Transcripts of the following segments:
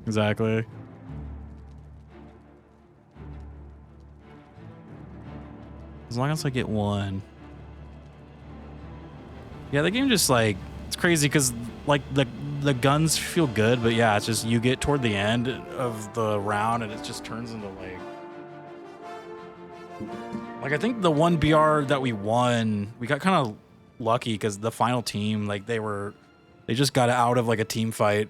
Exactly. As long as I get one. Yeah, the game just like, it's crazy because like the guns feel good, but yeah, it's just you get toward the end of the round and it just turns into like I think the one BR that we won, we got kind of lucky because the final team, like they just got out of like a team fight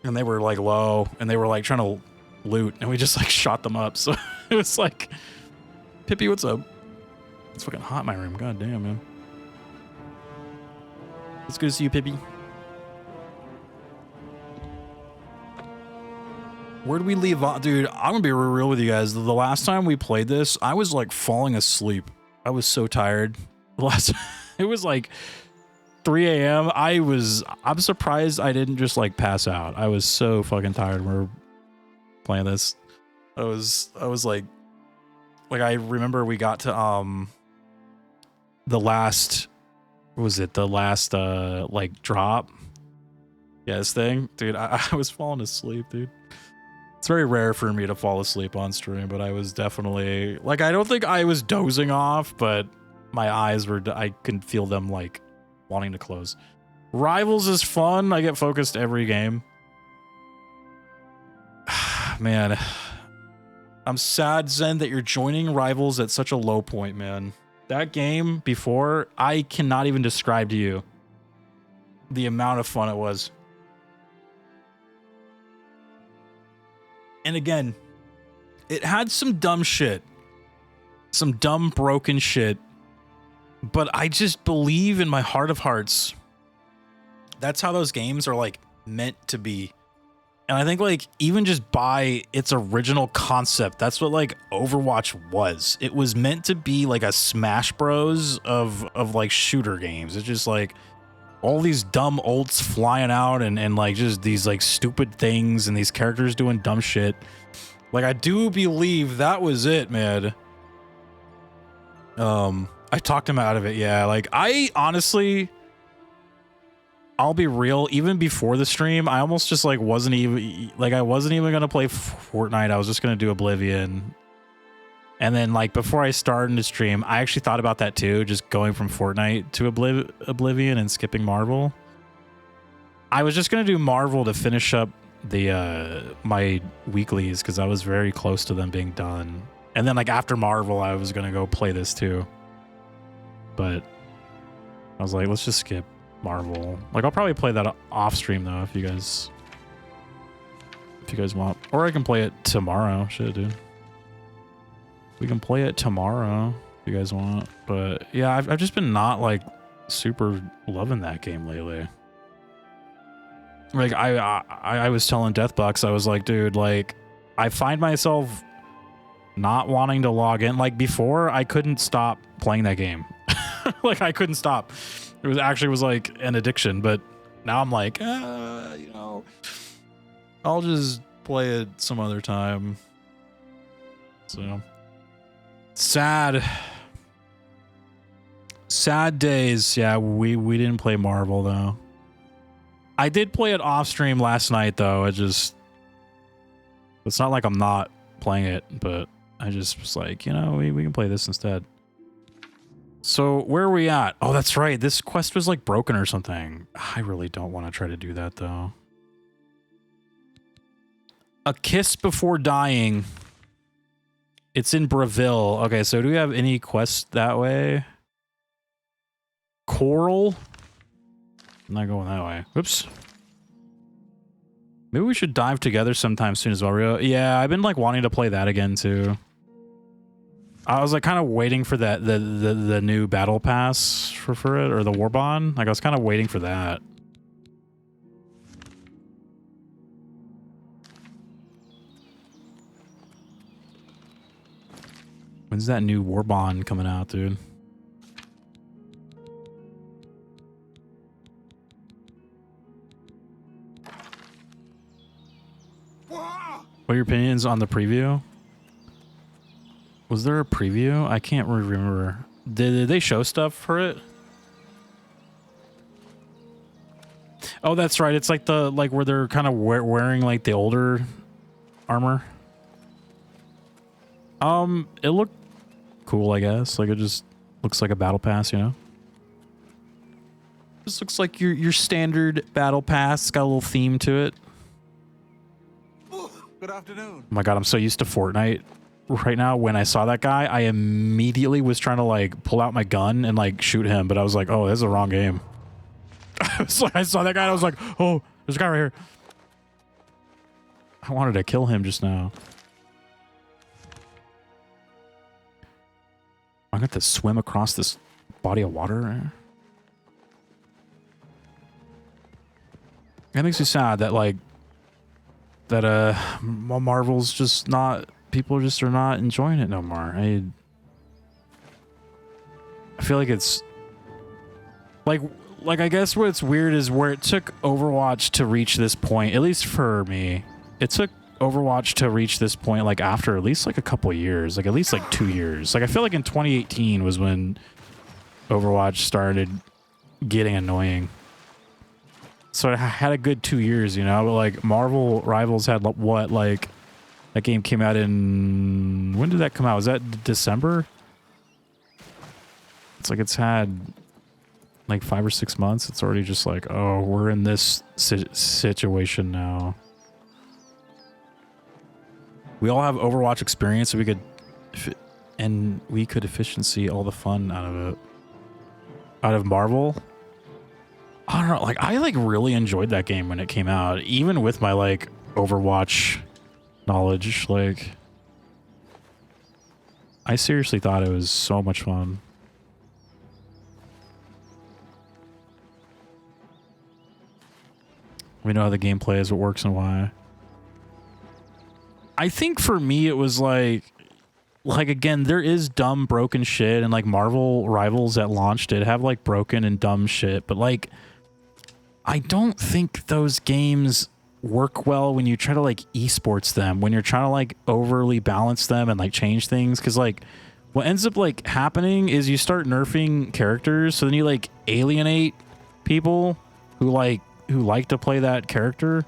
and they were like low and they were like trying to loot and we just like shot them up. So it was like, Pippi, what's up? It's fucking hot in my room. God damn, man. It's good to see you, Pippi. Where'd we leave off? Dude, I'm gonna be real with you guys. The last time we played this, I was like falling asleep. I was so tired. It was like 3 a.m. I'm surprised I didn't just like pass out. I was so fucking tired when we were playing this. I was like I remember we got to the last, what was it? The last like drop. Yeah, this thing. Dude, I was falling asleep, dude. It's very rare for me to fall asleep on stream, but I was definitely like, I don't think I was dozing off, but my eyes were, I can feel them like wanting to close. Rivals is fun. I get focused every game. Man, I'm sad, Zen, that you're joining Rivals at such a low point, man. That game before, I cannot even describe to you the amount of fun it was. And again, it had some dumb shit, some dumb broken shit, but I just believe in my heart of hearts that's how those games are like meant to be. And I think like even just by its original concept, that's what like Overwatch was. It was meant to be like a Smash Bros of like shooter games. It's just like all these dumb ults flying out and like just these like stupid things and these characters doing dumb shit. Like I do believe that was it, man. I talked him out of it. Yeah, like I honestly, I'll be real, even before the stream, I almost just like wasn't even gonna play Fortnite. I was just gonna do Oblivion. And then like before I started the stream, I actually thought about that too, just going from Fortnite to Oblivion and skipping Marvel. I was just gonna do Marvel to finish up the my weeklies because I was very close to them being done. And then like after Marvel, I was gonna go play this too. But I was like, let's just skip Marvel. Like I'll probably play that off stream though if you guys want. Or I can play it tomorrow. Shit, dude. We can play it tomorrow if you guys want. But yeah, I've just been not like super loving that game lately. Like I was telling Deathbox, I was like, dude, like I find myself not wanting to log in. Like before, I couldn't stop playing that game. Like I couldn't stop. It was actually like an addiction. But now I'm like, you know, I'll just play it some other time. So sad days. Yeah, we didn't play Marvel though. I did play it off stream last night though. It's not like I'm not playing it, but I just was like, you know, we can play this instead. So where are we at? Oh, that's right. This quest was like broken or something. I really don't want to try to do that though. A kiss before dying. It's in Breville. Okay, so do we have any quests that way? Coral? I'm not going that way. Oops. Maybe we should dive together sometime soon as well, Rio. Yeah, I've been like wanting to play that again too. I was like kind of waiting for that the new battle pass for it, or the Warbond. Like I was kind of waiting for that. When's that new Warbond coming out, dude? What are your opinions on the preview? Was there a preview? I can't remember. Did they show stuff for it? Oh, that's right. It's like the where they're kind of wearing like the older armor. It looked cool, I guess. Like it just looks like a battle pass, you know. Just looks like your standard battle pass. It's got a little theme to it. Good afternoon. Oh my god, I'm so used to Fortnite right now. When I saw that guy, I immediately was trying to like pull out my gun and like shoot him, but I was like, oh, this is the wrong game. So I saw that guy and I was like, oh, there's a guy right here. I wanted to kill him just now. I'm going to have to swim across this body of water. It makes me sad that like Marvel's just not, people just are not enjoying it no more. I feel like it's like I guess what's weird is where it took Overwatch to reach this point, at least for me, it took Overwatch to reach this point like after at least like a couple of years, like at least like 2 years. Like I feel like in 2018 was when Overwatch started getting annoying. So it had a good 2 years, you know, but like Marvel Rivals had what, like that game came out in, when did that come out? Was that December? It's like it's had like 5 or 6 months. It's already just like, oh, we're in this situation now. We all have Overwatch experience, so we could efficiency all the fun out of it. Out of Marvel. I don't know, like I like really enjoyed that game when it came out, even with my like Overwatch knowledge. Like I seriously thought it was so much fun. We know how the gameplay is, what works and why. I think for me it was like again, there is dumb broken shit, and like Marvel Rivals at launch did have like broken and dumb shit, but like I don't think those games work well when you try to like esports them, when you're trying to like overly balance them and like change things, because like what ends up like happening is you start nerfing characters, so then you like alienate people who like to play that character,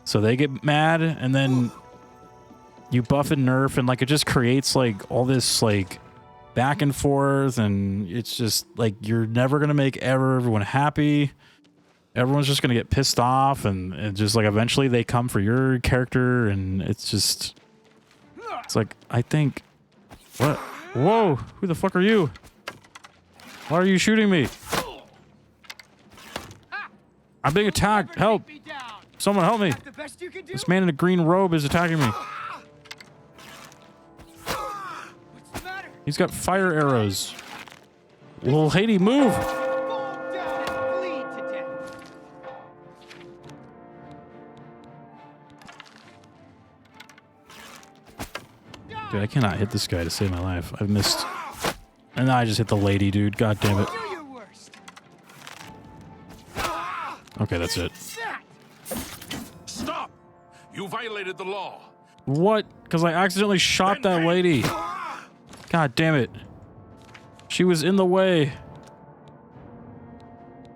so they get mad, and then you buff and nerf, and like it just creates like all this like back and forth, and it's just like you're never gonna make everyone happy. Everyone's just gonna get pissed off, and just like eventually they come for your character, and it's just, it's like, I think, what? Whoa, who the fuck are you? Why are you shooting me? I'm being attacked. Help! Someone help me! This man in a green robe is attacking me. He's got fire arrows. Little Haiti, move! Dude, I cannot hit this guy to save my life. I've missed. And now I just hit the lady, dude. God damn it. Okay, that's it. Stop! You violated the law. What? Because I accidentally shot that lady. God damn it. She was in the way.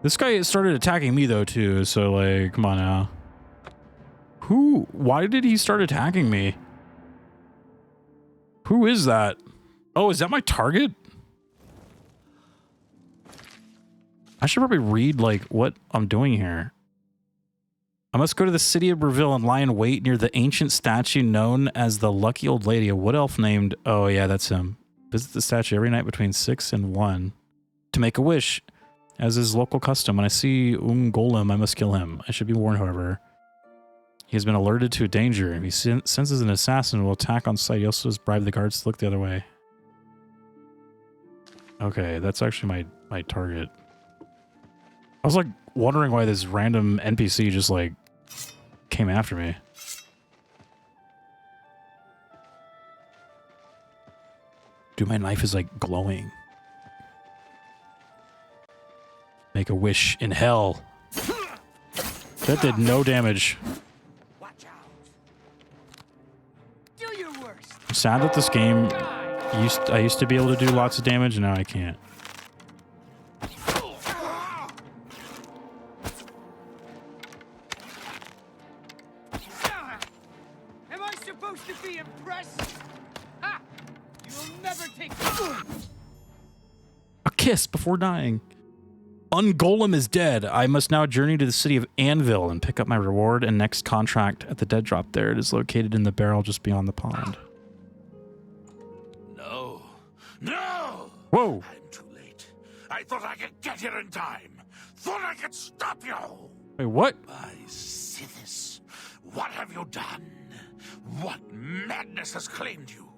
This guy started attacking me though too, so like, come on now. Why did he start attacking me? Who is that? Oh, is that my target? I should probably read like what I'm doing here. I must go to the city of Breville and lie in wait near the ancient statue known as the Lucky Old Lady, a wood elf named... Oh yeah, that's him. Visit the statue every night between 6 and 1 to make a wish, as is local custom. When I see Golem, I must kill him. I should be warned, however. He has been alerted to a danger. If he senses an assassin, will attack on sight. He also has bribed the guards to look the other way. Okay, that's actually my target. I was like wondering why this random NPC just like came after me. Dude, my knife is like glowing. Make a wish in hell. That did no damage. I'm sad that this game I used to be able to do lots of damage, and now I can't. supposed to be impressed? Ha! You'll never take A kiss before dying. Ungolem is dead. I must now journey to the city of Anvil and pick up my reward and next contract at the dead drop there. It is located in the barrel just beyond the pond. No. No! Whoa! I'm too late. I thought I could get here in time. Thought I could stop you. Wait, what? My Sithis, what have you done? What madness has claimed you?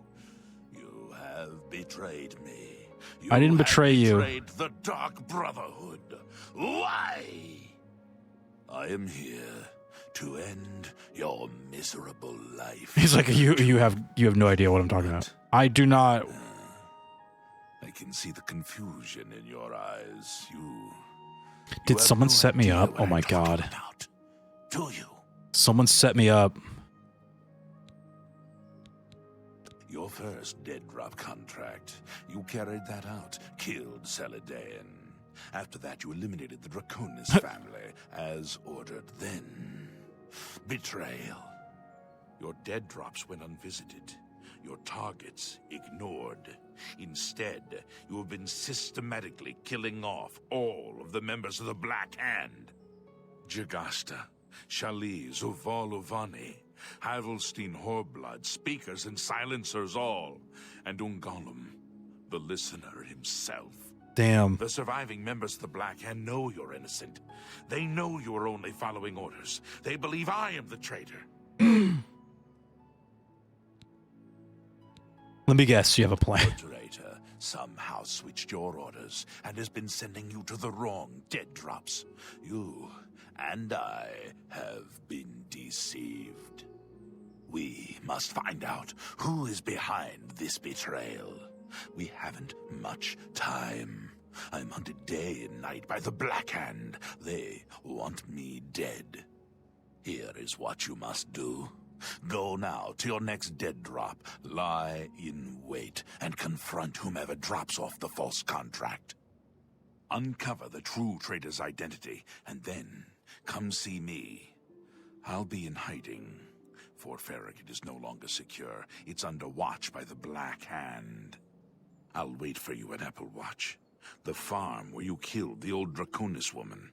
You have betrayed me. You I didn't have betray you. Betrayed the Dark Brotherhood. Why? I am here to end your miserable life. He's like, you have no idea what I'm talking about. I do not. I can see the confusion in your eyes. You Did have someone no set me idea up? what Oh I'm my talking god. about, do you? Someone set me up. Your first dead drop contract. You carried that out, killed Cyrodiil. After that, you eliminated the Draconis family, as ordered then. Betrayal. Your dead drops went unvisited. Your targets ignored. Instead, you have been systematically killing off all of the members of the Black Hand. Jagasta, Shali, Zuval Uvani, Havelstein Horblood, speakers and silencers all, and Ungolem, the listener himself. Damn. The surviving members of the Black Hand know you're innocent. They know you are only following orders. They believe I am the traitor. Let me guess, you have a plan. The traitor somehow switched your orders and has been sending you to the wrong dead drops. You and I have been deceived. We must find out who is behind this betrayal. We haven't much time. I'm hunted day and night by the Black Hand. They want me dead. Here is what you must do. Go now to your next dead drop, lie in wait, and confront whomever drops off the false contract. Uncover the true traitor's identity, and then come see me. I'll be in hiding. Fort Farragut is no longer secure. It's under watch by the Black Hand. I'll wait for you at Applewatch, the farm where you killed the old Draconis woman.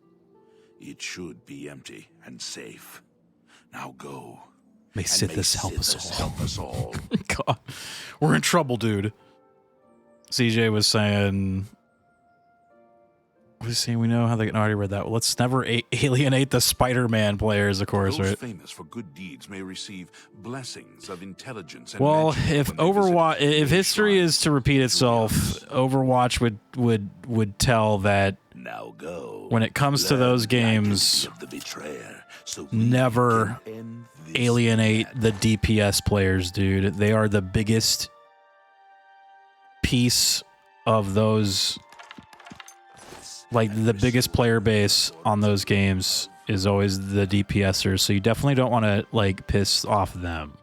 It should be empty and safe. Now go. May Sithis help us all. Help us all. God, we're in trouble, dude. CJ was saying, what was he saying? We know how they can already read that. Well, let's never alienate the Spider-Man players, of course, Those right? famous for good deeds may receive blessings of intelligence and Well, magic if when they Overwatch, visit if their history is shrines. to repeat itself, Overwatch would tell that Now go. when it comes to Learn those the games, identity of the betrayer, so we never can end this alienate the madness. DPS players, dude. They are the biggest piece of those, like the biggest player base on those games is always the DPSers. So you definitely don't want to like piss off them.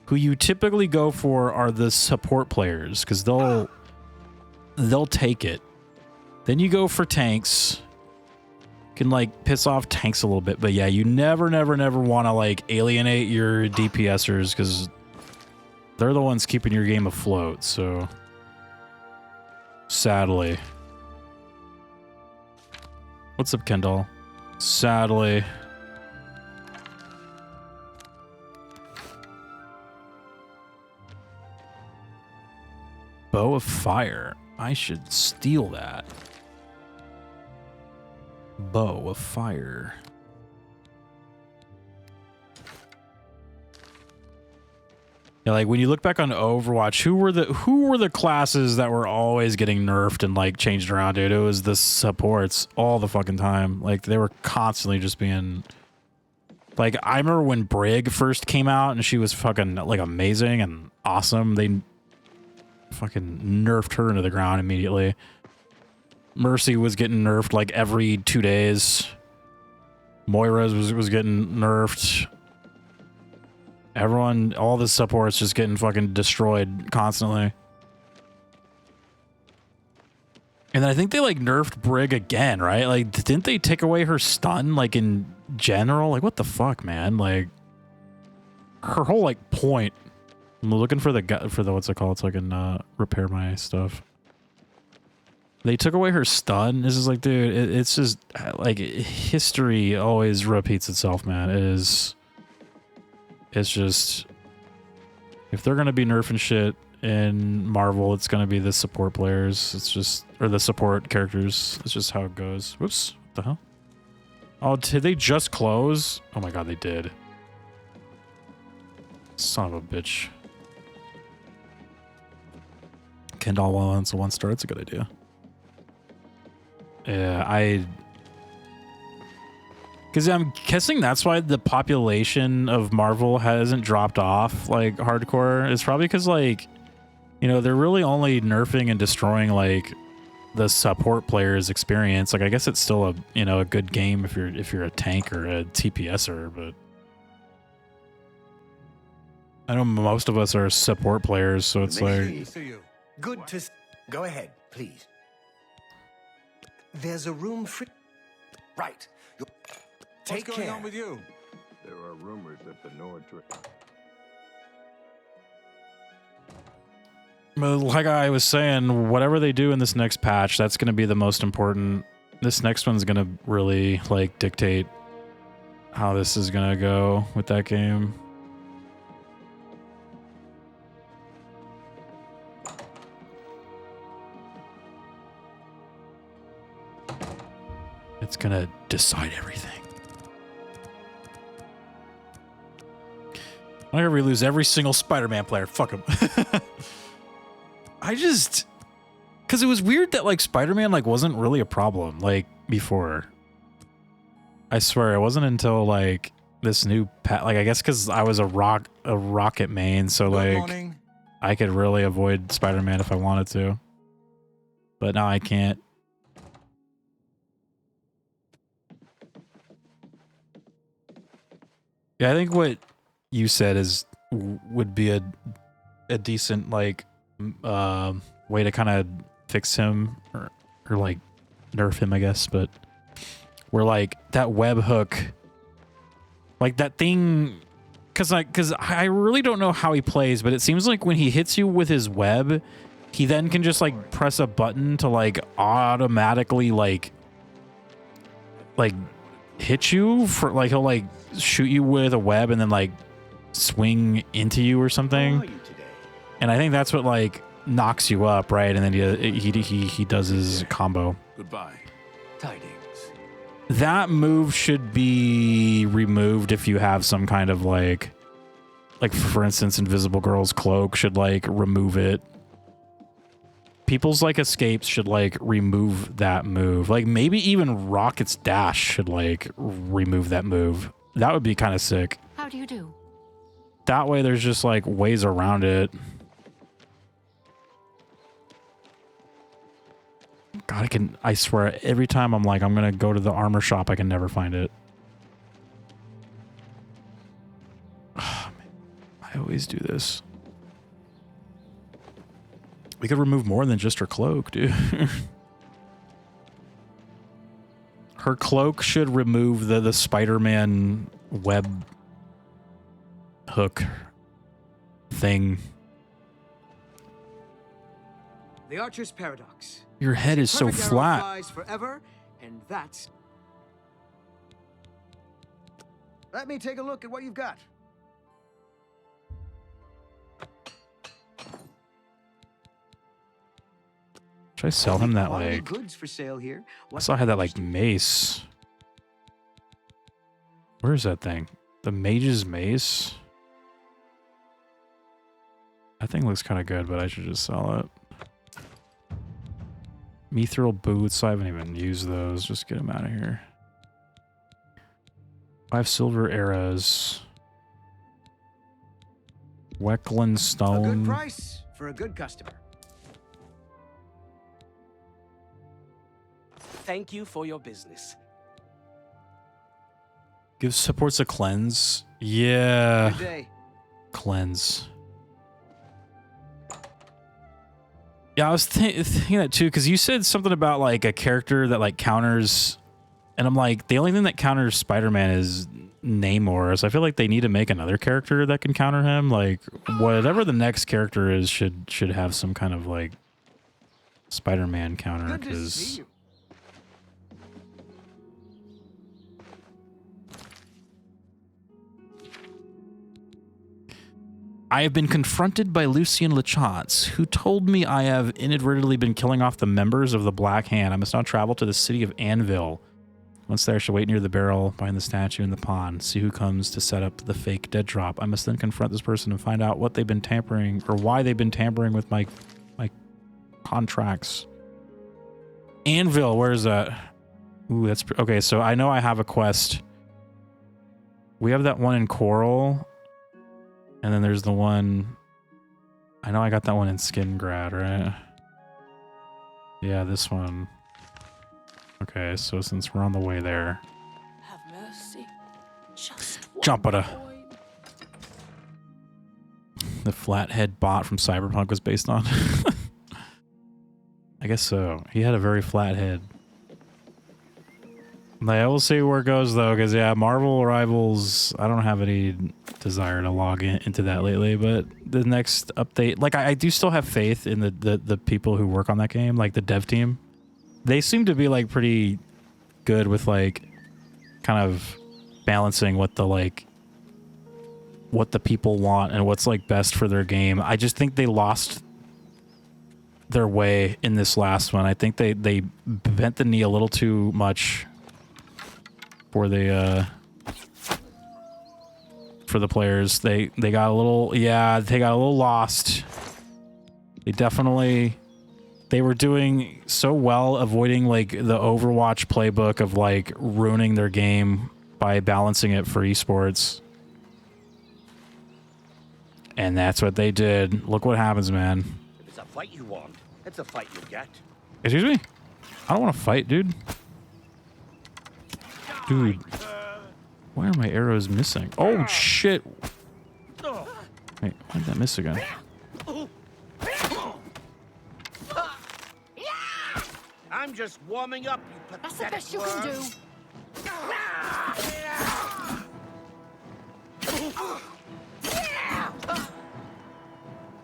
Who you typically go for are the support players because they'll take it. Then you go for tanks. Can like piss off tanks a little bit, but yeah, you never want to like alienate your DPSers because they're the ones keeping your game afloat. So sadly, what's up, Kendall? Sadly, Bow of Fire. I should steal that. Bow of Fire. Yeah, like when you look back on Overwatch, who were the classes that were always getting nerfed and like changed around, dude? It was the supports all the fucking time. Like they were constantly just being like, I remember when Brig first came out and she was fucking like amazing and awesome. They fucking nerfed her into the ground immediately. Mercy was getting nerfed like every 2 days. Moira was getting nerfed. Everyone, all the supports just getting fucking destroyed constantly. And then I think they like nerfed Brig again, right? Like, didn't they take away her stun like in general? Like, what the fuck, man? Like, her whole like point. I'm looking for the what's it called so I can repair my stuff. They took away her stun. This is like, dude, it's just like history always repeats itself, man. It's just, if they're gonna be nerfing shit in Marvel, it's gonna be the support players. It's just, or the support characters. It's just how it goes. Whoops, what the hell? Oh, did they just close? Oh my god, they did. Son of a bitch. Kendall once one star, that's a good idea. Yeah, because I'm guessing that's why the population of Marvel hasn't dropped off like hardcore. It's probably because like, you know, they're really only nerfing and destroying like the support player's experience. Like I guess it's still a, you know, a good game if you're a tank or a TPSer, but I know most of us are support players, so it's like good to go ahead, please. There's a room free. Right. Take What's going care. on with you? There are rumors that the Nord. But like I was saying, whatever they do in this next patch, that's going to be the most important. This next one's going to really like dictate how this is going to go with that game. It's going to decide everything. Whenever we lose every single Spider-Man player, fuck him. I just, because it was weird that like Spider-Man like wasn't really a problem like before. I swear it wasn't until like this new like I guess because I was a Rocket main, so like I could really avoid Spider-Man if I wanted to, but now I can't. Yeah, I think what you said would be a decent like way to kind of fix him or like nerf him, I guess. But we're like that webhook, like that thing, because I really don't know how he plays, but it seems like when he hits you with his web, he then can just like press a button to like automatically like hit you for like he'll like shoot you with a web and then like swing into you or something. And I think that's what like knocks you up, right? And then he does his combo. Goodbye. Tidings. That move should be removed if you have some kind of like for instance, Invisible Girl's cloak should like remove it. People's like escapes should like remove that move. Like maybe even Rocket's dash should like remove that move. That would be kind of sick. How do you do? That way there's just like ways around it. God, I swear every time I'm like, I'm going to go to the armor shop, I can never find it. Oh, man. I always do this. We could remove more than just her cloak, dude. Her cloak should remove the Spider-Man web hook thing. The Archer's Paradox. Your head is so Perfect arrow flat. flies forever, and that's... Let me take a look at what you've got. Should I sell him that Quality like... goods for sale here. I saw I had that like mace. Where's that thing? The mage's mace? That thing looks kind of good, but I should just sell it. Mithril boots. I haven't even used those. Just get them out of here. 5 silver arrows. Weckland A stone. good price for a good customer. Thank you for your business. Gives supports a cleanse. Yeah. Good day. Cleanse. Yeah, I was thinking that too, because you said something about like a character that like counters And I'm like, the only thing that counters Spider-Man is Namor. So I feel like they need to make another character that can counter him. Like, whatever the next character is should have some kind of, like, Spider-Man counter. Good to see you. I have been confronted by Lucien Lachance, who told me I have inadvertently been killing off the members of the Black Hand. I must now travel to the city of Anvil. Once there, I shall wait near the barrel behind the statue in the pond, see who comes to set up the fake dead drop. I must then confront this person and find out what they've been tampering, or why they've been tampering with my contracts. Anvil, where is that? Ooh, that's... Okay, so I know I have a quest. We have that one in Coral. And then there's the one... I know I got that one in Skingrad, right? Yeah, this one. Okay, so since we're on the way there... Have mercy. Just Jump at the flathead bot from Cyberpunk was based on. I guess so. He had a very flat head. I will see where it goes though, because yeah, Marvel Rivals, I don't have any desire to log into that lately, but the next update, like I do still have faith in the people who work on that game, like the dev team. They seem to be like pretty good with like kind of balancing what the people want and what's like best for their game. I just think they lost their way in this last one. I think they bent the knee a little too much for the players. They got a little, yeah, they got a little lost. They were doing so well avoiding like the Overwatch playbook of like ruining their game by balancing it for esports. And that's what they did. Look what happens, man. If it's a fight you want, it's a fight you get. Excuse me? I don't want to fight, dude. Dude. Why are my arrows missing? Oh, shit. Wait, why did that miss again? I'm just warming up, you That's the pathetic best you can do.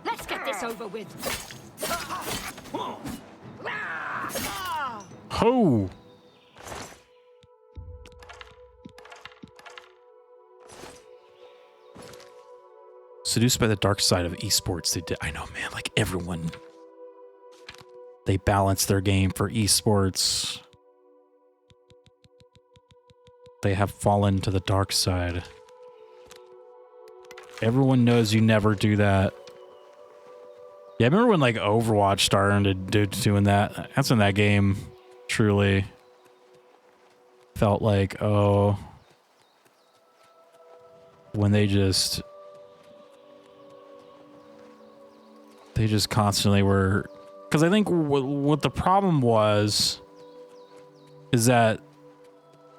Let's get this over with. Ho! Seduced by the dark side of esports, they did. I know, man. Like everyone, they balance their game for esports. They have fallen to the dark side. Everyone knows you never do that. Yeah, I remember when like Overwatch started doing that. That's when that game truly felt like, oh, when they just constantly were, because I think what the problem was is that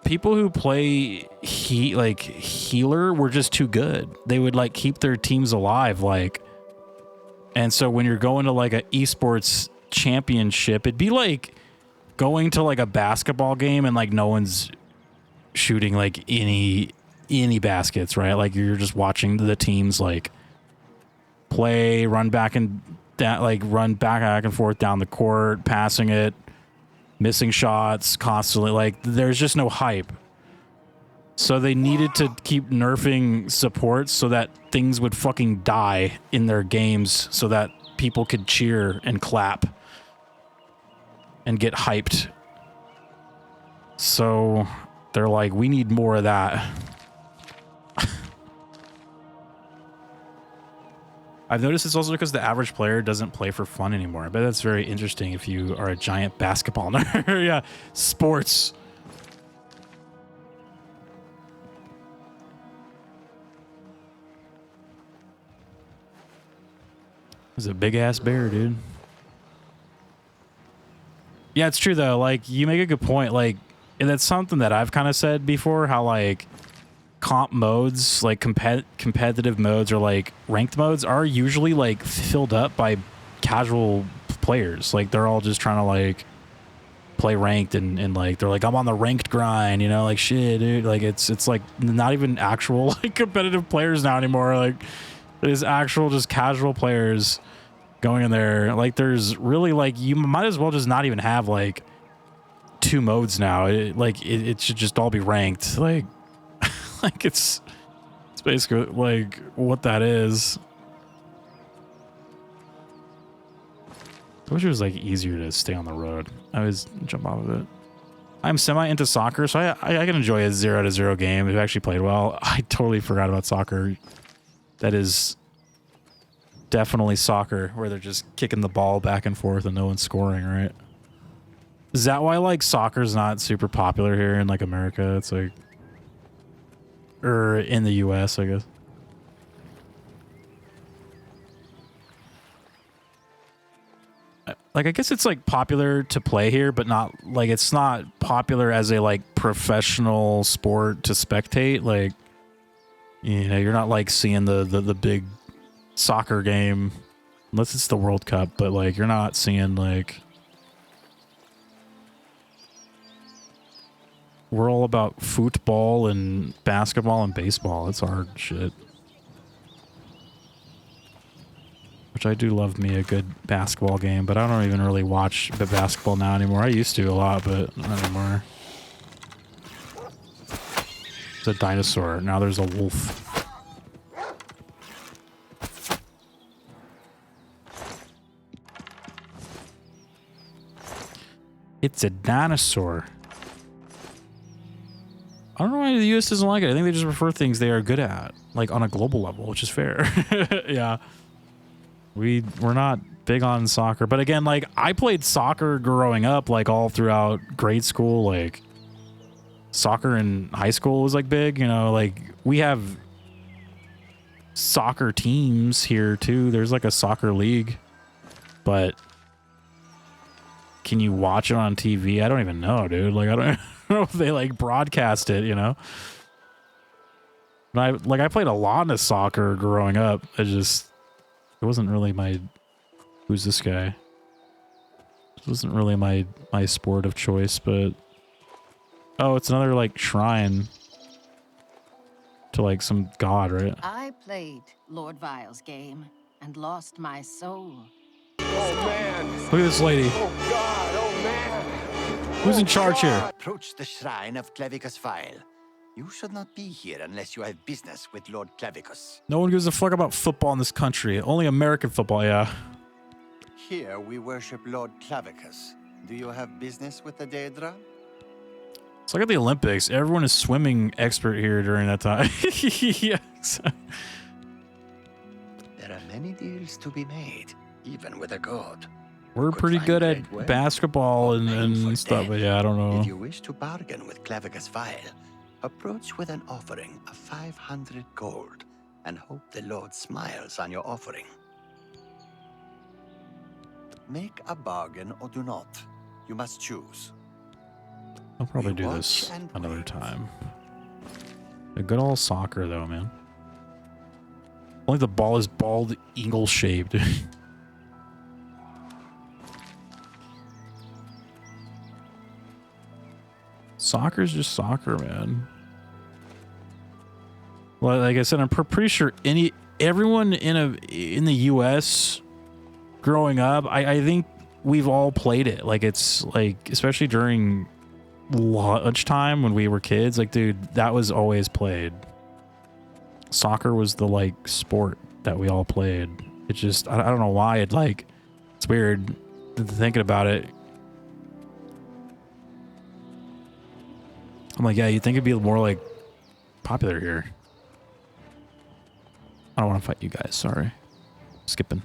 people who play healer were just too good. They would like keep their teams alive, like, and so when you're going to like a esports championship, it'd be like going to like a basketball game and like no one's shooting like any baskets, right? Like you're just watching the teams like play, run back and forth down the court, passing it, missing shots constantly. Like there's just no hype. So they needed to keep nerfing support so that things would fucking die in their games so that people could cheer and clap and get hyped. So they're like, we need more of that. I've noticed it's also because the average player doesn't play for fun anymore. I bet that's very interesting if you are a giant basketball nerd. Yeah, sports. It's a big ass bear, dude. Yeah, it's true though. Like you make a good point. Like, and that's something that I've kind of said before. How like comp modes, like competitive modes or like ranked modes, are usually like filled up by casual players. Like they're all just trying to like play ranked and like they're like I'm on the ranked grind, you know, like shit, dude. Like it's like not even actual like competitive players now anymore. Like it is actual just casual players going in there. Like there's really like you might as well just not even have like 2 modes now. It should just all be ranked. Like like it's basically like what that is. I wish it was like easier to stay on the road. I always jump off of it. I'm semi into soccer, so I can enjoy a 0-0 game if it actually played well. I totally forgot about soccer. That is definitely soccer, where they're just kicking the ball back and forth and no one's scoring, right? Is that why like soccer's not super popular here in like America? It's like, or in the US, I guess. Like I guess it's like popular to play here, but not like it's not popular as a like professional sport to spectate. Like, you know, you're not like seeing the big soccer game unless it's the World Cup, but like you're not seeing like, we're all about football and basketball and baseball. It's hard shit. Which I do love me a good basketball game, but I don't even really watch the basketball now anymore. I used to a lot, but not anymore. There's a dinosaur. Now there's a wolf. It's a dinosaur. I don't know why the US doesn't like it. I think they just prefer things they are good at, like on a global level, which is fair. Yeah. We're not big on soccer, but again, like I played soccer growing up, like all throughout grade school. Like soccer in high school was like big, you know, like we have soccer teams here too. There's like a soccer league, but can you watch it on TV? I don't even know, dude. Like I don't know if they like broadcast it, you know. But I played a lot of soccer growing up. It wasn't really my, who's this guy? It wasn't really my sport of choice, but oh, it's another like shrine to like some god, right? I played Lord Vile's game and lost my soul. Oh man! Look at this lady. Oh god! Oh man! Who's in charge here? Approach the shrine of Clavicus Vile. You should not be here unless you have business with Lord Clavicus. No one gives a fuck about football in this country. Only American football, yeah. Here we worship Lord Clavicus. Do you have business with the Daedra? It's like at the Olympics. Everyone is swimming expert here during that time. Yes. There are many deals to be made, even with a god. We're Could pretty find good great at wealth basketball or painful and stuff, death. but yeah, I don't know. If you wish to bargain with Clavicus Vile, approach with an offering of 500 gold and hope the Lord smiles on your offering. Make a bargain or do not. You must choose. I'll probably We do watch this and another wait. time. A good old soccer, though, man. Only the ball is bald eagle shaped. Soccer's just soccer, man. Well, like I said, I'm pretty sure everyone in the U.S. growing up, I think we've all played it. Like it's like, especially during lunchtime when we were kids, like dude, that was always played. Soccer was the like sport that we all played. It just, I don't know why it like, it's weird thinking about it. I'm like, yeah, you'd think it'd be more like popular here. I don't want to fight you guys, sorry. Skipping.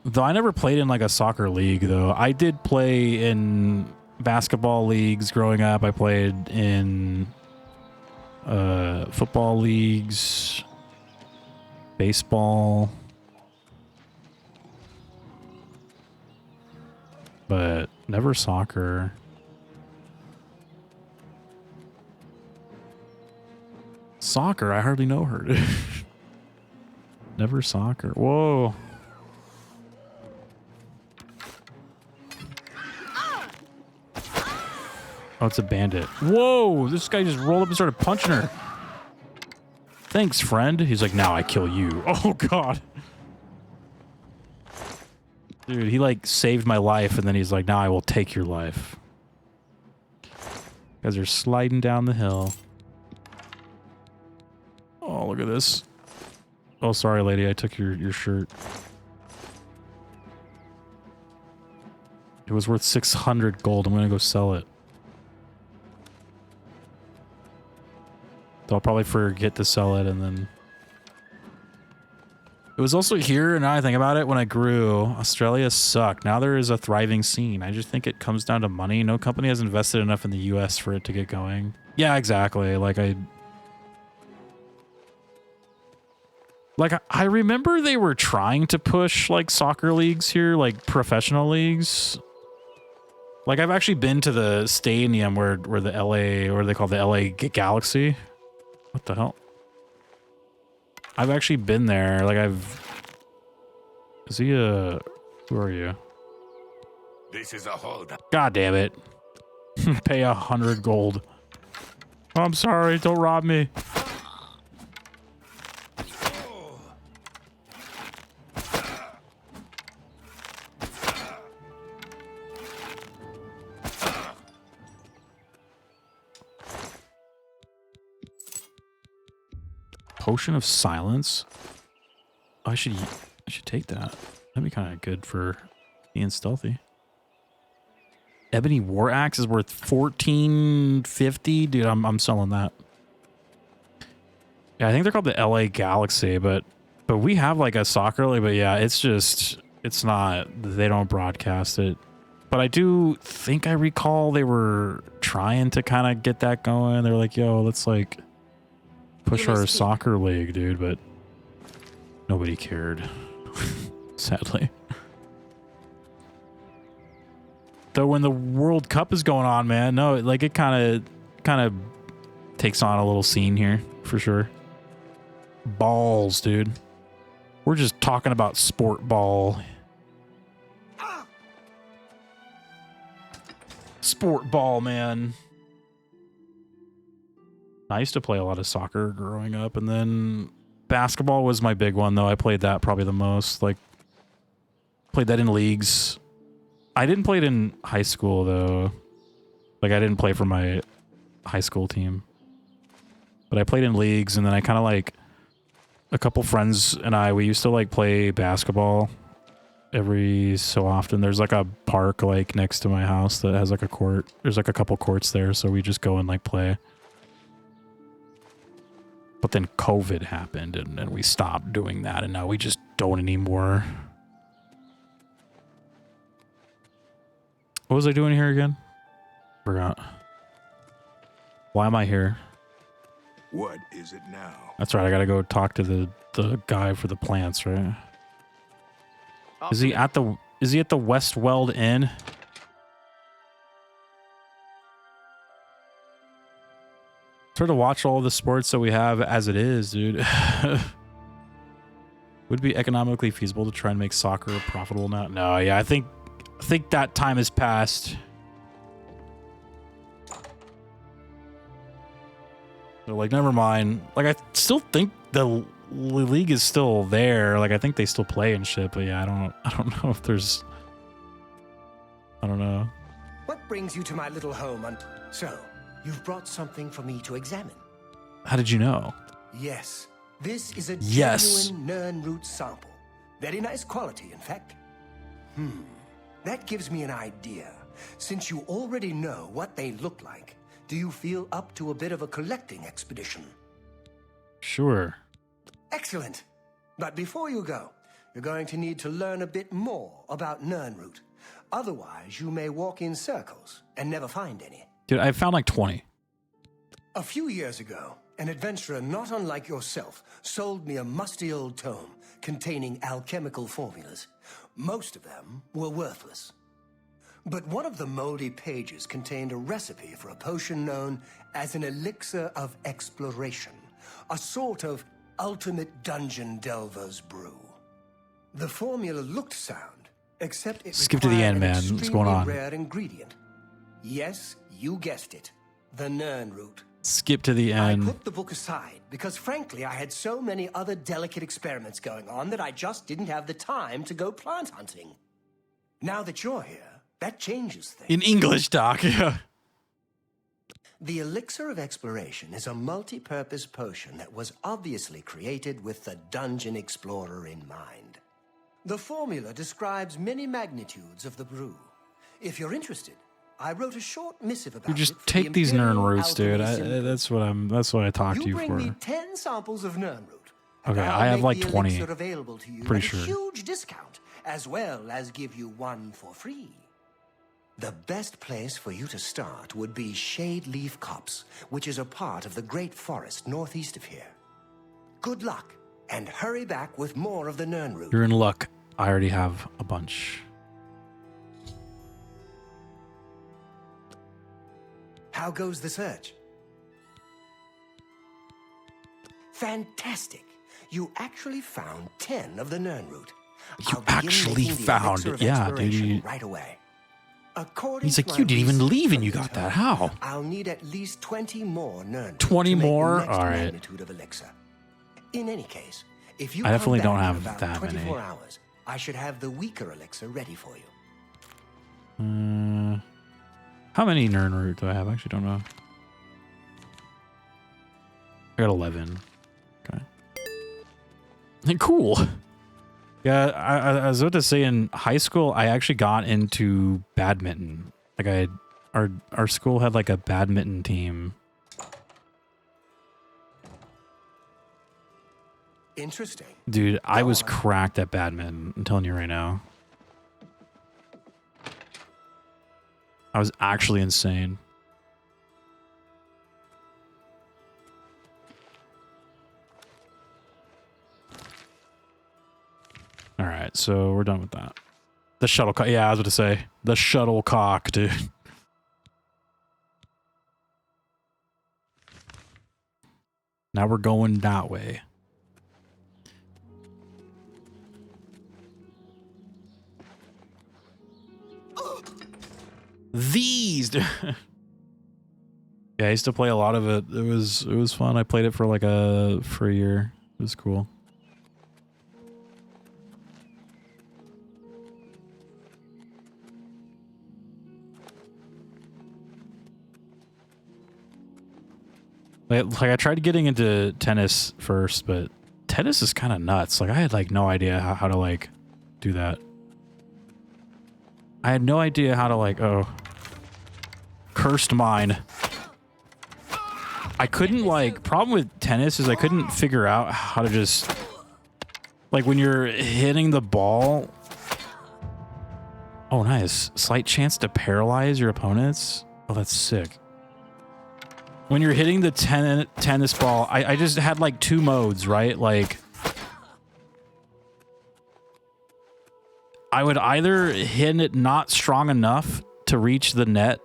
Though I never played in like a soccer league though. I did play in basketball leagues growing up. I played in football leagues, baseball, but never soccer. Soccer, I hardly know her. Never soccer. Whoa. Oh, it's a bandit. Whoa, this guy just rolled up and started punching her. Thanks, friend. He's like, now I kill you. Oh, God. Dude, he like saved my life, and then he's like, now I will take your life. Guys are sliding down the hill. Oh, look at this. Oh, sorry, lady. I took your shirt. It was worth 600 gold. I'm going to go sell it. So I'll probably forget to sell it, and then... It was also here, and now I think about it, when I grew, Australia sucked. Now there is a thriving scene. I just think it comes down to money. No company has invested enough in the US for it to get going. Yeah, exactly. Like, I remember they were trying to push, like, soccer leagues here, like, professional leagues. Like, I've actually been to the stadium where the LA, or they call the LA Galaxy. What the hell? I've actually been there. Like, is he a... Who are you? This is a hold. God damn it. Pay 100 gold. Oh, I'm sorry. Don't rob me. Potion of silence. Oh, I should take that. That'd be kind of good for being stealthy. Ebony war axe is worth 1450. Dude, I'm selling that. Yeah, I think they're called the LA Galaxy, but we have like a soccer league, but yeah, it's not, they don't broadcast it. But I do think I recall they were trying to kind of get that going. They were like, yo, let's like push our soccer league, dude, but nobody cared. Sadly. Though when the World Cup is going on, man, no, like it kind of takes on a little scene here for sure. Balls, dude. We're just talking about sport ball. Sport ball, man. I used to play a lot of soccer growing up, and then basketball was my big one, though. I played that probably the most. Like, played that in leagues. I didn't play it in high school, though. Like, I didn't play for my high school team. But I played in leagues, and then I kind of, like, a couple friends and we used to, like, play basketball every so often. There's, like, a park, like, next to my house that has, like, a court. There's, like, a couple courts there, so we just go and, like, play. But then COVID happened, and we stopped doing that, and now we just don't anymore. What was I doing here again? Forgot. Why am I here? What is it now? That's right, I gotta go talk to the guy for the plants, right? Is he at the West Weld Inn? Try to watch all the sports that we have as it is, dude. Would it be economically feasible to try and make soccer profitable now? No, yeah, I think that time has passed. So, like, never mind. Like, I still think the league is still there. Like, I think they still play and shit. But yeah, I don't know if there's. I don't know. What brings you to my little home? So, you've brought something for me to examine. How did you know? Yes, this is a Yes. genuine Nirnroot sample. Very nice quality, in fact. That gives me an idea. Since you already know what they look like, do you feel up to a bit of a collecting expedition? Sure. Excellent. But before you go, you're going to need to learn a bit more about Nirnroot. Otherwise, you may walk in circles and never find any. Dude, I found like 20. A few years ago, an adventurer not unlike yourself sold me a musty old tome containing alchemical formulas. Most of them were worthless. But one of the moldy pages contained a recipe for a potion known as an elixir of exploration, a sort of ultimate dungeon delver's brew. The formula looked sound, except it Skip to the end, required an man. What's going extremely on? rare ingredient. Yes, you guessed it. The Nern route. Skip to the I end. put the book aside because, frankly, I had so many other delicate experiments going on that I just didn't have the time to go plant hunting. Now that you're here, that changes things. In English, Doc. Yeah. The Elixir of Exploration is a multi-purpose potion that was obviously created with the Dungeon Explorer in mind. The formula describes many magnitudes of the brew. If you're interested, I wrote a short missive about You just it for take the these Nern Imperial roots, dude. Alchemy Syndicate. That's what I talked to you bring me for. 10 samples of Nern root. and Okay, I'll I have make like the 20. elixir available to you Pretty at sure. a huge discount, as well as give you one for free. The best place for you to start would be Shade Leaf Copse, which is a part of the Great Forest northeast of here. Good luck, and hurry back with more of the Nern root. You're in luck. I already have a bunch. How goes the search? Fantastic. You actually found 10 of the Nern root. You I'll begin actually making the found elixir it. of Yeah, exploration dude. right away. According He's to like, my you didn't even research leave and from you the got that. tome, How? I'll need at least 20 more Nern root 20 to make the more? next All right. magnitude of elixir. In any case, if you I definitely come don't back in have about that 24 many. hours, I should have the weaker elixir ready for you. How many Nern root do I have? I actually don't know. I got 11. Okay. Cool. Yeah, I was about to say in high school, I actually got into badminton. Like our school had like a badminton team. Interesting. Dude, I was on. cracked at badminton. I'm telling you right now. I was actually insane. All right, so we're done with that. The shuttlecock. Yeah, I was about to say the shuttlecock, dude. Now we're going that way. These. Yeah, I used to play a lot of it. It was fun. I played it for like a year. It was cool. Like I tried getting into tennis first, but tennis is kind of nuts. Like I had like no idea how to like do that. I had no idea how to like, oh, cursed mine. I couldn't like, problem with tennis is I couldn't figure out how to just, like when you're hitting the ball. Oh, nice. Slight chance to paralyze your opponents. Oh, that's sick. When you're hitting the tennis ball, I just had like two modes, right? Like I would either hit it not strong enough to reach the net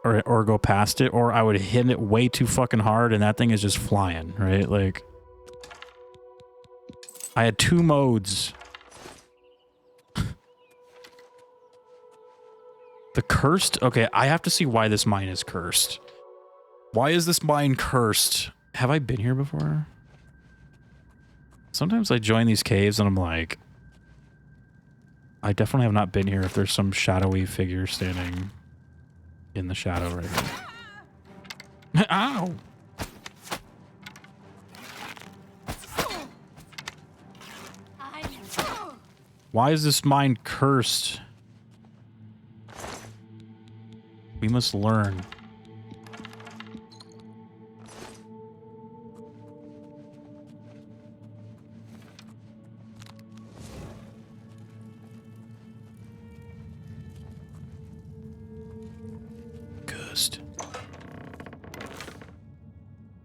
or go past it, or I would hit it way too fucking hard and that thing is just flying, right? Like I had two modes. The cursed? Okay, I have to see why this mine is cursed. Why is this mine cursed? Have I been here before? Sometimes I join these caves and I'm like, I definitely have not been here if there's some shadowy figure standing in the shadow right here. Ow! Why is this mine cursed? We must learn. Cursed.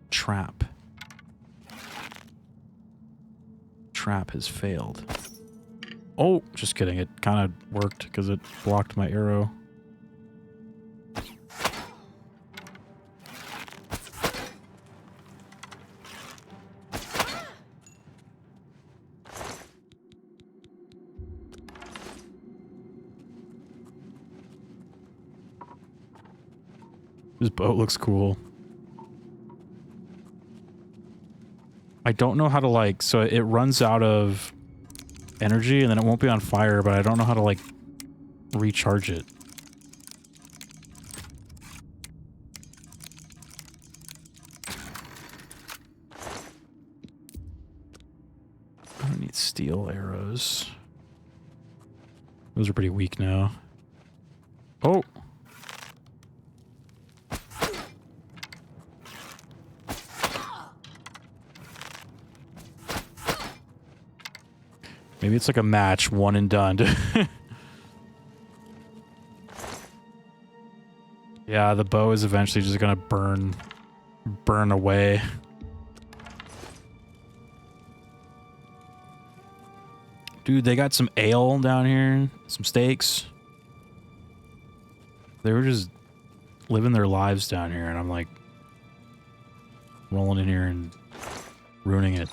Trap. Trap has failed. Oh, just kidding. It kind of worked because it blocked my arrow. This boat looks cool. I don't know how to like, so it runs out of energy and then it won't be on fire, but I don't know how to like recharge it. I don't need steel arrows. Those are pretty weak now. Oh! Maybe it's like a match, one and done. Yeah, the bow is eventually just gonna burn away. Dude, they got some ale down here, some steaks. They were just living their lives down here, and I'm like rolling in here and ruining it.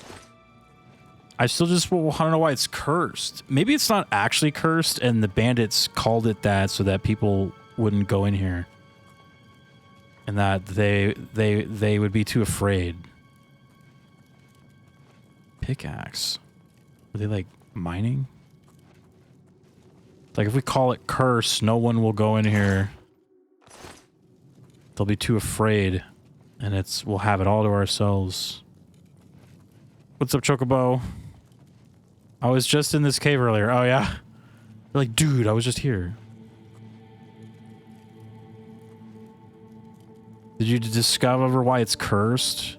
I still just, well, I don't know why it's cursed. Maybe it's not actually cursed, and the bandits called it that so that people wouldn't go in here, and that they would be too afraid. Pickaxe. Are they like mining? Like if we call it curse, no one will go in here. They'll be too afraid, and we'll have it all to ourselves. What's up, Chocobo? I was just in this cave earlier. Oh, yeah? You're like, dude, I was just here. Did you discover why it's cursed?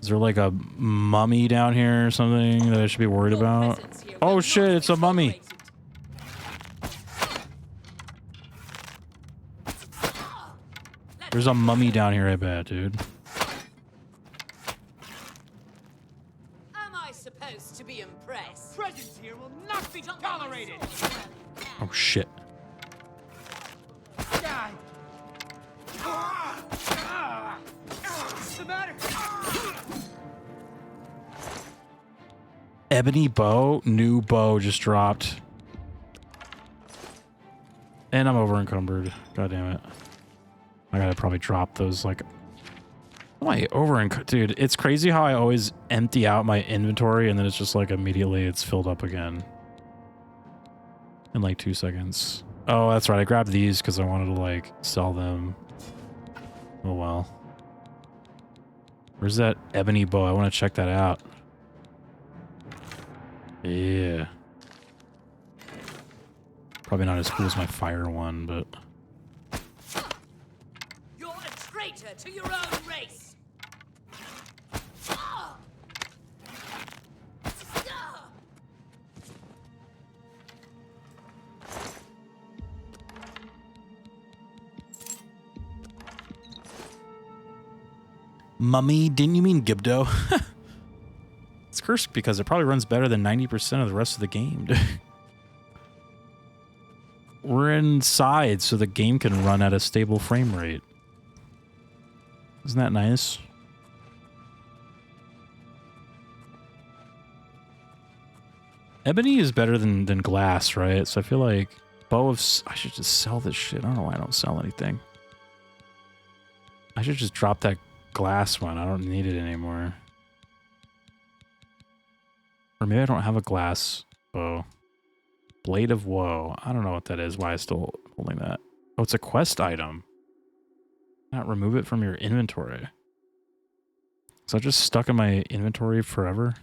Is there like a mummy down here or something that I should be worried about? Oh, shit, it's a mummy. There's a mummy down here, I bet, dude. To be impressed. Presence here will not be tolerated. Oh shit. What's the matter? Ebony bow, new bow just dropped. And I'm over encumbered. God damn it. I gotta probably drop those like. Why over and dude, it's crazy how I always empty out my inventory and then it's just like immediately it's filled up again in like 2 seconds. Oh, that's right. I grabbed these because I wanted to like sell them. Oh well. Where's that ebony bow? I want to check that out. Yeah. Probably not as cool as my fire one, but. You're a traitor to your own race. Mummy, didn't you mean Gibdo? It's cursed because it probably runs better than 90% of the rest of the game. We're inside, so the game can run at a stable frame rate. Isn't that nice? Ebony is better than glass, right? So I feel like bow of... I should just sell this shit. I don't know why I don't sell anything. I should just drop that glass one. I don't need it anymore. Or maybe I don't have a glass bow. Blade of Woe. I don't know what that is. Why I'm still holding that. Oh, it's a quest item. Not remove it from your inventory. So I just stuck in my inventory forever.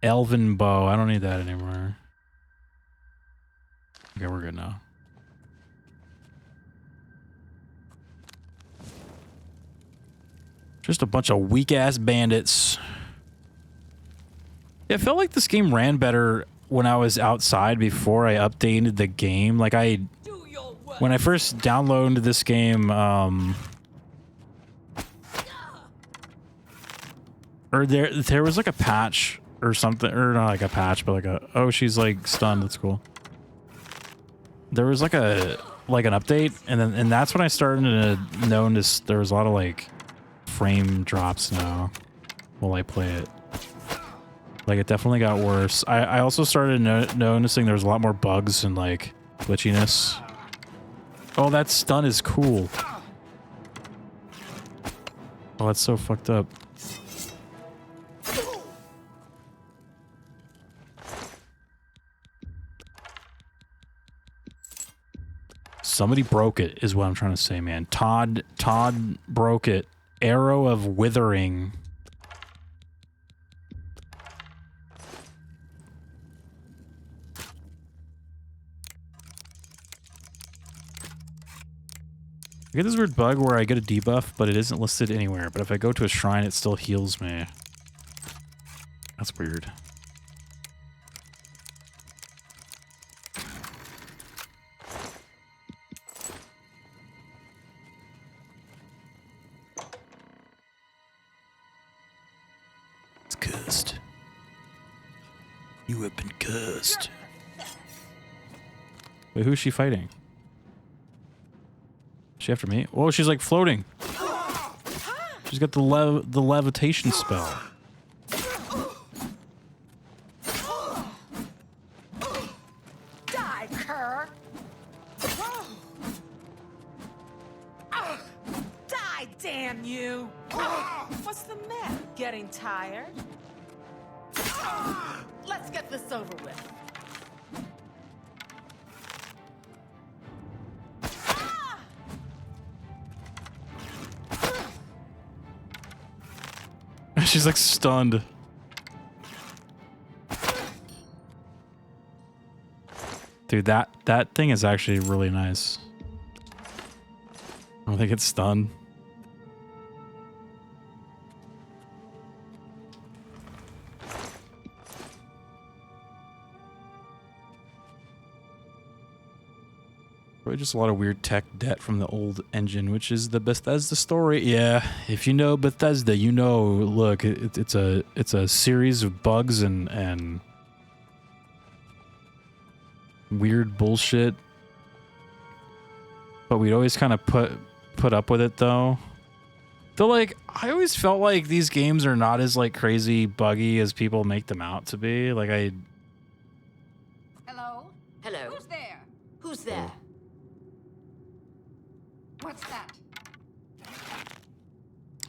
Elven bow. I don't need that anymore. Okay, we're good now. Just a bunch of weak-ass bandits. Yeah, I felt like this game ran better when I was outside before I updated the game. Like, when I first downloaded this game, or there was like a patch or something, or not like a patch, but like a, oh, she's like stunned. That's cool. There was like an update, and that's when I started to notice there was a lot of like frame drops now while I play it. Like, it definitely got worse. I also started noticing there was a lot more bugs and, like, glitchiness. Oh, that stun is cool. Oh, that's so fucked up. Somebody broke it, is what I'm trying to say, man. Todd broke it. Arrow of Withering. I get this weird bug where I get a debuff, but it isn't listed anywhere. But if I go to a shrine, it still heals me. That's weird. It's cursed. You have been cursed. Wait, who's she fighting? She after me? Oh, she's like floating. She's got the levitation spell. Die, cur! Die, damn you! What's the matter? Getting tired? Let's get this over with. She's like stunned. Dude, that thing is actually really nice. I don't think it's stunned. Probably just a lot of weird tech debt from the old engine, which is the Bethesda story. Yeah, if you know Bethesda, you know. Look, it's a series of bugs and weird bullshit. But we'd always kind of put up with it, though. Though, like, I always felt like these games are not as like crazy buggy as people make them out to be. Like Hello? Hello. Who's there? Who's there? What's that?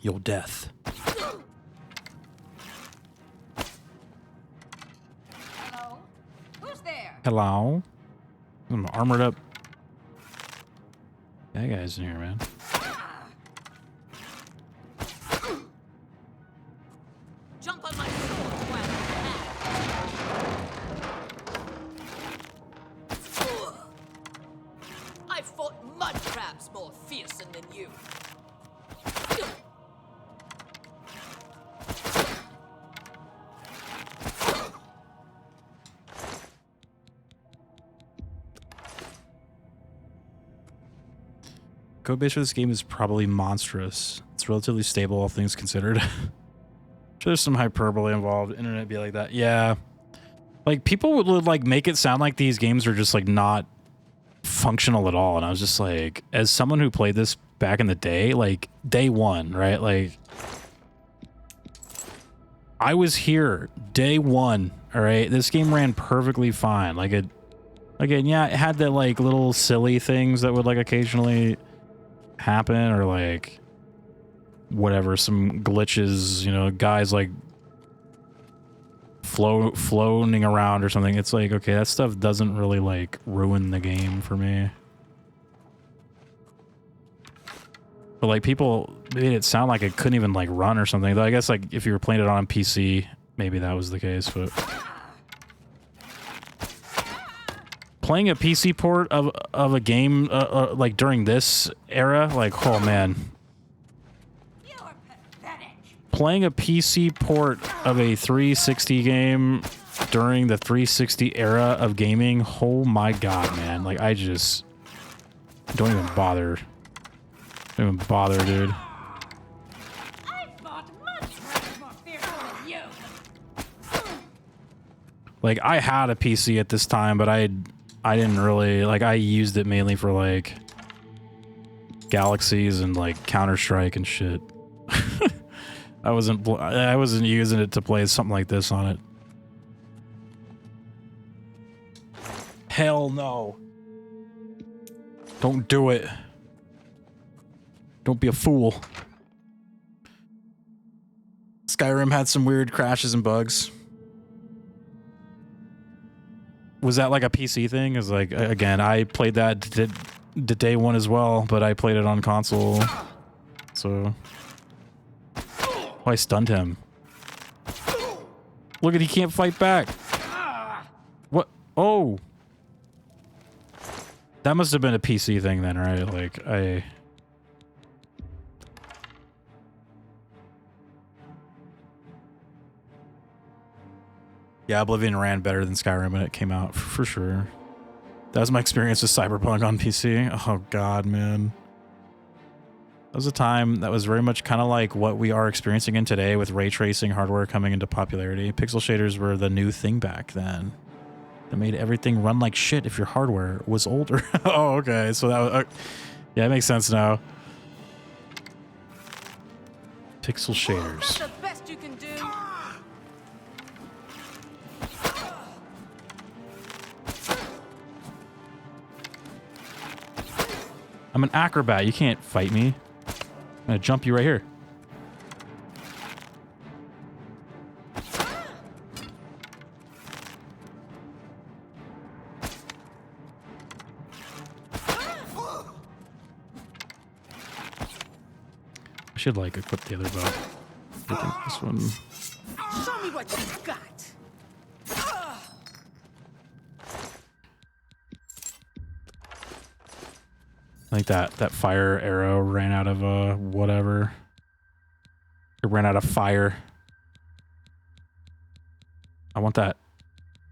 Your death. Hello? Who's there? Hello. I'm armored up. That guy's in here, man. Jump on my sword while I fought mud crabs more fearsome than you. Code base for this game is probably monstrous. It's relatively stable, all things considered. Sure, there's some hyperbole involved. Internet be like that. Yeah. Like, people would like make it sound like these games are just like not functional at all. And I was just like, as someone who played this back in the day, like day one, right? Like, I was here day one. All right. This game ran perfectly fine. Like, it, again, yeah, it had the like little silly things that would like occasionally happen, or like whatever, some glitches, you know, guys like floating around or something. It's like, okay, that stuff doesn't really like ruin the game for me. But like, people made it sound like it couldn't even like run or something. Though I guess like if you were playing it on PC, maybe that was the case. But playing a PC port of a game like during this era, like, oh man. Playing a PC port of a 360 game during the 360 era of gaming, oh my god, man. Like, I just don't even bother. Don't even bother, dude. Like, I had a PC at this time, but I didn't really, like, I used it mainly for, like, Galaxies and, like, Counter-Strike and shit. I wasn't using it to play something like this on it. Hell no. Don't do it. Don't be a fool. Skyrim had some weird crashes and bugs. Was that like a PC thing? Is like, again, I played that the day one as well, but I played it on console. So, oh, I stunned him. Look at, he can't fight back. What? Oh. That must have been a PC thing then, right? Like, yeah, Oblivion ran better than Skyrim when it came out, for sure. That was my experience with Cyberpunk on PC. Oh god, man. That was a time that was very much kind of like what we are experiencing in today with ray tracing hardware coming into popularity. Pixel shaders were the new thing back then. That made everything run like shit if your hardware was older. Oh, okay. So that was... yeah, it makes sense now. Pixel shaders. That's the best you can do. I'm an acrobat. You can't fight me. I'm gonna jump you right here. I should like equip the other bow. I think this one. Show me what you've got. I think that fire arrow ran out of whatever. It ran out of fire. I want that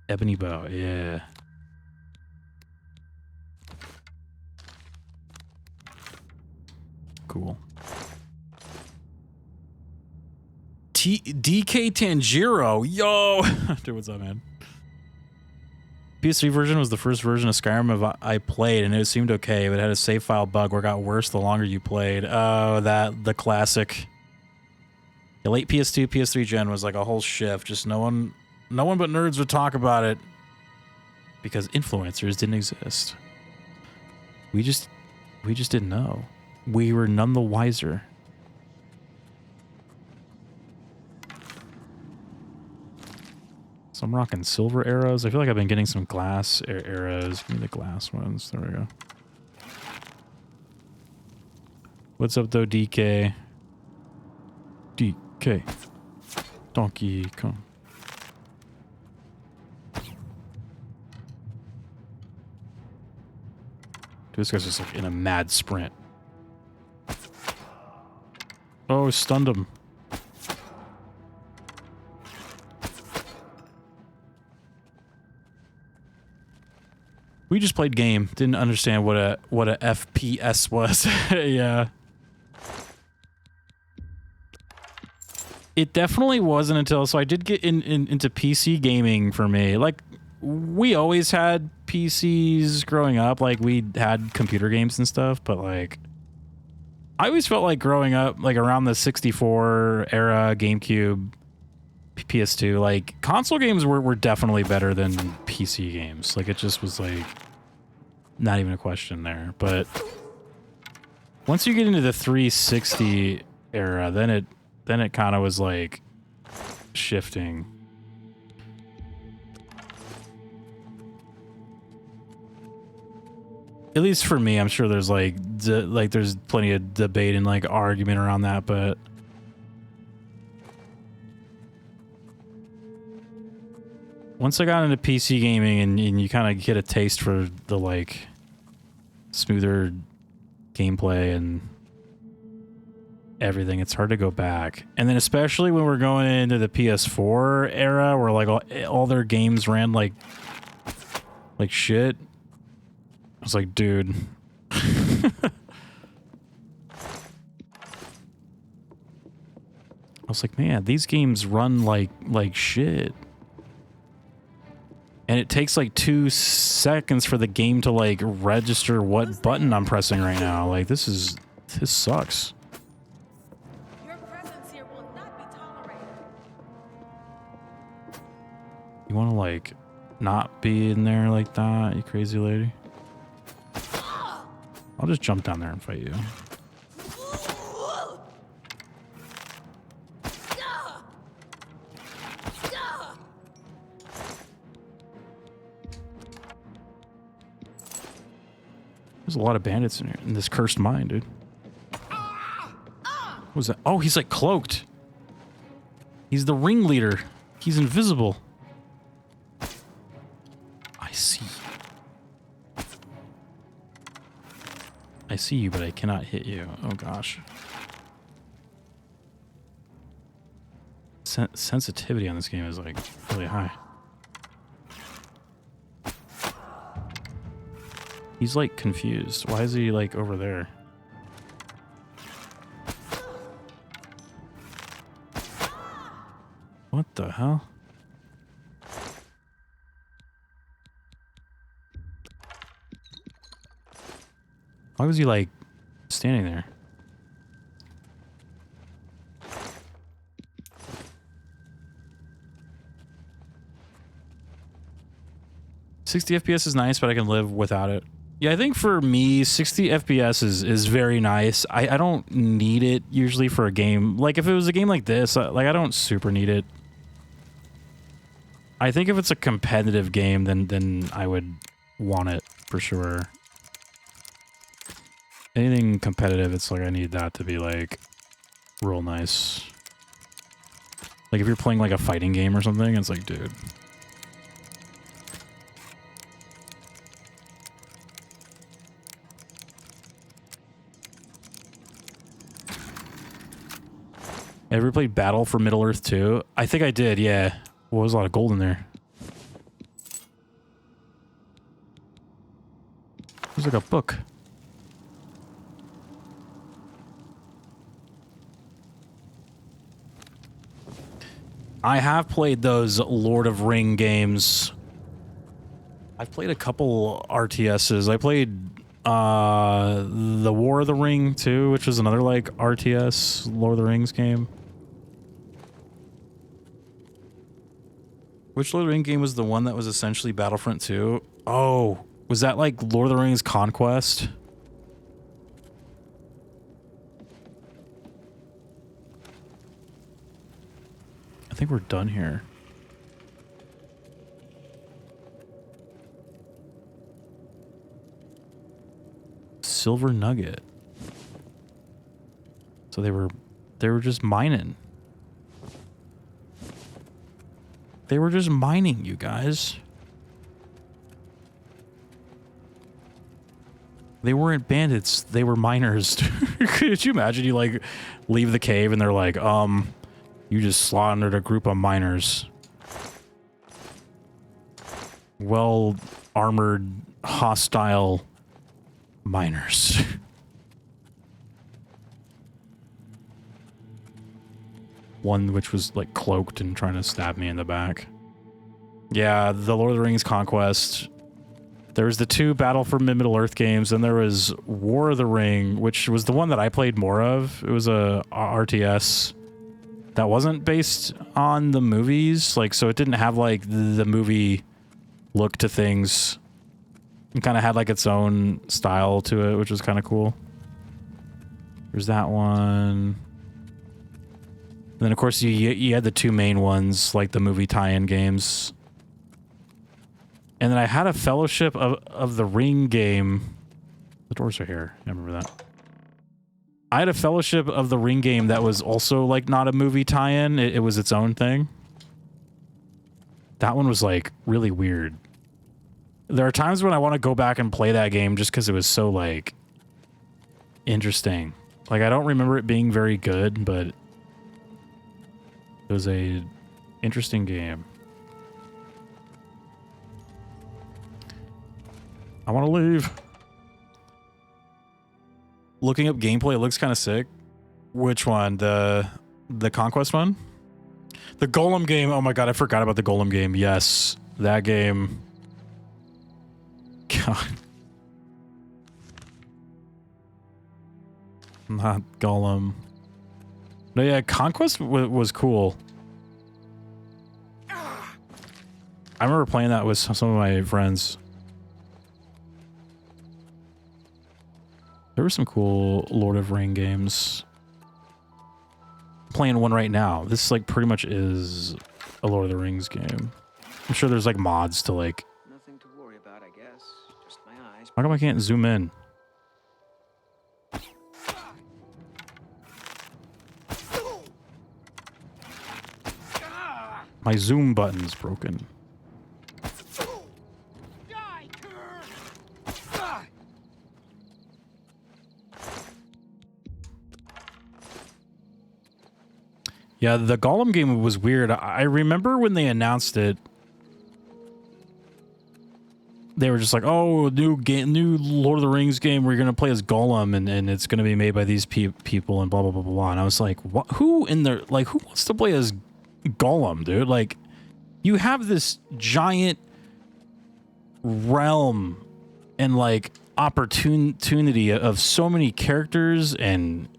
ebony bow. Yeah. Cool. DK Tanjiro. Yo. Dude, what's up, man? PS3 version was the first version of Skyrim I played, and it seemed okay, but it had a save file bug where it got worse the longer you played. Oh, the classic. The late PS2, PS3 gen was like a whole shift. Just no one but nerds would talk about it because influencers didn't exist. We just didn't know. We were none the wiser. So I'm rocking silver arrows. I feel like I've been getting some glass arrows. Give me the glass ones. There we go. What's up, though, DK? DK. Donkey Kong. Dude, this guy's just like in a mad sprint. Oh, stunned him. We just played game. Didn't understand what a FPS was. Yeah. It definitely wasn't until, so I did get into PC gaming for me. Like, we always had PCs growing up. Like, we had computer games and stuff, but like, I always felt like growing up, like around the 64 era, GameCube, PS2, like console games were definitely better than PC games. Like, it just was like not even a question there. But once you get into the 360 era, then it kind of was like shifting. At least for me, I'm sure there's like there's plenty of debate and like argument around that, but once I got into PC gaming and you kind of get a taste for the like smoother gameplay and everything, it's hard to go back. And then especially when we're going into the PS4 era where like all their games ran like shit. I was like, dude. I was like, man, these games run like shit. And it takes like 2 seconds for the game to like register what button I'm pressing right now. Like, this sucks. Your presence here will not be tolerated. You want to like not be in there like that, you crazy lady. I'll just jump down there and fight you. There's a lot of bandits in here, in this cursed mine, dude. What was that? Oh, he's like cloaked. He's the ringleader. He's invisible. I see. I see you, but I cannot hit you. Oh, gosh. Sensitivity on this game is, like, really high. He's, like, confused. Why is he, like, over there? What the hell? Why was he, like, standing there? $60 FPS is nice, but I can live without it. Yeah, I think for me, 60 FPS is very nice. I don't need it usually for a game. Like, if it was a game like this, like, I don't super need it. I think if it's a competitive game, then I would want it for sure. Anything competitive, it's like I need that to be, like, real nice. Like, if you're playing, like, a fighting game or something, it's like, dude. Ever played Battle for Middle-earth 2? I think I did, yeah. Well, there's a lot of gold in there. There's like a book. I have played those Lord of Ring games. I've played a couple RTSs. I played the War of the Ring 2, which is another like RTS Lord of the Rings game. Which Lord of the Rings game was the one that was essentially Battlefront 2? Oh, was that like Lord of the Rings Conquest? I think we're done here. Silver nugget. So they were just mining. They were just mining, you guys. They weren't bandits, they were miners. Could you imagine you like leave the cave and they're like, you just slaughtered a group of miners. Well armored, hostile miners. One which was like cloaked and trying to stab me in the back. Yeah, the Lord of the Rings Conquest. There was the 2 Battle for Middle-earth games, and there was War of the Ring, which was the one that I played more of. It was a RTS that wasn't based on the movies, like, so it didn't have like the movie look to things. It kind of had like its own style to it, which was kind of cool. There's that one. And then of course you had the 2 main ones, like the movie tie-in games. And then I had a Fellowship of the Ring game. The doors are here. I remember that. I had a Fellowship of the Ring game that was also like not a movie tie-in. It was its own thing. That one was like really weird. There are times when I want to go back and play that game just because it was so like interesting. Like I don't remember it being very good, but it was a interesting game. I want to leave. Looking up gameplay, it looks kind of sick. Which one? The Conquest one? The Golem game. Oh my god, I forgot about the Golem game. Yes, that game. God. Not Golem. No, yeah, Conquest was cool. I remember playing that with some of my friends. There were some cool Lord of Ring games. I'm playing one right now. This like pretty much is a Lord of the Rings game. I'm sure there's like mods to like. Nothing to worry about, I guess. Just my eyes. How come I can't zoom in? My zoom button's broken. Yeah, the Gollum game was weird. I remember when they announced it, they were just like, "Oh, new game, new Lord of the Rings game. We're gonna play as Gollum, and it's gonna be made by these people, and blah blah blah blah blah." And I was like, "What? Who in there? Like, who wants to play as Gollum, dude? Like, you have this giant realm and like opportunity of so many characters and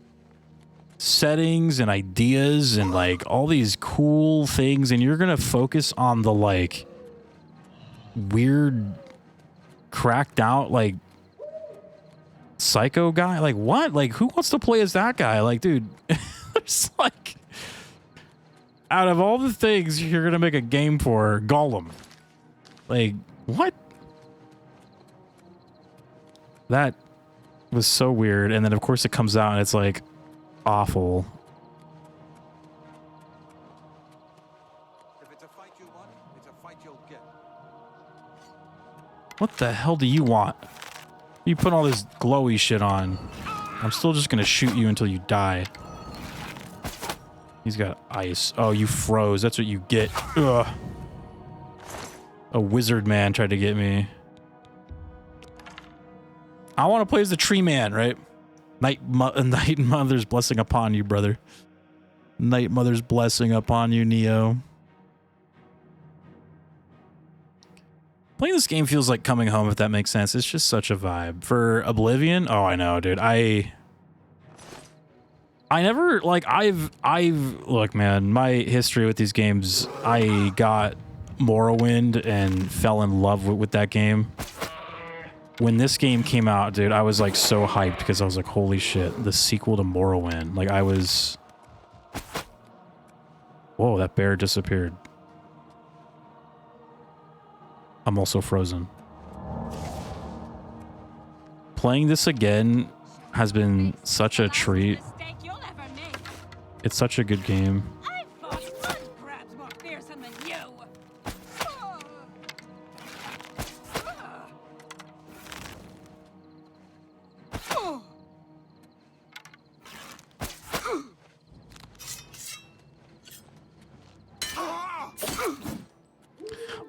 settings and ideas and like all these cool things, and you're gonna focus on the like weird cracked out like psycho guy. Like, what? Like, who wants to play as that guy? Like, dude, it's like, out of all the things you're gonna make a game for, Gollum, like, what? That was so weird. And then of course it comes out and it's like awful. If it's a fight you want, it's a fight you'll get. What the hell do you want? You put all this glowy shit on. I'm still just gonna shoot you until you die. He's got ice. Oh, you froze. That's what you get. Ugh. A wizard man tried to get me. I want to play as the tree man, right? Night Mother's blessing upon you, brother. Night Mother's blessing upon you, Neo. Playing this game feels like coming home, if that makes sense. It's just such a vibe. For Oblivion, oh, I know, dude. I never, like, look, man, my history with these games, I got Morrowind and fell in love with that game. When this game came out, dude, I was, like, so hyped because I was like, holy shit, the sequel to Morrowind. Like, I was... Whoa, that bear disappeared. I'm also frozen. Playing this again has been such a treat. It's such a good game.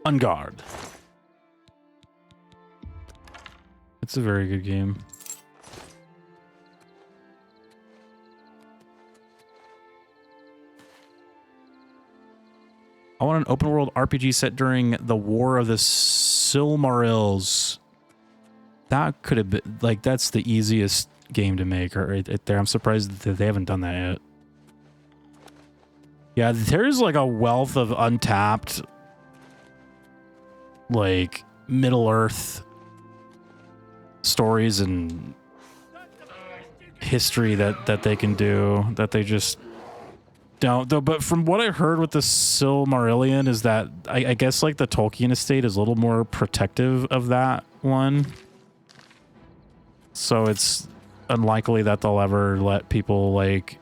On Guard. It's a very good game. I want an open world RPG set during the War of the Silmarils. That could have been, like, that's the easiest game to make right there. I'm surprised that they haven't done that yet. Yeah, there's like a wealth of untapped, like, Middle-earth stories and history that they can do that they just don't, though. But from what I heard with the Silmarillion is that I guess like the Tolkien estate is a little more protective of that one, so it's unlikely that they'll ever let people like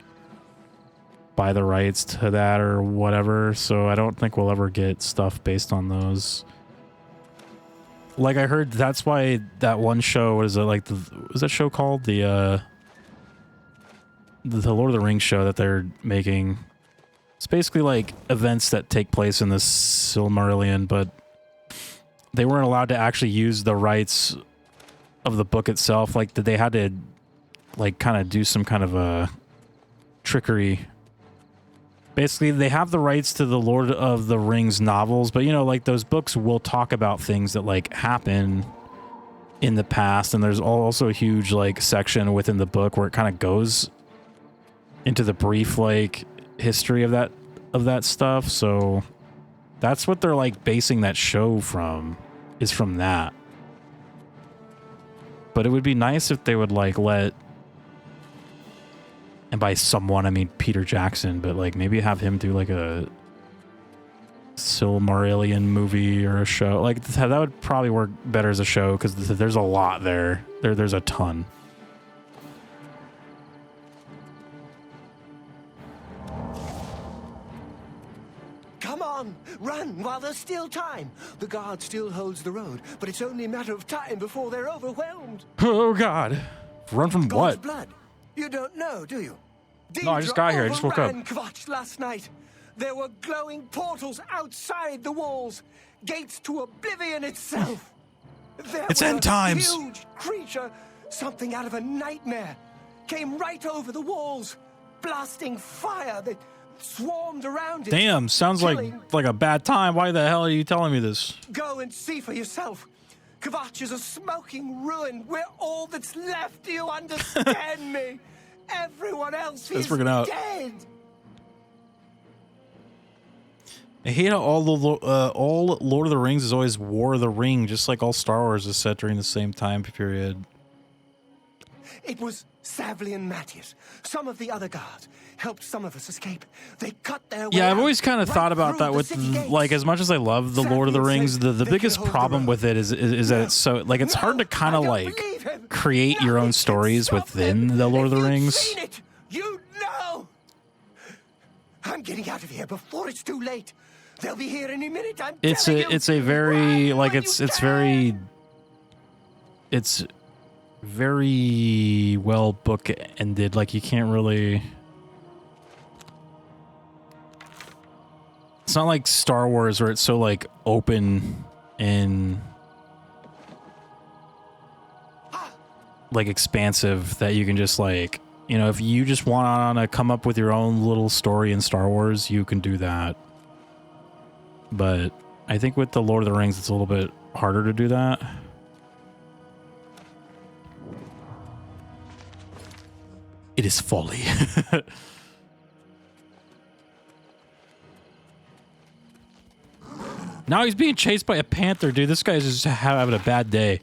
buy the rights to that or whatever. So I don't think we'll ever get stuff based on those. Like, I heard that's why that one show, what is it, like, what is that show called? The Lord of the Rings show that they're making. It's basically like events that take place in the Silmarillion, but they weren't allowed to actually use the rights of the book itself. Like, they had to, like, kind of do some kind of a trickery. Basically, they have the rights to the Lord of the Rings novels, but, you know, like, those books will talk about things that, like, happen in the past, and there's also a huge, like, section within the book where it kind of goes into the brief, like, history of that stuff, so That's what they're like basing that show from, is from that. But it would be nice if they would like let, and by someone I mean Peter Jackson, but like maybe have him do like a Silmarillion movie or a show. Like that would probably work better as a show because there's a lot there. There's a ton. Come on, run while there's still time. The guard still holds the road, but it's only a matter of time before they're overwhelmed. Oh God. Run from God's what? blood. You don't know, do you? No, I just got here. I just woke up. Kvatch last night. There were glowing portals outside the walls, gates to Oblivion itself. There It's was end a times. huge creature, something out of a nightmare, came right over the walls, blasting fire that swarmed around it. Damn, sounds killing. like a bad time. Why the hell are you telling me this? Go and see for yourself. Kvatch is a smoking ruin. We're all that's left. Do you understand me? Everyone else is freaking out. dead. I hate how all Lord of the Rings is always War of the Ring, just like all Star Wars is set during the same time period. It was Savli and Matthias. Some of the other guards helped some of us escape. They cut their way Yeah, I've out, always kind of right thought about through that the with, city gates. like, as much as I love the Lord of the Savli Rings, said the they biggest could hold the problem road. with it is that it's so, like, it's hard to kind I of, don't like, believe him. create your own Nothing stories can stop within them. the Lord of the If you'd Rings. seen it, you'd know. I'm getting out of here before it's too late. They'll be here any minute. I'm telling you. It's a very, Run like, when it's you very well book ended. Like, you can't really. It's not like Star Wars where it's so like open and like expansive that you can just like, you know, if you just want to come up with your own little story in Star Wars, you can do that. But I think with the Lord of the Rings, it's a little bit harder to do that. It is folly. Now he's being chased by a panther, dude. This guy's just having a bad day.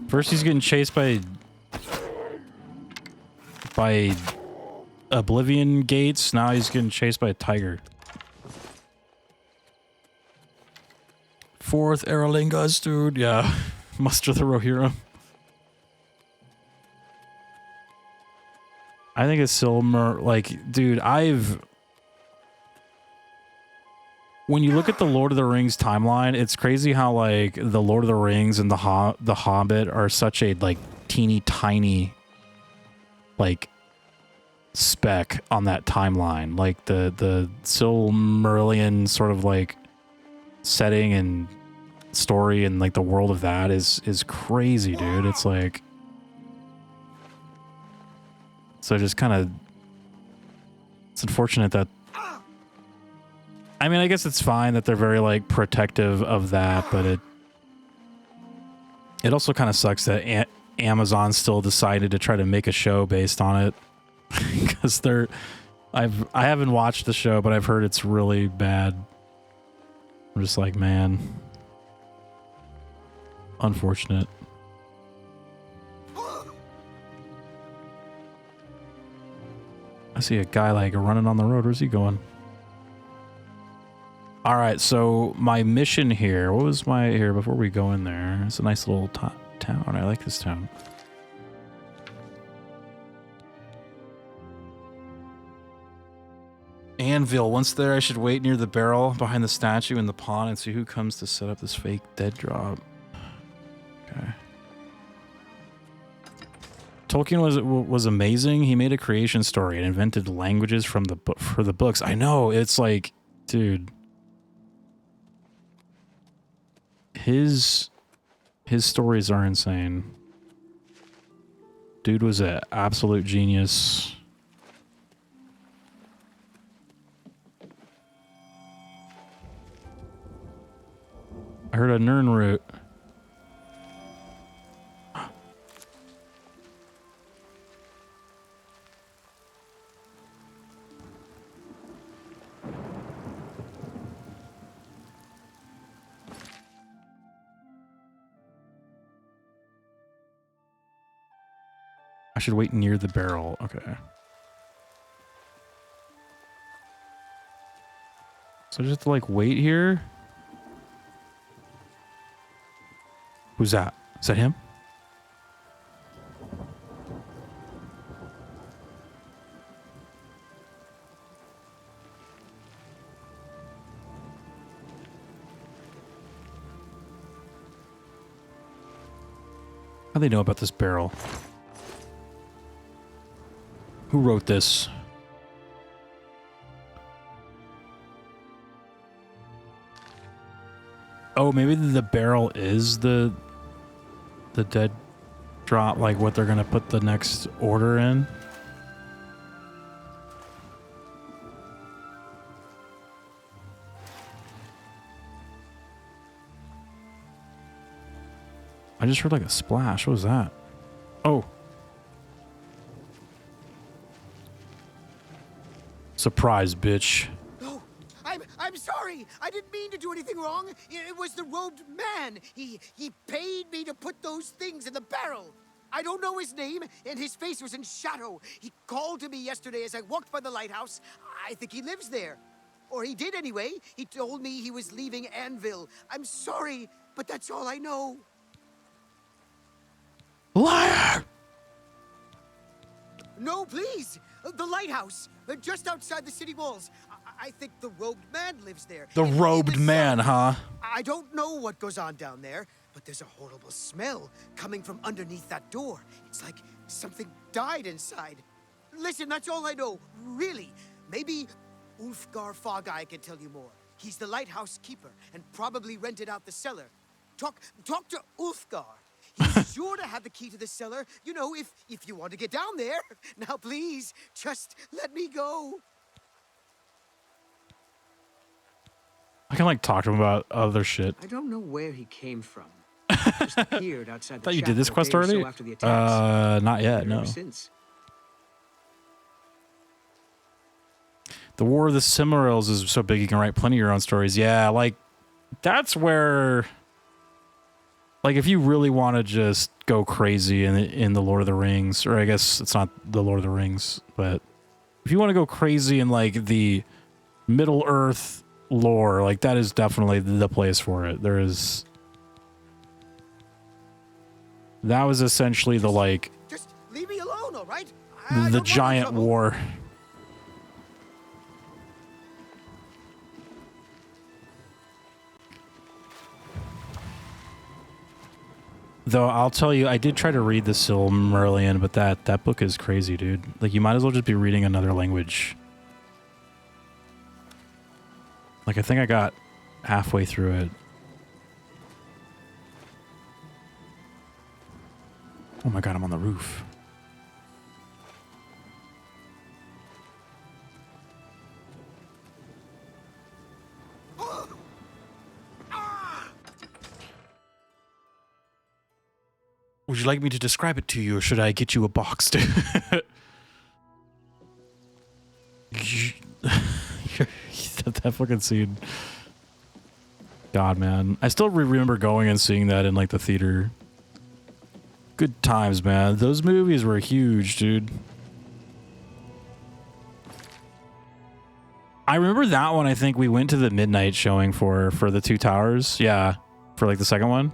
First he's getting chased by Oblivion gates. Now he's getting chased by a tiger. Fourth Aralingas, dude. Yeah. Muster the Rohirrim. I think it's Silmer, like, dude, when you look at the Lord of the Rings timeline, it's crazy how, like, the Lord of the Rings and the Hobbit are such a, like, teeny tiny, like, speck on that timeline. Like, the Silmarillion sort of, like, setting and story and, like, the world of that is crazy, dude. It's, like... So just kind of... It's unfortunate that... I mean, I guess it's fine that they're very, like, protective of that, but it also kind of sucks that Amazon still decided to try to make a show based on it. Because I haven't watched the show, but I've heard it's really bad. I'm just like, man. Unfortunate. I see a guy, like, running on the road. Where's he going? All right, so my mission here, what was my here before we go in there? It's a nice little town. I like this town. Anvil. Once there, I should wait near the barrel behind the statue in the pond and see who comes to set up this fake dead drop. Okay. Tolkien was amazing. He made a creation story and invented languages for the books. I know, it's like, dude. His stories are insane. Dude was an absolute genius. I heard a Nirnroot. should wait near the barrel. Okay. So I just have to like wait here. Who's that? Is that him? How do they know about this barrel? Who wrote this? Oh, maybe the barrel is the dead drop, like what they're gonna put the next order in. I just heard like a splash. What was that? Oh. Surprise, bitch. Oh, I'm sorry. I didn't mean to do anything wrong. It was the robed man. He paid me to put those things in the barrel. I don't know his name, and his face was in shadow. He called to me yesterday as I walked by the lighthouse. I think he lives there. Or he did anyway. He told me he was leaving Anvil. I'm sorry, but that's all I know. Liar! No, please. The lighthouse, just outside the city walls. I think the robed man lives there. The robed man, huh? I don't know what goes on down there, but there's a horrible smell coming from underneath that door. It's like something died inside. Listen, that's all I know, really. Maybe Ulfgar Fogeye can tell you more. He's the lighthouse keeper and probably rented out the cellar. Talk to Ulfgar. He's sure to have the key to the cellar, you know, if you want to get down there. Now, please, just let me go. I can like talk to him about other shit. I don't know where he came from. Just appeared outside the Thought you did this chapel quest a day or so already? after the attacks. Not yet, Ever no. Since. The War of the Cyrodiils is so big you can write plenty of your own stories. Yeah, like that's where, like, if you really want to just go crazy in the Lord of the Rings, or I guess it's not the Lord of the Rings, but if you want to go crazy in like the Middle Earth lore, like that is definitely the place for it. That was essentially the like Just leave me alone, all right? the giant war. Though I'll tell you, I did try to read the Silmarillion, but that book is crazy, dude. Like, you might as well just be reading another language. Like, I think I got halfway through it. Oh my god, I'm on the roof. Would you like me to describe it to you, or should I get you a box? That fucking scene. God, man. I still remember going and seeing that in, like, the theater. Good times, man. Those movies were huge, dude. I remember that one. I think we went to the midnight showing for the Two Towers. Yeah. For, like, the second one.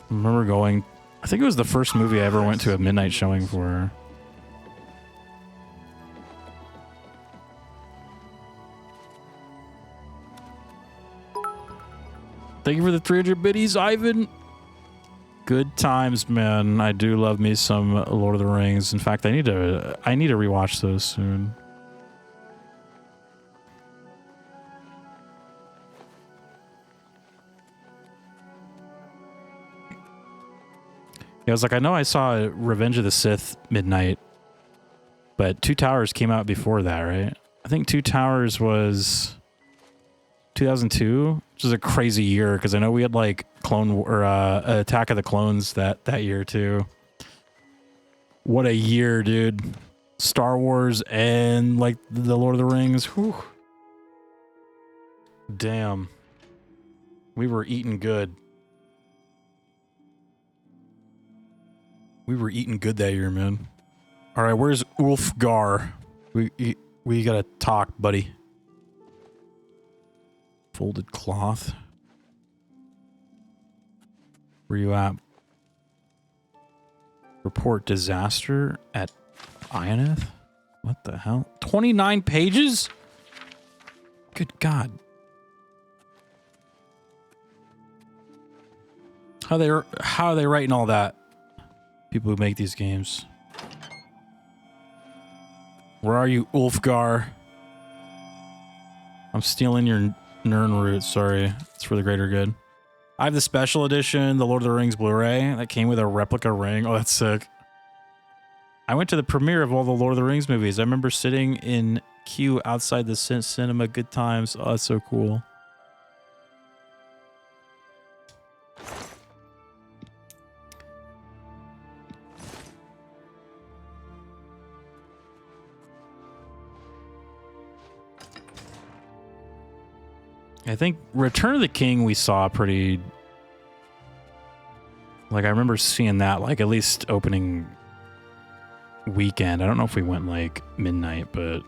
I remember going, I think it was the first movie I ever went to a midnight showing for. Thank you for the 300 biddies, Ivan. Good times, man. I do love me some Lord of the Rings. In fact, I need to rewatch those soon. I was like, I know I saw Revenge of the Sith midnight, but Two Towers came out before that, right? I think Two Towers was 2002, which is a crazy year because I know we had like Attack of the Clones that year too. What a year, dude! Star Wars and like the Lord of the Rings. Whew. Damn, we were eating good. We were eating good that year, man. All right, where's Ulfgar? We gotta talk, buddy. Folded cloth. Where you at? Report disaster at Ionith? What the hell? 29 pages? Good God. How are they writing all that? People who make these games. Where are you, Ulfgar? I'm stealing your Nern root, sorry. It's for the greater good. I have the special edition, the Lord of the Rings Blu-ray, that came with a replica ring. Oh, that's sick. I went to the premiere of all the Lord of the Rings movies. I remember sitting in queue outside the cinema. Good times. Oh, that's so cool. I think Return of the King we saw pretty... Like, I remember seeing that, like, at least opening weekend. I don't know if we went, like, midnight, but...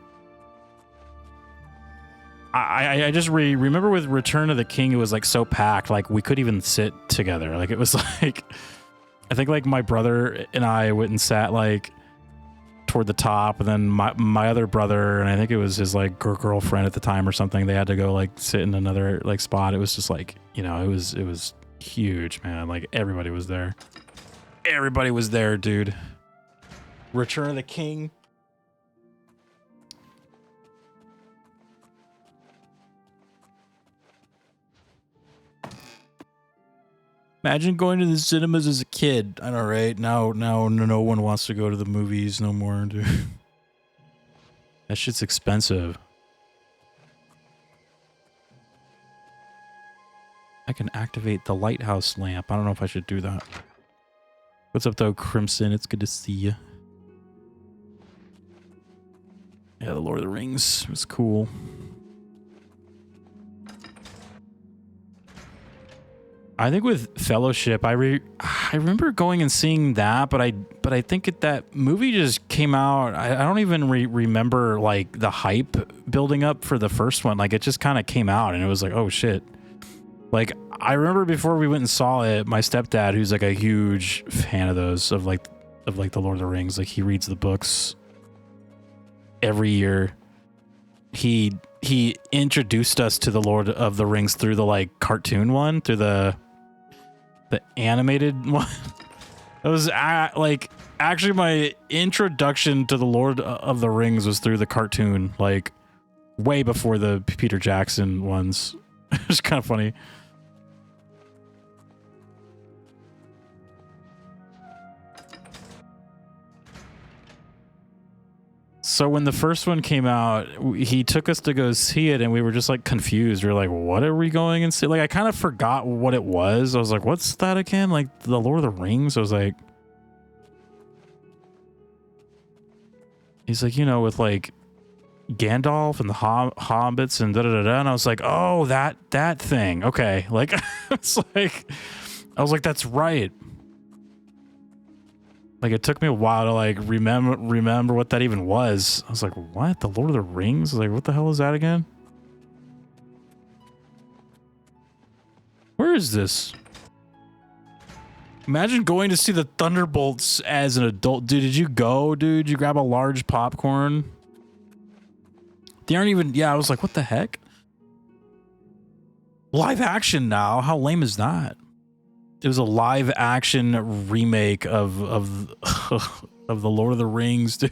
I just remember with Return of the King, it was, like, so packed. Like, we couldn't even sit together. Like, it was, like... I think, like, my brother and I went and sat, like... toward the top, and then my other brother, and I think it was his like girlfriend at the time or something, they had to go like sit in another like spot. It was just like, you know, it was huge, man. Like everybody was there. Everybody was there, dude. Return of the King. Imagine going to the cinemas as a kid. I know, right? Now no one wants to go to the movies no more, dude. That shit's expensive. I can activate the lighthouse lamp. I don't know if I should do that. What's up, though, Crimson? It's good to see you. Yeah, the Lord of the Rings was cool. I think with Fellowship, I remember going and seeing that, but I think that movie just came out. I don't even remember like the hype building up for the first one. Like it just kind of came out, and it was like, oh shit. Like I remember before we went and saw it, my stepdad, who's like a huge fan of those of like the Lord of the Rings, like he reads the books every year. He introduced us to the Lord of the Rings through the like cartoon one, through the animated one. It was like actually my introduction to the Lord of the Rings was through the cartoon, like way before the Peter Jackson ones. It was kind of funny. So when the first one came out, he took us to go see it, and we were just like confused. We were like, what are we going and see? Like, I kind of forgot what it was. I was like, what's that again? Like the Lord of the Rings? I was like, he's like, you know, with like Gandalf and the hobbits and da-da-da-da. And I was like, oh, that thing. Okay. Like, I was like, that's right. Like, it took me a while to, like, remember what that even was. I was like, what? The Lord of the Rings? Like, what the hell is that again? Where is this? Imagine going to see the Thunderbolts as an adult. Dude, did you go, dude? Did you grab a large popcorn? They aren't even... Yeah, I was like, what the heck? Live action now? How lame is that? It was a live action remake of the Lord of the Rings, dude.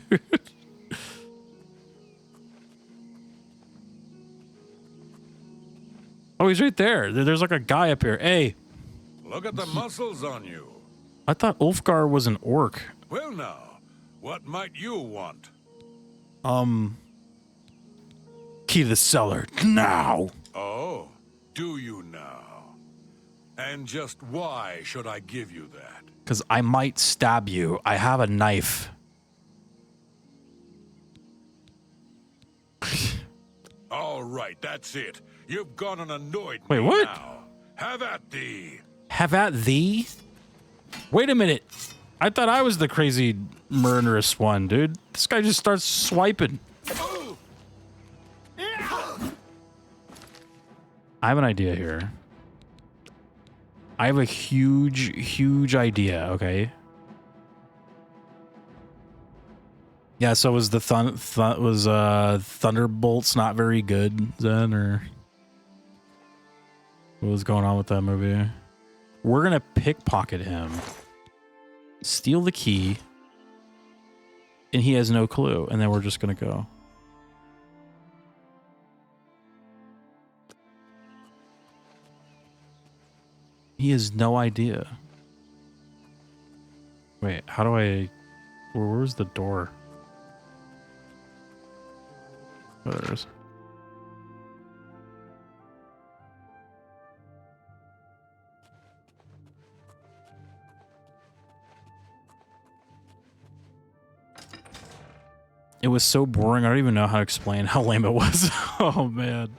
Oh, he's right there. There's like a guy up here. Hey. Look at the muscles on you. I thought Ulfgar was an orc. Well now, what might you want? Key to the cellar now. Oh, do you now? And just why should I give you that? Because I might stab you. I have a knife. All right, that's it. You've gone and annoyed Wait, me what? now. Have at thee. Have at thee? Wait a minute. I thought I was the crazy murderous one, dude. This guy just starts swiping. I have an idea here. I have a huge idea, okay? Yeah, so was the Thunderbolts not very good then, or what was going on with that movie? We're gonna pickpocket him, steal the key, and he has no clue, and then we're just gonna go. He has no idea. Wait, how do I... Where's the door? Oh, there it is. It was so boring, I don't even know how to explain how lame it was. Oh, man.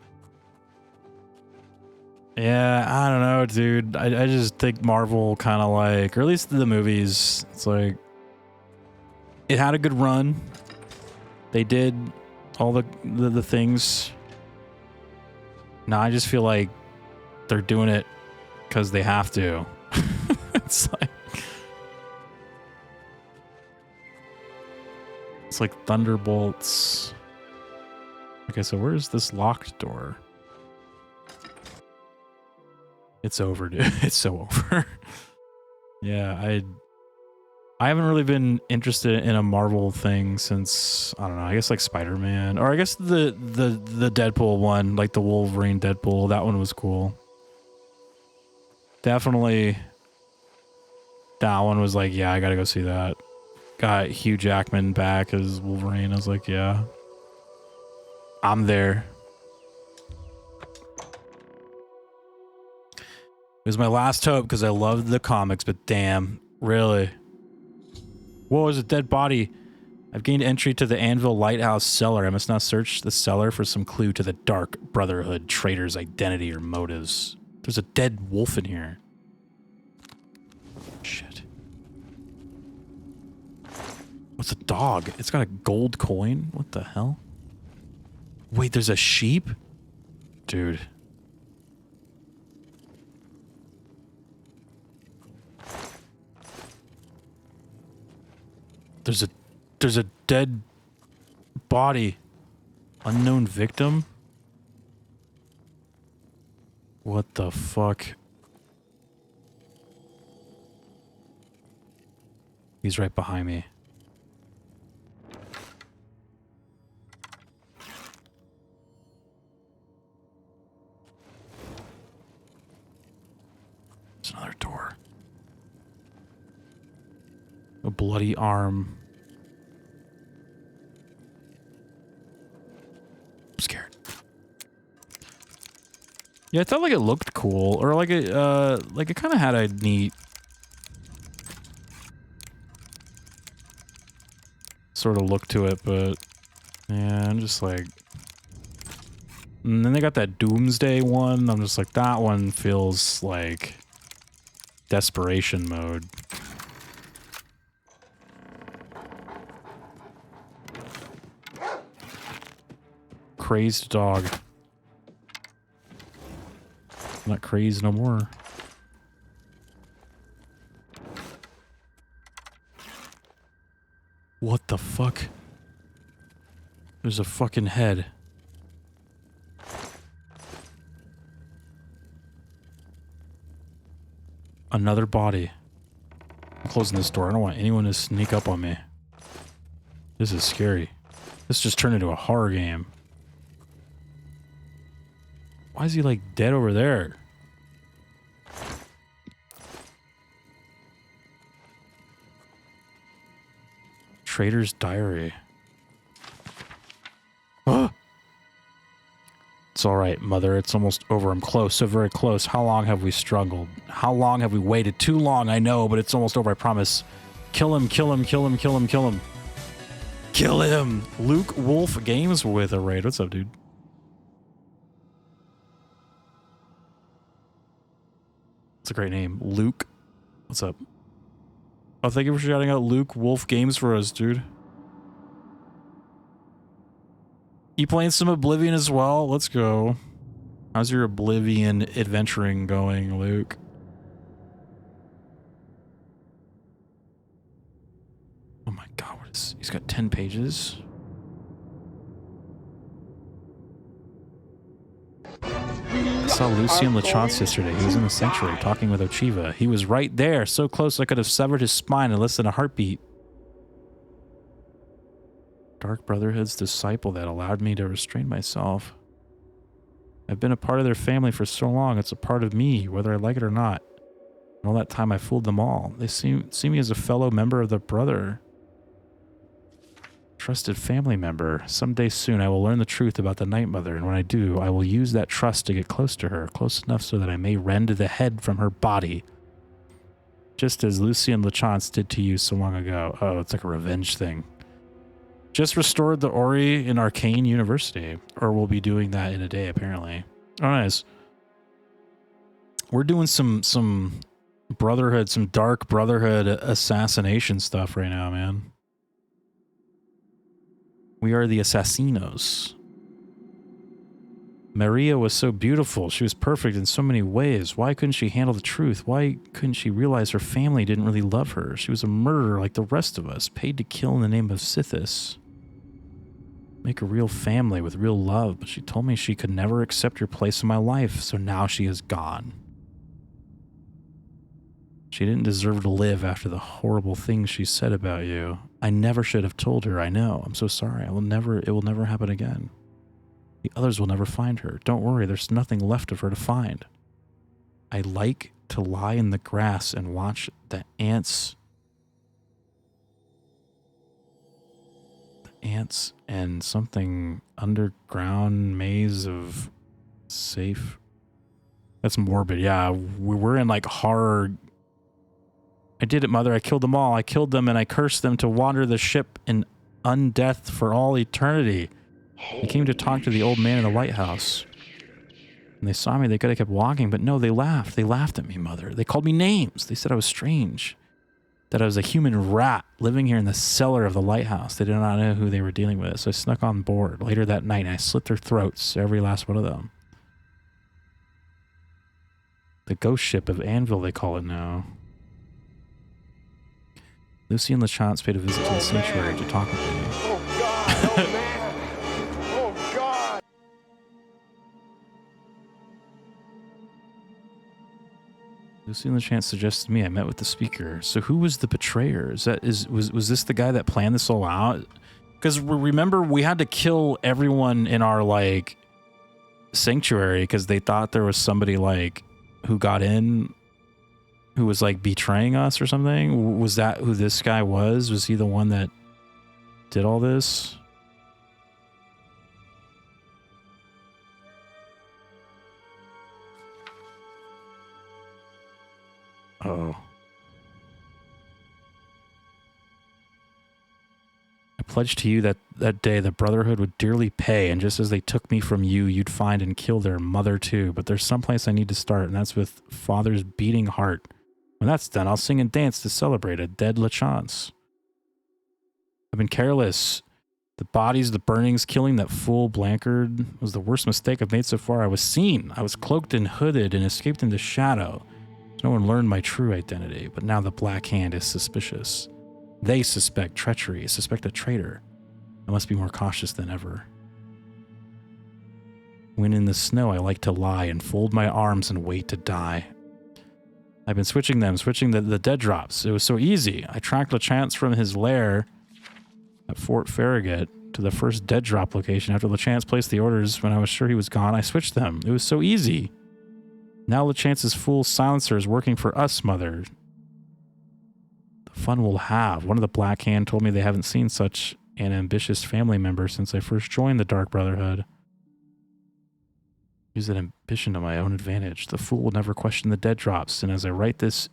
Yeah, I don't know, dude. I just think Marvel kind of like, or at least the movies, it's like, it had a good run. They did all the things. Now I just feel like they're doing it because they have to. It's like Thunderbolts. Okay, so where's this locked door? It's over, dude. It's so over. Yeah, I haven't really been interested in a Marvel thing since, I don't know, I guess like Spider-Man, or I guess the Deadpool one, like the Wolverine Deadpool, that one was cool. Definitely that one was like, yeah, I gotta go see that. Got Hugh Jackman back as Wolverine. I was like, yeah, I'm there. It was my last hope because I loved the comics, but damn, really? Whoa, there's a dead body. I've gained entry to the Anvil Lighthouse cellar. I must now search the cellar for some clue to the Dark Brotherhood traitor's identity or motives. There's a dead wolf in here. Shit. What's a dog? It's got a gold coin? What the hell? Wait, there's a sheep? Dude. There's a dead body. Unknown victim? What the fuck? He's right behind me. There's another door. A bloody arm. I'm scared. Yeah, I thought like it looked cool, or like it kind of had a neat sort of look to it, but yeah, I'm just like. And then they got that Doomsday one. I'm just like, that one feels like desperation mode. Crazed dog. I'm not crazed no more. What the fuck? There's a fucking head. Another body. I'm closing this door. I don't want anyone to sneak up on me. This is scary. This just turned into a horror game. Why is he like dead over there? Trader's Diary. Oh! It's alright, Mother. It's almost over. I'm close. So very close. How long have we struggled? How long have we waited? Too long, I know, but it's almost over, I promise. Kill him, kill him, kill him, kill him, kill him. Kill him! Luke Wolf Games with a raid. What's up, dude? It's a great name. Luke. What's up? Oh, thank you for shouting out Luke Wolf Games for us, dude. You playing some Oblivion as well? Let's go. How's your Oblivion adventuring going, Luke? Oh my god, what is... He's got 10 pages? I saw Lucien Lachance yesterday. He was in the sanctuary talking with Ochiva. He was right there, so close I could have severed his spine in less than a heartbeat. Dark Brotherhood's disciple that allowed me to restrain myself. I've been a part of their family for so long, it's a part of me, whether I like it or not. And all that time I fooled them all. They see me as a fellow member of the Brother. Trusted family member. Someday soon I will learn the truth about the Night Mother, and when I do, I will use that trust to get close to her, close enough so that I may rend the head from her body. Just as Lucien Lachance did to you so long ago. Oh, it's like a revenge thing. Just restored the Ori in Arcane University, or we'll be doing that in a day, apparently. Oh, nice. We're doing some Brotherhood, some Dark Brotherhood assassination stuff right now, man. We are the Assassinos. Maria was so beautiful. She was perfect in so many ways. Why couldn't she handle the truth? Why couldn't she realize her family didn't really love her? She was a murderer like the rest of us, paid to kill in the name of Sithis. Make a real family with real love, but she told me she could never accept your place in my life, so now she is gone. She didn't deserve to live after the horrible things she said about you. I never should have told her, I know. I'm so sorry. It will never happen again. The others will never find her. Don't worry, there's nothing left of her to find. I like to lie in the grass and watch the ants. The ants and something underground maze of safe. That's morbid, yeah. We're in like horror. I did it, Mother. I killed them all. I killed them and I cursed them to wander the ship in undeath for all eternity. They came to talk to the old man in the lighthouse. When they saw me, they could have kept walking, but no, they laughed. They laughed at me, Mother. They called me names. They said I was strange. That I was a human rat living here in the cellar of the lighthouse. They did not know who they were dealing with, so I snuck on board. Later that night, I slit their throats, every last one of them. The ghost ship of Anvil, they call it now. Lucien Lachance paid a visit to the sanctuary to talk with me. Oh, God, oh, man. Oh, God. Lucien Lachance suggested me. I met with the speaker. So who was the betrayer? Was this the guy that planned this all out? Because remember, we had to kill everyone in our, like, sanctuary because they thought there was somebody, like, who got in who was like betraying us or something. Was that who this guy was? Was he the one that did all this? Oh. I pledged to you that day the Brotherhood would dearly pay, and just as they took me from you, you'd find and kill their mother too. But there's someplace I need to start, and that's with Father's beating heart. When that's done, I'll sing and dance to celebrate a dead Lachance. I've been careless. The bodies, the burnings, killing that fool Blancard was the worst mistake I've made so far. I was seen. I was cloaked and hooded and escaped into shadow. No one learned my true identity, but now the Black Hand is suspicious. They suspect treachery, suspect a traitor. I must be more cautious than ever. When in the snow, I like to lie and fold my arms and wait to die. I've been switching the dead drops. It was so easy. I tracked Lachance from his lair at Fort Farragut to the first dead drop location. After Lachance placed the orders when I was sure he was gone, I switched them. It was so easy. Now Lachance's fool silencer is working for us, Mother. The fun we'll have. One of the Black Hand told me they haven't seen such an ambitious family member since I first joined the Dark Brotherhood. Use that ambition to my own advantage. The fool will never question the dead drops, and as I write this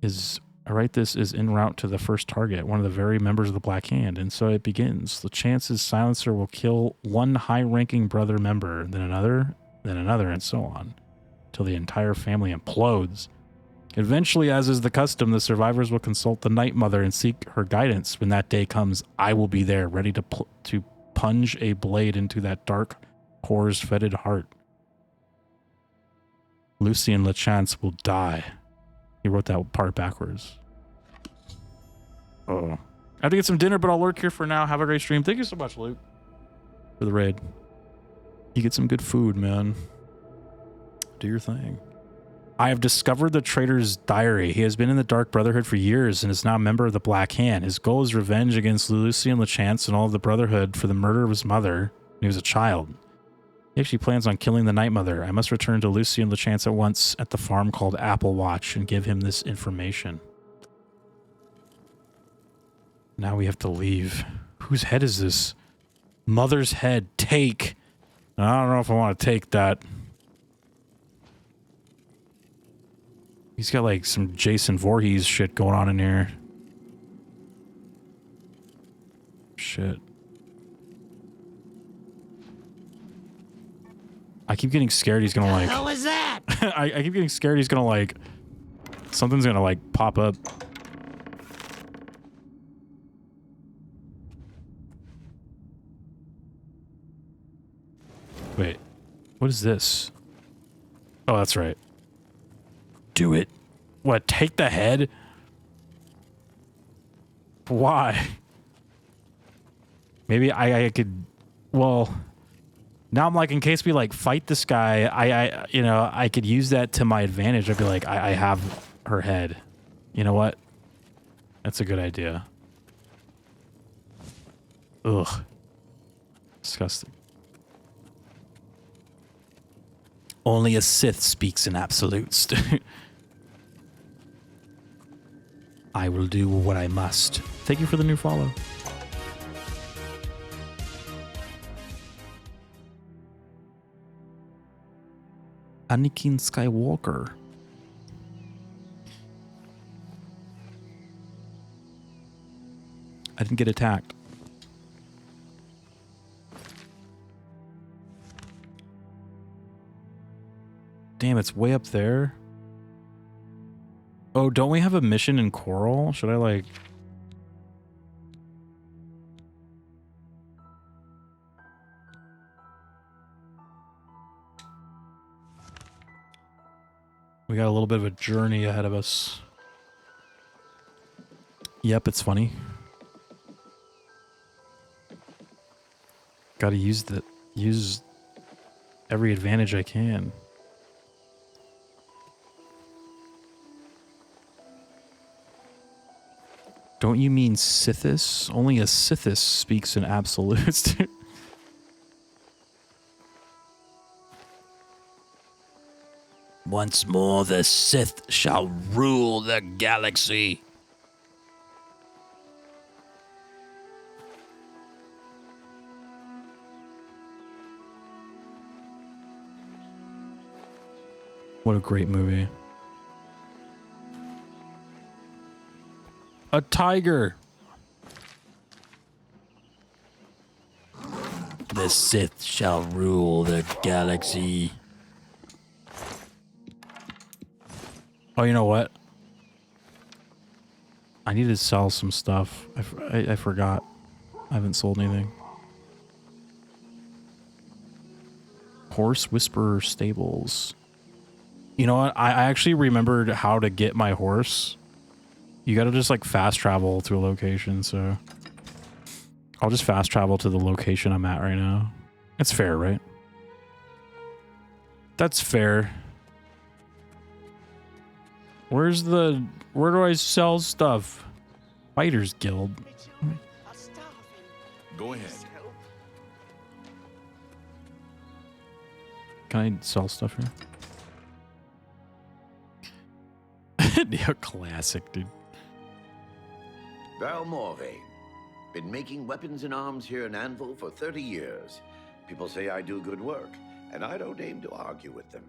is en route to the first target, one of the very members of the Black Hand, and so it begins. Lachance's silencer will kill one high-ranking brother member, then another, and so on, till the entire family implodes. Eventually, as is the custom, the survivors will consult the Night Mother and seek her guidance. When that day comes, I will be there, ready to plunge a blade into that dark, whore's fetid heart. Lucien LeChance will die. He wrote that part backwards. Oh. I have to get some dinner, but I'll lurk here for now. Have a great stream. Thank you so much, Luke, for the raid. You get some good food, man. Do your thing. I have discovered the traitor's diary. He has been in the Dark Brotherhood for years and is now a member of the Black Hand. His goal is revenge against Lucien LeChance and all of the Brotherhood for the murder of his mother when he was a child. He actually plans on killing the Night Mother. I must return to Lucien LeChance at once at the farm called Apple Watch and give him this information. Now we have to leave. Whose head is this? Mother's head. Take. I don't know if I want to take that. He's got like some Jason Voorhees shit going on in here. Shit. I keep getting scared he's gonna like... What the hell was that? I keep getting scared he's gonna like... Something's gonna like pop up. Wait. What is this? Oh, that's right. Do it. What, take the head? Why? Maybe I could... Well... Now I'm like, in case we like fight this guy, I could use that to my advantage. I'd be like, I have her head. You know what? That's a good idea. Ugh. Disgusting. Only a Sith speaks in absolutes. I will do what I must. Thank you for the new follow. Anakin Skywalker. I didn't get attacked. Damn, it's way up there. Oh, don't we have a mission in Coral? Should I like... We got a little bit of a journey ahead of us. Yep, it's funny. Gotta use every advantage I can. Don't you mean Sithis? Only a Sithis speaks in absolutes. Once more the Sith shall rule the galaxy. What a great movie. A tiger. The Sith shall rule the galaxy. Oh, you know what? I need to sell some stuff. I forgot. I haven't sold anything. Horse Whisperer Stables. You know what? I actually remembered how to get my horse. You gotta just like fast travel to a location, so... I'll just fast travel to the location I'm at right now. It's fair, right? That's fair. Where do I sell stuff? Fighters Guild. Go ahead. Can I sell stuff here? Yeah, classic, dude. Valmore. Been making weapons and arms here in Anvil for 30 years. People say I do good work, and I don't aim to argue with them.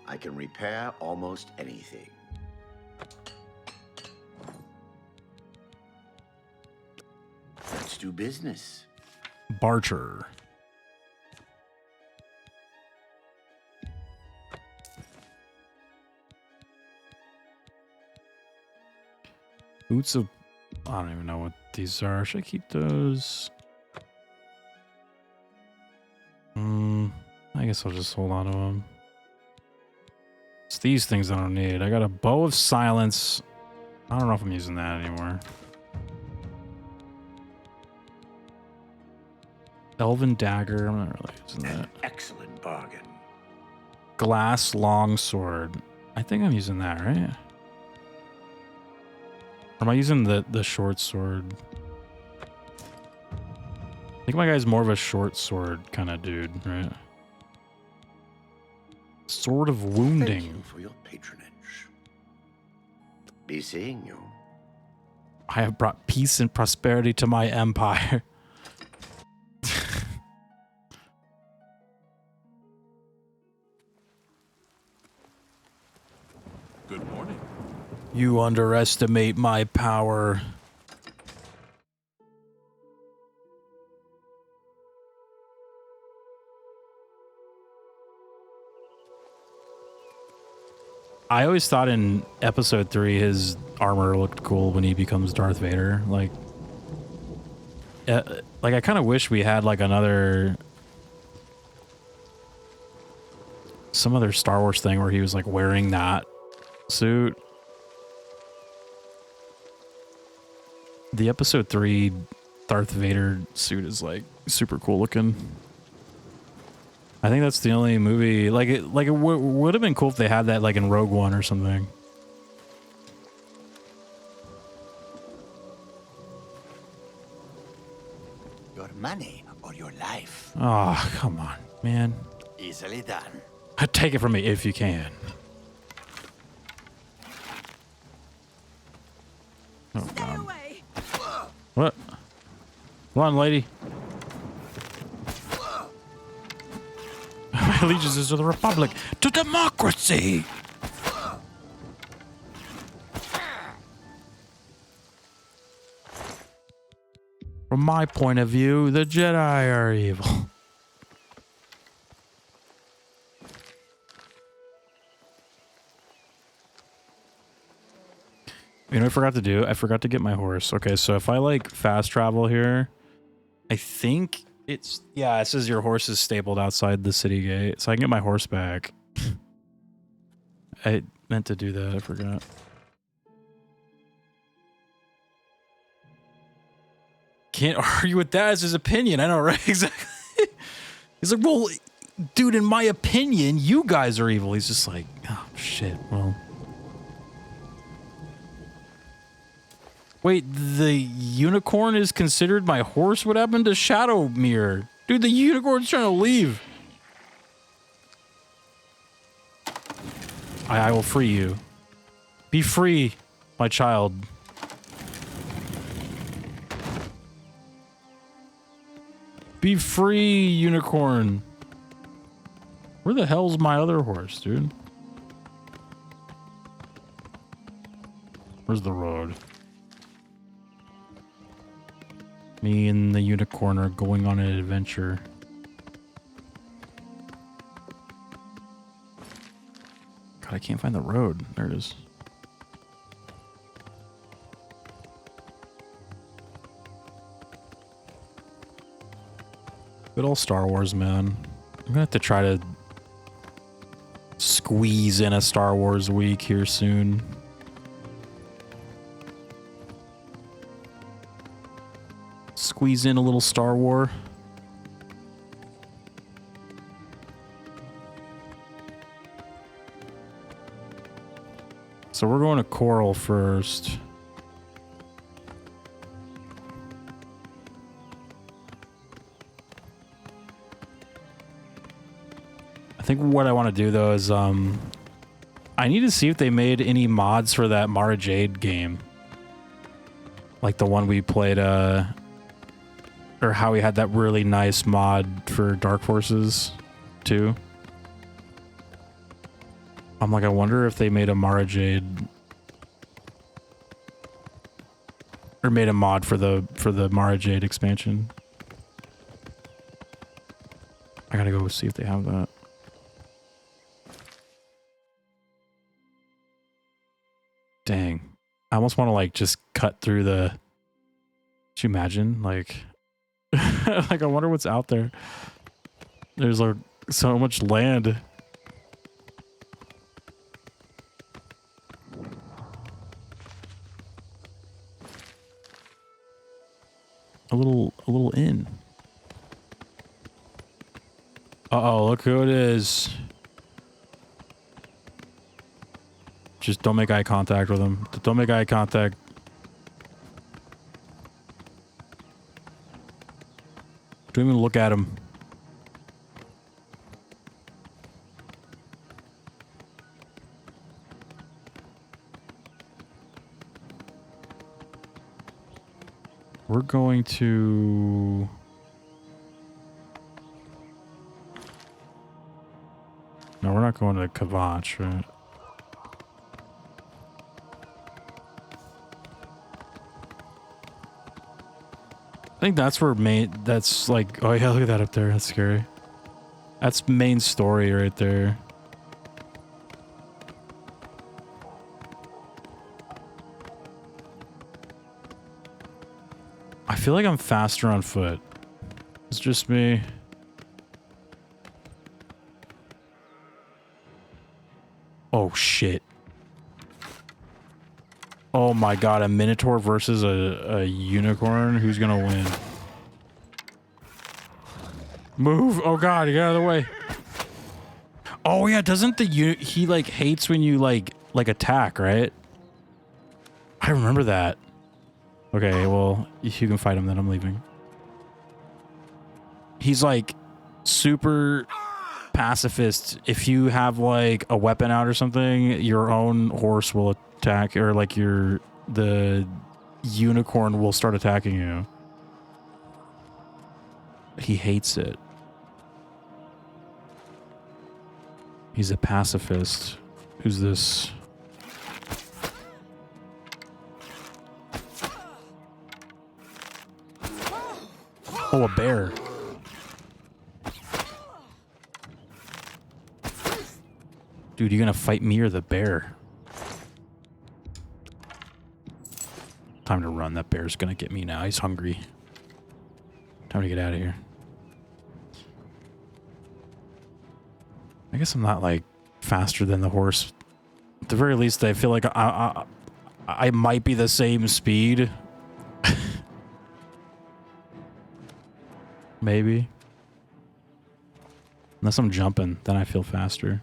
I can repair almost anything. Let's do business. Barter. Boots of... I don't even know what these are. Should I keep those? I guess I'll just hold on to them. It's these things I don't need. I got a Bow of Silence. I don't know if I'm using that anymore. Elven Dagger. I'm not really using that. Excellent bargain. Glass Longsword. I think I'm using that, right? Or am I using the short sword? I think my guy's more of a short sword kind of dude, right? Sword of Wounding. Thank you for your patronage. Be seeing you. I have brought peace and prosperity to my empire. Good morning. You underestimate my power. I always thought in episode 3 his armor looked cool when he becomes Darth Vader. Like I kind of wish we had like some other Star Wars thing where he was like wearing that suit. The episode 3 Darth Vader suit is like super cool looking. I think that's the only movie it would have been cool if they had that like in Rogue One or something. Your money or your life? Oh, come on, man. Easily done. Take it from me if you can. Oh, God. What? Run, lady. My allegiance is to the Republic, to democracy. From my point of view, the Jedi are evil. You know what I forgot to do? I forgot to get my horse. Okay, so if I like fast travel here, I think it's... Yeah, it says your horse is stabled outside the city gate. So I can get my horse back. I meant to do that. I forgot. Can't argue with that. It's his opinion. I know, right? Exactly. He's like, well, dude, in my opinion, you guys are evil. He's just like, oh, shit. Well... Wait, the unicorn is considered my horse? What happened to Shadow Mirror? Dude, the unicorn's trying to leave. I will free you. Be free, my child. Be free, unicorn. Where the hell's my other horse, dude? Where's the road? Me and the unicorn are going on an adventure. God, I can't find the road. There it is. Good old Star Wars, man. I'm gonna have to try to squeeze in a Star Wars week here soon. Squeeze in a little Star Wars. So we're going to Coral first. I think what I want to do though is I need to see if they made any mods for that Mara Jade game. Like the one we played or how we had that really nice mod for Dark Forces 2. I'm like, I wonder if they made a Mara Jade or made a mod for the Mara Jade expansion. I gotta go see if they have that. Dang. I almost want to like just cut through the. Could you imagine? Like, like I wonder what's out there. There's like so much land. A little inn. Uh-oh, look who it is. Just don't make eye contact with him. Don't make eye contact. Don't even look at him. We're going to... No, we're not going to Kavach, right? I think that's where that's like, oh yeah, look at that up there. That's scary. That's main story right there. I feel like I'm faster on foot. It's just me. Oh shit. Oh my god, a Minotaur versus a unicorn? Who's gonna win? Move! Oh god, get out of the way. Oh yeah, doesn't he like hates when you like attack, right? I remember that. Okay, well, if you can fight him, then I'm leaving. He's like super pacifist. If you have like a weapon out or something, your own horse will attack, or like the unicorn will start attacking you. He hates it. He's a pacifist. Who's this? Oh, a bear. Dude, you gonna fight me or the bear? Time to run. That bear's gonna get me now. He's hungry. Time to get out of here. I guess I'm not like faster than the horse. At the very least, I feel like I might be the same speed. Maybe. Unless I'm jumping, then I feel faster.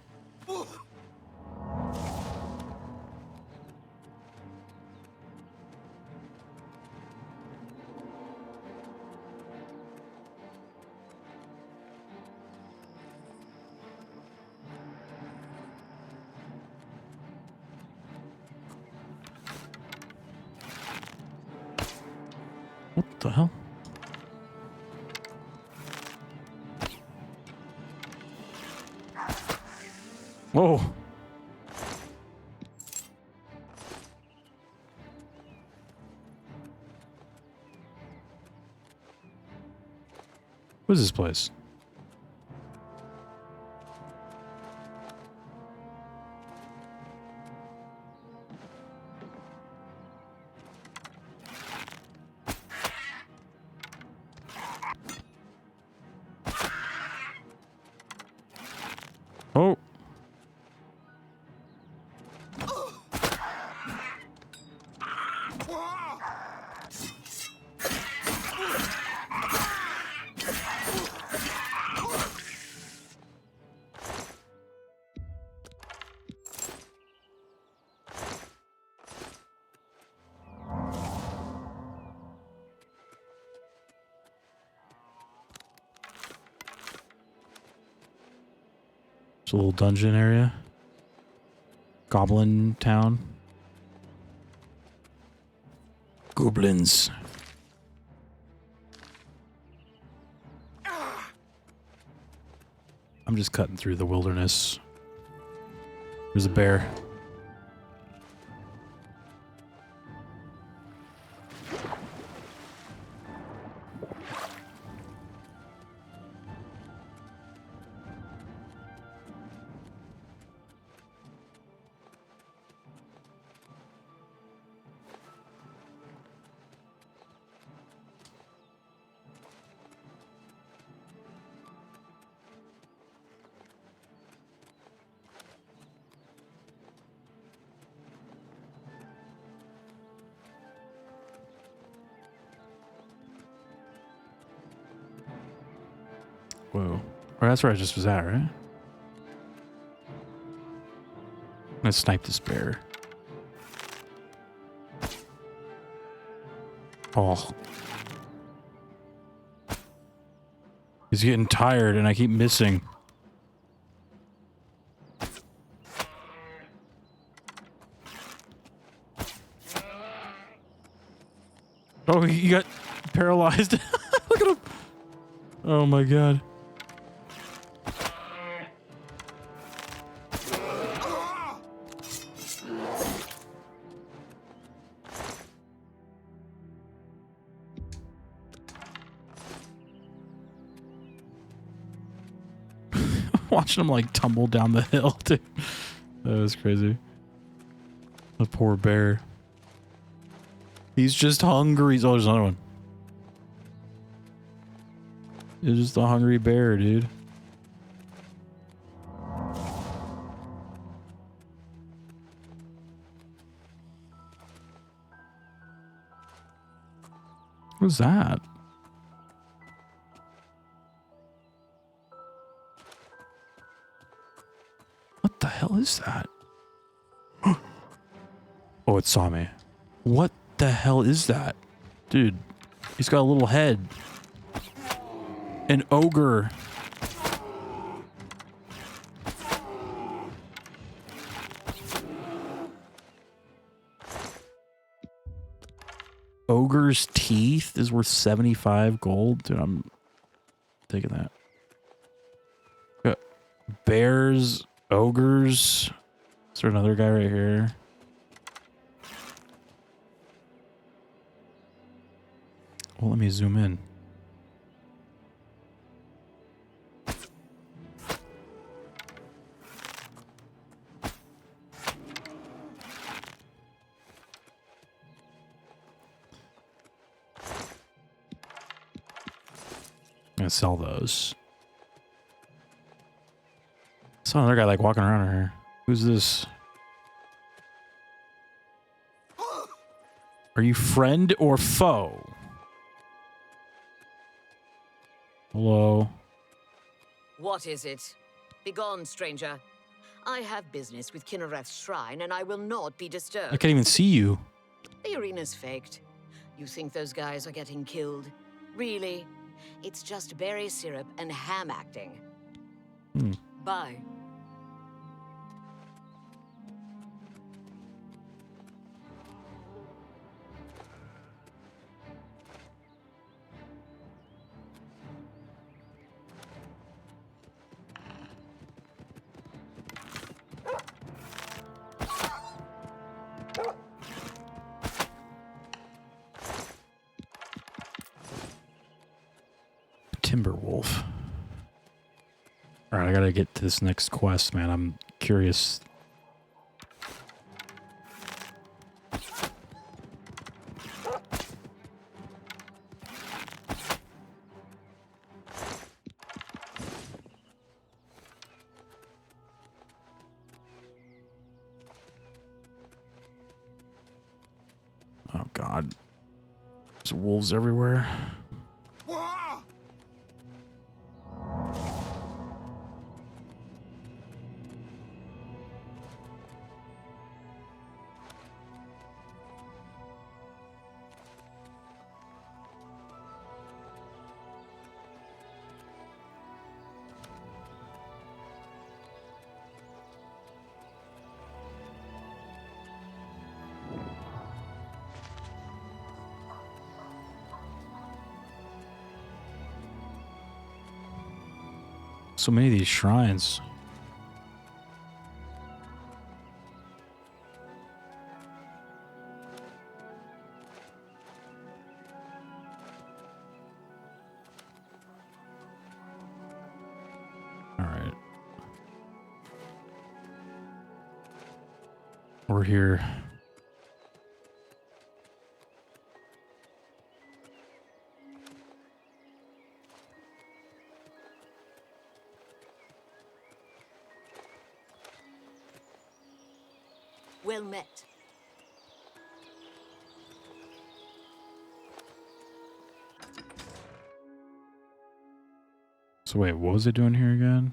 What the hell? Whoa. What is this place? Oh. It's a little dungeon area. Goblin town. Goblins. I'm just cutting through the wilderness. There's a bear. Whoa. Oh, that's where I just was at, right? I'm gonna snipe this bear. Oh. He's getting tired and I keep missing. Oh, he got paralyzed. Look at him. Oh my god. Watching him like tumble down the hill, dude. That was crazy. The poor bear. He's just hungry. Oh, there's another one. It's just a hungry bear, dude. What's that? What the hell is that? Oh, it saw me. What the hell is that? Dude, he's got a little head. An ogre. Ogre's teeth is worth 75 gold. Dude, I'm taking that. Got bears, ogres. Is there another guy right here? Well, let me zoom in. I'm gonna sell those. Saw another guy like walking around here. Who's this? Are you friend or foe? Hello. What is it? Begone, stranger. I have business with Kinnereth's shrine, and I will not be disturbed. I can't even see you. The arena's faked. You think those guys are getting killed? Really? It's just berry syrup and ham acting. Bye. Timberwolf. All right, I gotta get to this next quest, man. I'm curious. Oh God, there's wolves everywhere. So many of these shrines. All right. We're here. Well met. So wait, what was it doing here again?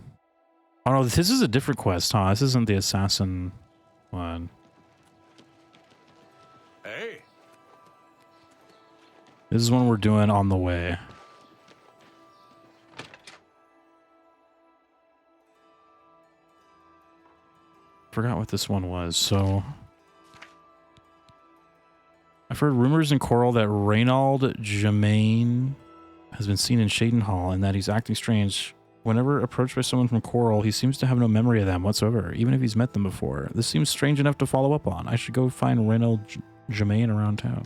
Oh no, this is a different quest, huh? This isn't the assassin one. Hey. This is one we're doing on the way. Forgot what this one was, so... I've heard rumors in Coral that Reynald Germain has been seen in Cyrodiil and that he's acting strange. Whenever approached by someone from Coral, he seems to have no memory of them whatsoever, even if he's met them before. This seems strange enough to follow up on. I should go find Reynald Germain around town.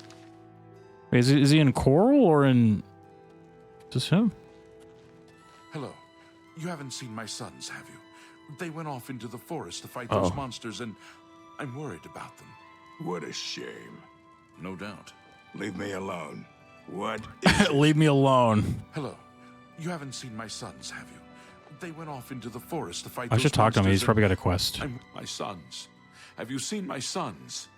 Wait, is he in Coral or in... just him? Hello. You haven't seen my sons, have you? They went off into the forest to fight those monsters, and I'm worried about them. What a shame. No doubt. Leave me alone. What? Leave me alone. Hello. You haven't seen my sons, have you? They went off into the forest to fight I should talk to him. He's probably got a quest. My sons. Have you seen my sons?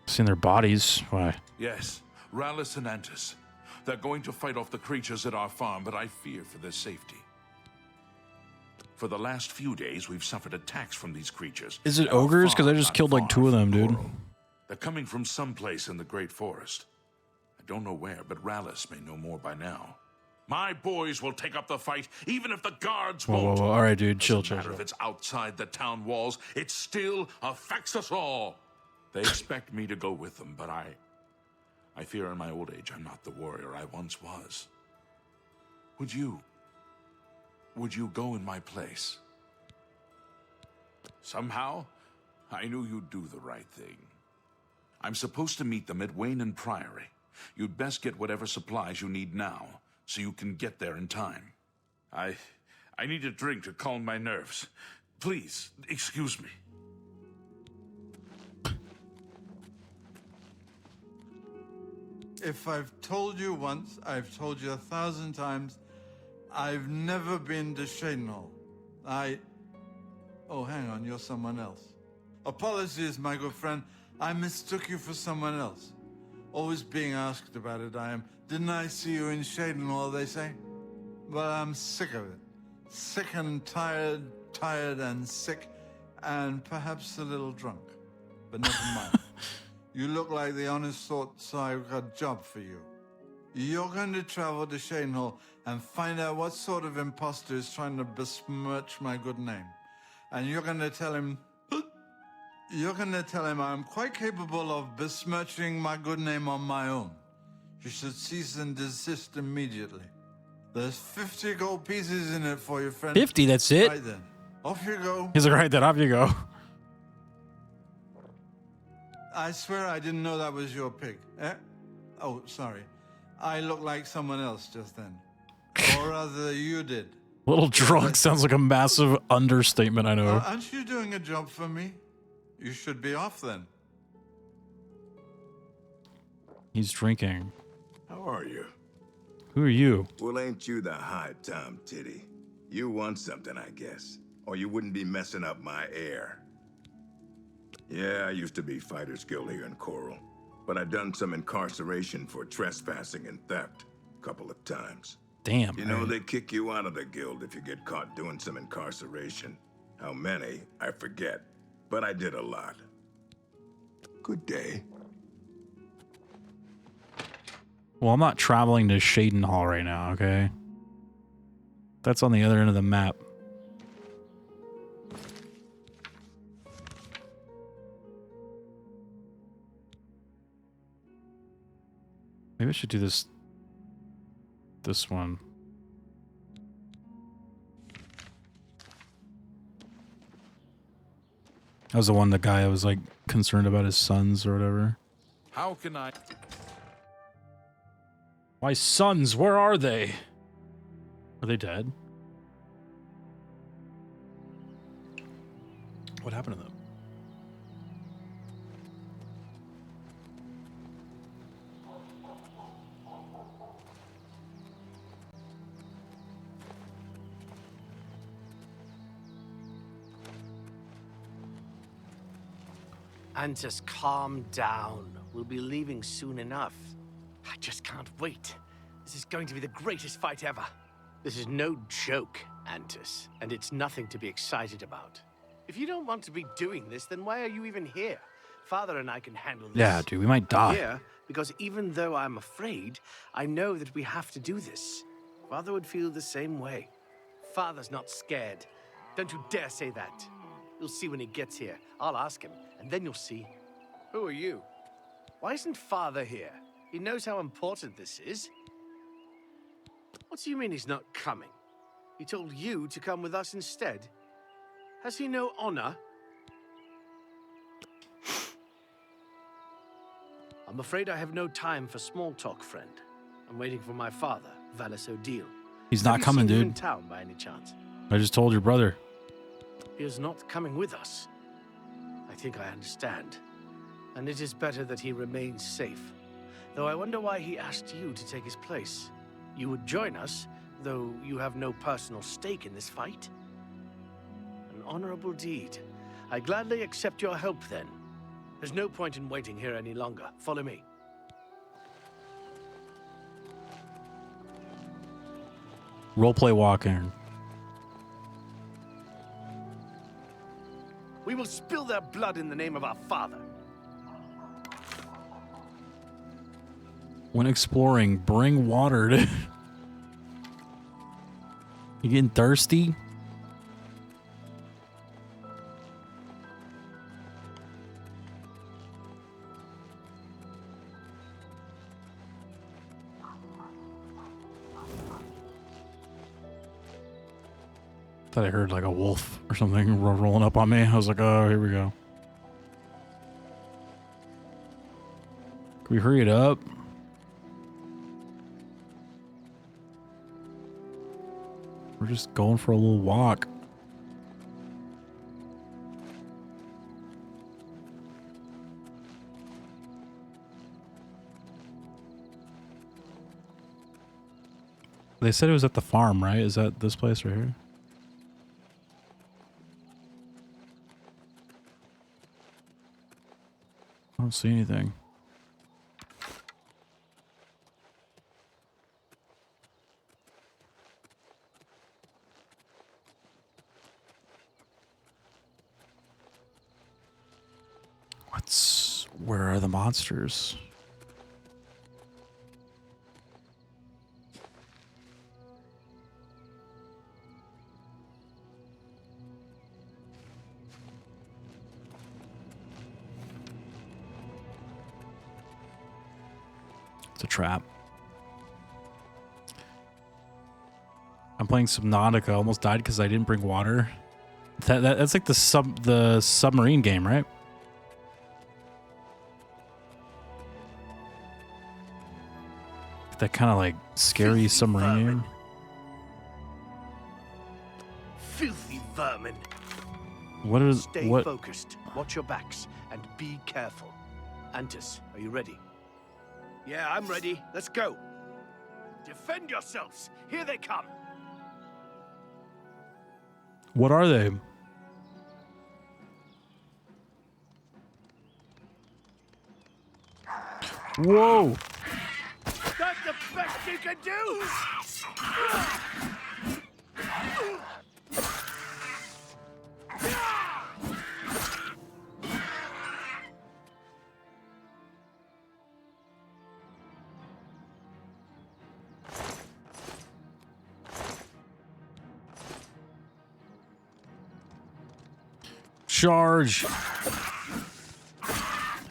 Seen their bodies? Why? Yes. Rallis and Antis. They're going to fight off the creatures at our farm, but I fear for their safety. For the last few days, we've suffered attacks from these creatures. Is it ogres? Because I just killed like 2 of them, dude. They're coming from someplace in the Great Forest. I don't know where, but Rallis may know more by now. My boys will take up the fight, even if the guards won't. Whoa. All right, dude. Chill. If it's outside the town walls, it still affects us all. They expect me to go with them, but I fear in my old age I'm not the warrior I once was. Would you go in my place? Somehow, I knew you'd do the right thing. I'm supposed to meet them at Wayne and Priory. You'd best get whatever supplies you need now, so you can get there in time. I need a drink to calm my nerves. Please, excuse me. If I've told you once, I've told you 1,000 times, I've never been to Cyrodiil. Oh, hang on, you're someone else. Apologies, my good friend. I mistook you for someone else. Always being asked about it, I am. Didn't I see you in Cyrodiil, they say? But I'm sick of it. Sick and tired and sick, and perhaps a little drunk. But never mind. You look like the honest sort, so I've got a job for you. You're going to travel to Cyrodiil and find out what sort of imposter is trying to besmirch my good name. And you're going to tell him I'm quite capable of besmirching my good name on my own. You should cease and desist immediately. There's 50 gold pieces in it for your friend. 50, that's it? Right then. Off you go. He's like, right then, off you go. I swear I didn't know that was your pig. Eh? Oh, sorry. I looked like someone else just then. Or rather, you did. Little drunk sounds like a massive understatement, I know. Aren't you doing a job for me? You should be off then. He's drinking. How are you? Who are you? Well, ain't you the high time titty? You want something, I guess. Or you wouldn't be messing up my air. Yeah, I used to be Fighters Guild here in Coral. But I done some incarceration for trespassing and theft a couple of times. Damn. You know, they kick you out of the guild if you get caught doing some incarceration. How many, I forget. But I did a lot. Good day. Well, I'm not traveling to Cyrodiil right now, okay? That's on the other end of the map. Maybe I should do this one. That was the one, the guy was like concerned about his sons or whatever. How can I? My sons, where are they? Are they dead? What happened to them? And just calm down. We'll be leaving soon enough. I just can't wait. This is going to be the greatest fight ever. This is no joke, Antus, and it's nothing to be excited about. If you don't want to be doing this, then why are you even here? Father and I can handle this. Yeah, dude, we might die. I'm here because even though I'm afraid, I know that we have to do this. Father would feel the same way. Father's not scared. Don't you dare say that. You'll see when he gets here. I'll ask him, and then you'll see. Who are you? Why isn't Father here? He knows how important this is. What do you mean he's not coming? He told you to come with us instead. Has he no honor? I'm afraid I have no time for small talk, friend. I'm waiting for my father, Cyrodiil. He's not coming, Have you seen him in dude. town by any chance? I just told your brother. He is not coming with us. I think I understand. And it is better that he remains safe. Though I wonder why he asked you to take his place. You would join us, though you have no personal stake in this fight. An honorable deed. I gladly accept your help then. There's no point in waiting here any longer. Follow me. Roleplay walking. We will spill their blood in the name of our father. When exploring, bring water. To you getting thirsty? Thought I heard like a wolf or something rolling up on me. I was like, oh, here we go. Can we hurry it up? We're just going for a little walk. They said it was at the farm, right? Is that this place right here? I don't see anything. Where are the monsters? It's a trap. I'm playing Subnautica. I almost died because I didn't bring water. That's like the submarine game, right? That kind of like scary submarine game. Filthy vermin. What is Stay what? focused. Watch your backs and be careful. Antus, are you ready? Yeah, I'm ready. Let's go. Defend yourselves. Here they come. What are they? Whoa! That's the best you can do! Charge!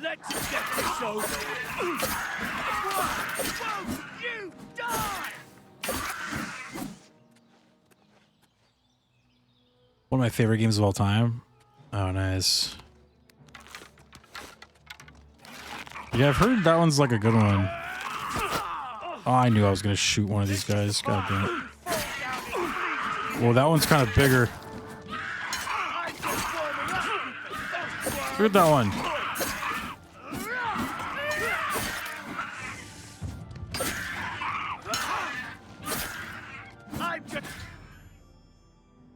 Let's get this over with. Whoa, you die! One of my favorite games of all time. Oh, nice. Yeah, I've heard that one's like a good one. Oh, I knew I was gonna shoot one of these guys. God damn it. Well, that one's kind of bigger. Look at that one.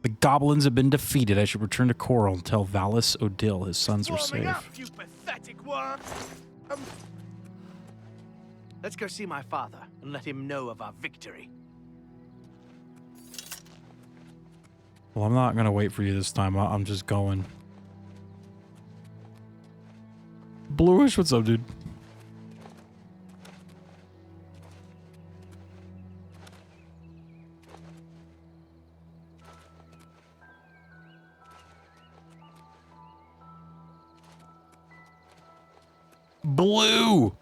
The goblins have been defeated. I should return to Coral and tell Cyrodiil his sons are safe. You pathetic worm. Let's go see my father and let him know of our victory. Well, I'm not gonna wait for you this time. I'm just going. Bluish, what's up, dude? Blue!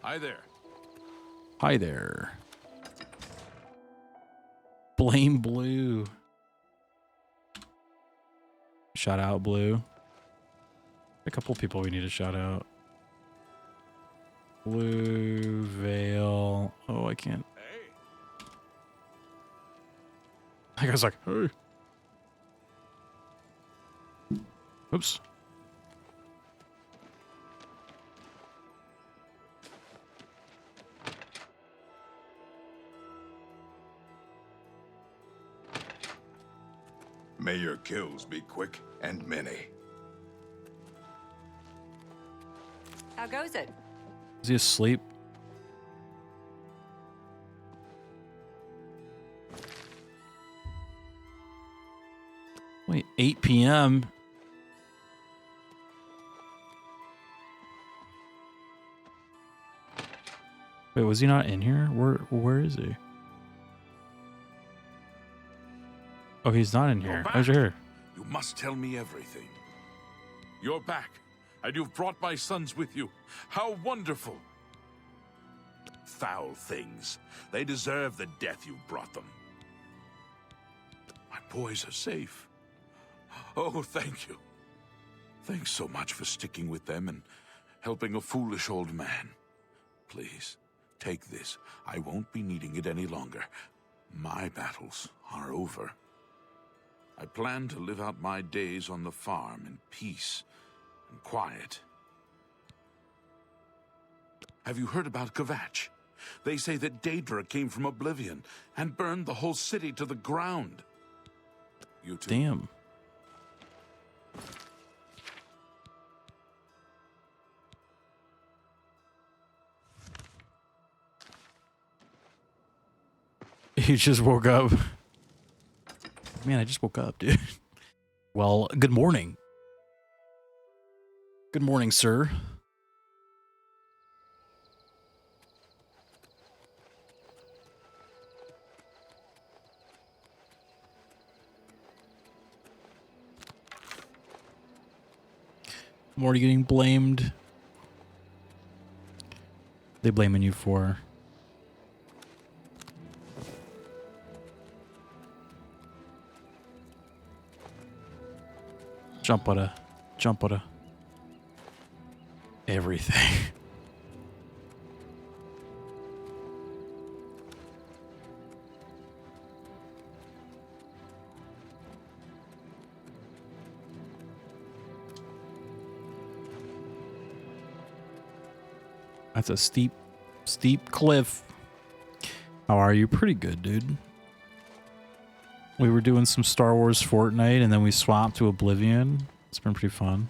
Hi there. Hi there. Blame Blue. Shout out Blue. A couple people we need to shout out. Blue, Vale. Oh, I can't. I was like, hey. Oops. May your kills be quick and many. How goes it? Is he asleep? Wait, 8 p.m. Wait, was he not in here? Where is he? Oh, he's not in here. How's your hair? You must tell me everything. You're back, and you've brought my sons with you. How wonderful! Foul things. They deserve the death you brought them. My boys are safe. Oh, thank you. Thanks so much for sticking with them and helping a foolish old man. Please, take this. I won't be needing it any longer. My battles are over. I plan to live out my days on the farm in peace and quiet. Have you heard about Kvatch? They say that Daedra came from Oblivion and burned the whole city to the ground. You too. Damn. He just woke up. Man, I just woke up, dude. Well, good morning. Good morning, sir. What are you getting blamed? They blaming you for? Jump on a everything. That's a steep cliff. How are you? Pretty good, dude. We were doing some Star Wars Fortnite, and then we swapped to Oblivion. It's been pretty fun.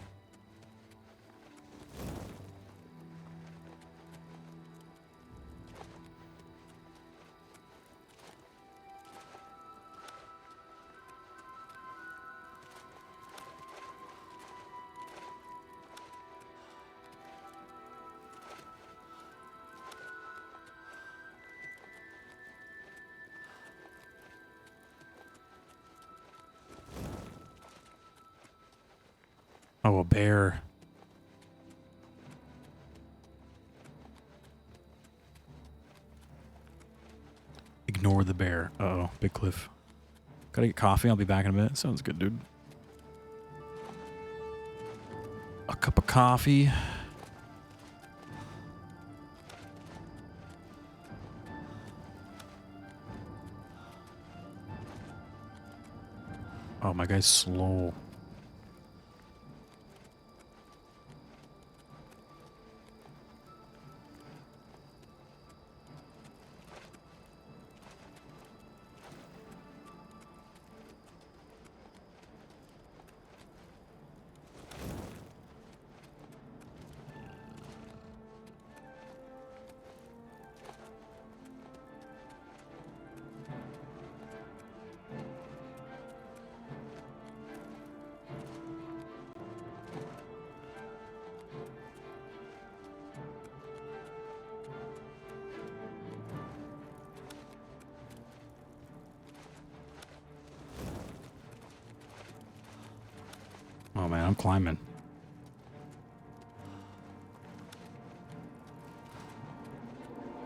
Oh, a bear. Ignore the bear. Uh-oh, big cliff. Gotta get coffee. I'll be back in a minute. Sounds good, dude. A cup of coffee. Oh, my guy's slow. Oh man, I'm climbing.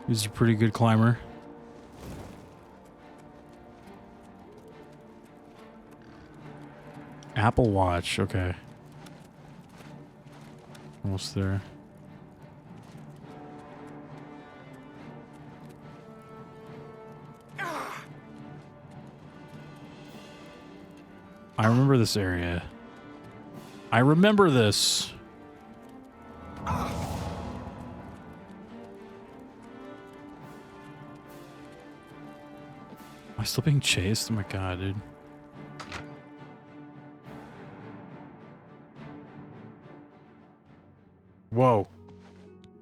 He's a pretty good climber. Apple Watch, okay. Almost there. I remember this area. I remember this. Am I still being chased? Oh my god, dude. Whoa.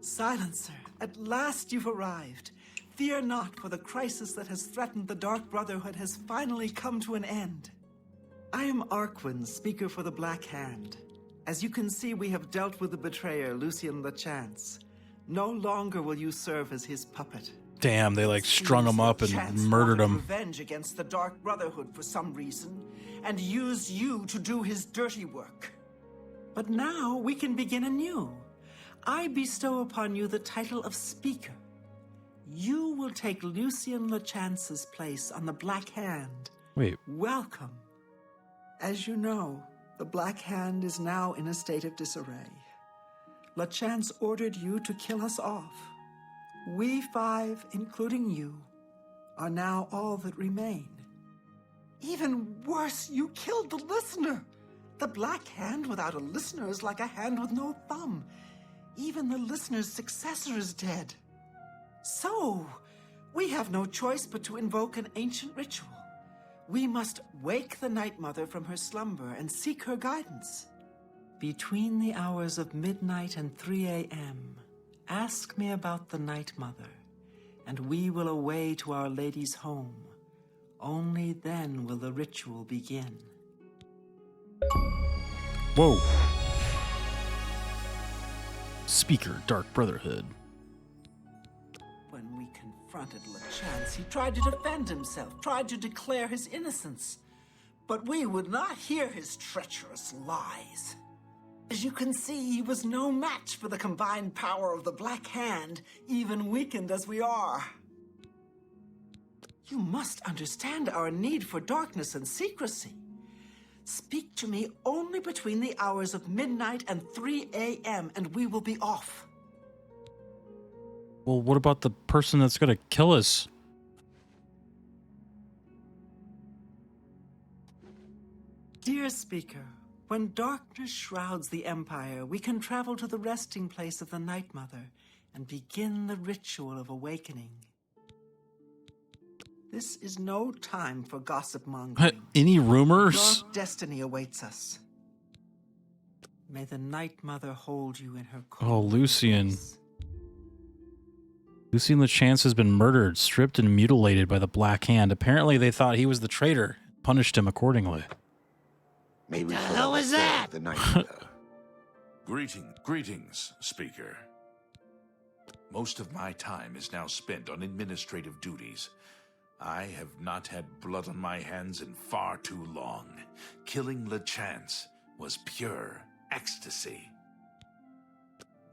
Silencer, at last you've arrived. Fear not, for the crisis that has threatened the Dark Brotherhood has finally come to an end. I am Arquin, speaker for the Black Hand. As you can see, we have dealt with the betrayer, Lucien LeChance. No longer will you serve as his puppet. Damn, they like strung him up and murdered him. Revenge against the Dark Brotherhood for some reason, and used you to do his dirty work. But now we can begin anew. I bestow upon you the title of Speaker. You will take Lucien LeChance's place on the Black Hand. Wait. Welcome. As you know, the Black Hand is now in a state of disarray. LeChance ordered you to kill us off. We five, including you, are now all that remain. Even worse, you killed the listener. The Black Hand without a listener is like a hand with no thumb. Even the listener's successor is dead. So, we have no choice but to invoke an ancient ritual. We must wake the Night Mother from her slumber and seek her guidance. Between the hours of midnight and 3 a.m., ask me about the Night Mother, and we will away to Our Lady's home. Only then will the ritual begin. Whoa. Speaker, Dark Brotherhood. When we confronted LeChance, he tried to defend himself, tried to declare his innocence. But we would not hear his treacherous lies. As you can see, he was no match for the combined power of the Black Hand, even weakened as we are. You must understand our need for darkness and secrecy. Speak to me only between the hours of midnight and 3 a.m., and we will be off. Well, what about the person that's gonna kill us? Dear Speaker, when darkness shrouds the Empire, we can travel to the resting place of the Night Mother and begin the ritual of awakening. This is no time for gossip mongering. Any rumors? Dark destiny awaits us. May the Night Mother hold you in her cold. Oh, Lucien. Lucien LeChance has been murdered, stripped, and mutilated by the Black Hand. Apparently, they thought he was the traitor, punished him accordingly. May we The hell was that? The Night Greetings, Speaker. Most of my time is now spent on administrative duties. I have not had blood on my hands in far too long. Killing LeChance was pure ecstasy.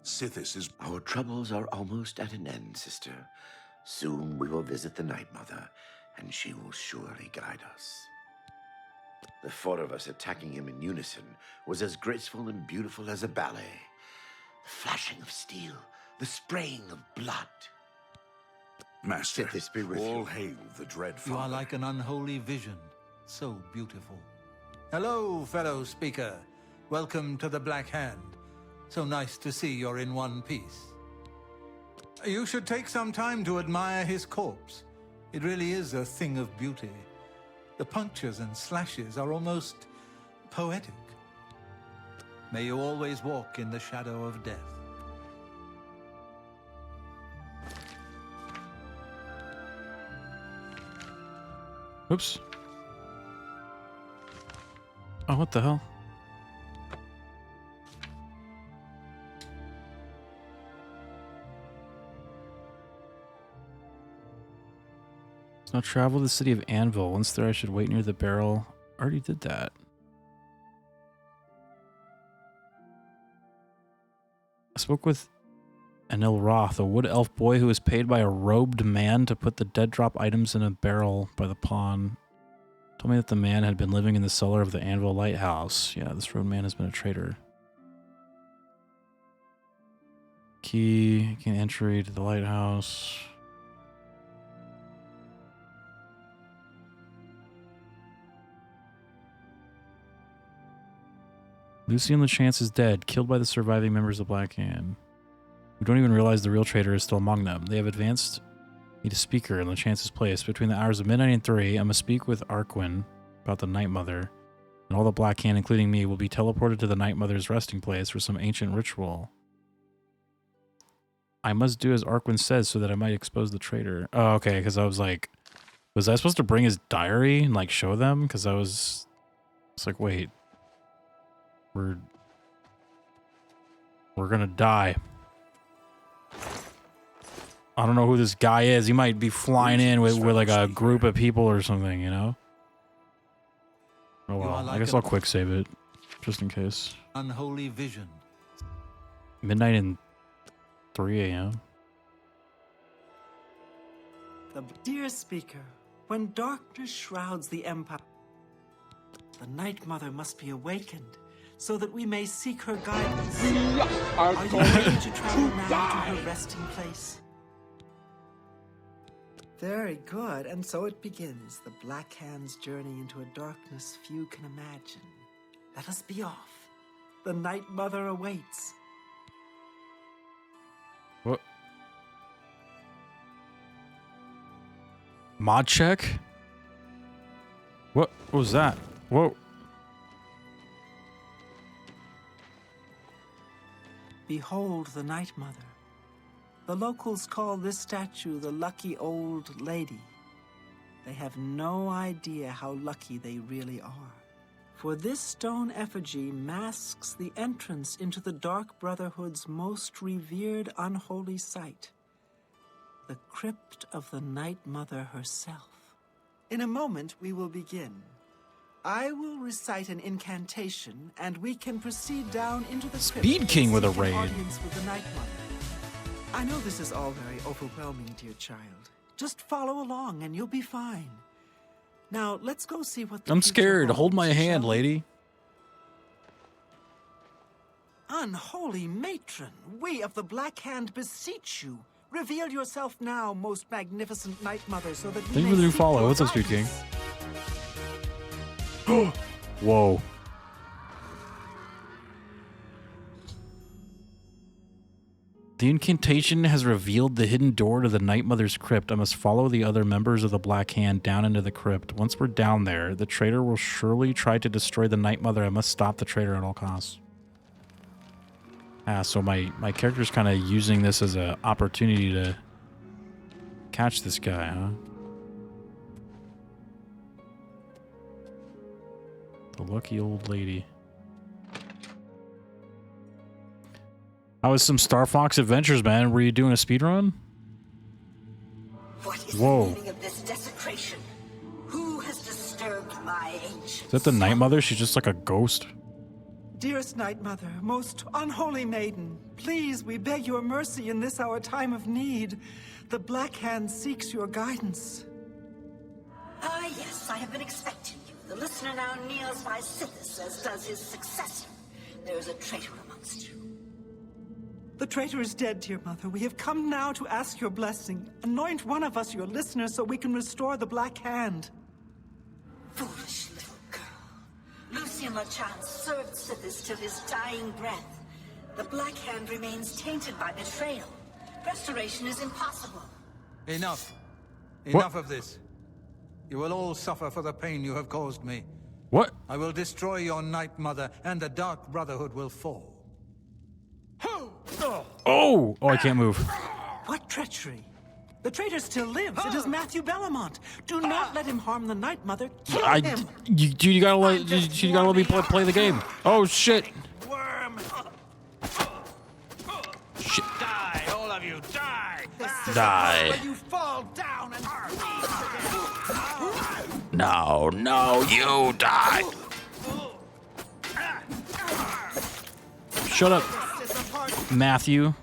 Sithis is... Our troubles are almost at an end, sister. Soon we will visit the Night Mother, and she will surely guide us. The four of us attacking him in unison was as graceful and beautiful as a ballet. The flashing of steel, the spraying of blood. Master, Sithis be with all you. hail the dread You father. are like an unholy vision, so beautiful. Hello, fellow speaker. Welcome to the Black Hand. So nice to see you're in one piece. You should take some time to admire his corpse. It really is a thing of beauty. The punctures and slashes are almost poetic. May you always walk in the shadow of death. Oops. Oh, what the hell? Now travel to the city of Anvil. Once there, I should wait near the barrel. Already did that. I spoke with Anil Roth, a wood elf boy who was paid by a robed man to put the dead drop items in a barrel by the pond. Told me that the man had been living in the cellar of the Anvil Lighthouse. Yeah, this road man has been a traitor. Key, gain entry to the lighthouse. Lucien LeChance is dead, killed by the surviving members of Black Hand. We don't even realize the real traitor is still among them. They have advanced me to speaker in LeChance's place. Between the hours of midnight and 3, I must speak with Arquin about the Night Mother, and all the Black Hand, including me, will be teleported to the Night Mother's resting place for some ancient ritual. I must do as Arquin says so that I might expose the traitor. Oh, okay, because I was like, was I supposed to bring his diary and like show them? Because it's like, wait. We're gonna die. I don't know who this guy is. He might be flying in with like a group of people or something, you know? Oh well, I guess I'll quick save it, just in case. Unholy vision. Midnight and 3 a.m. The dear speaker, when darkness shrouds the empire, the Night Mother must be awakened, so that we may seek her guidance. Are you ready to travel now to her resting place? Very good, and so it begins, the Black Hand's journey into a darkness few can imagine. Let us be off. The Night Mother awaits. What? Mod check? What was that? Whoa. Behold the Night Mother. The locals call this statue the Lucky Old Lady. They have no idea how lucky they really are. For this stone effigy masks the entrance into the Dark Brotherhood's most revered unholy site, the crypt of the Night Mother herself. In a moment, we will begin. I will recite an incantation, and we can proceed down into the crypt. Speed King with a raid. Audience with the Night Mother. I know this is all very overwhelming, dear child. Just follow along, and you'll be fine. Now, let's go see what the I'm future scared. holds, Hold my hand, shall we? lady. Unholy matron, we of the Black Hand beseech you. Reveal yourself now, most magnificent Night Mother, so that we Thank you may for the new seek follow. your What's up, Speed King? guidance. Whoa. The incantation has revealed the hidden door to the Night Mother's crypt. I must follow the other members of the Black Hand down into the crypt. Once we're down there, the traitor will surely try to destroy the Night Mother. I must stop the traitor at all costs. Ah, so my character's kind of using this as an opportunity to catch this guy, huh? The lucky old lady. How was some Star Fox Adventures, man? Were you doing a speedrun? What is Whoa. the meaning of this desecration? Who has disturbed my ancient? Is that the Night Mother? She's just like a ghost. Dearest Night Mother, most unholy maiden, please, we beg your mercy in this our time of need. The Black Hand seeks your guidance. Ah, yes, I have been expecting you. The listener now kneels by Sithis, as does his successor. There is a traitor amongst you. The traitor is dead, dear mother. We have come now to ask your blessing. Anoint one of us your listener so we can restore the Black Hand. Foolish little girl. Lucien LeChance served Sithis till his dying breath. The Black Hand remains tainted by betrayal. Restoration is impossible. Enough. Enough of this. You will all suffer for the pain you have caused me. What? I will destroy your Night Mother, and the Dark Brotherhood will fall. Oh! Oh, I can't move. What treachery? The traitor still lives. It is Matthew Bellamont. Do not let him harm the Night Mother. Kill him. You gotta let me play the game. Oh shit! Worm! Shit. Die, all of you, die! Die. When you fall down and No, no, you die. Shut up. This is the part Matthew.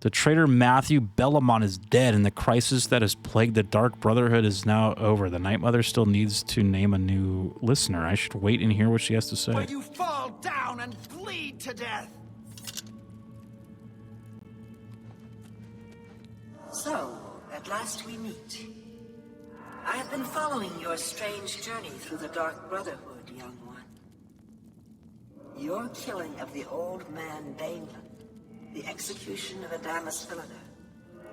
The traitor Matthew Bellamont is dead, and the crisis that has plagued the Dark Brotherhood is now over. The Night Mother still needs to name a new listener. I should wait and hear what she has to say. Where you fall down and bleed to death. So, at last we meet. I have been following your strange journey through the Dark Brotherhood, young one. Your killing of the old man Baneland, the execution of Adamus Philida,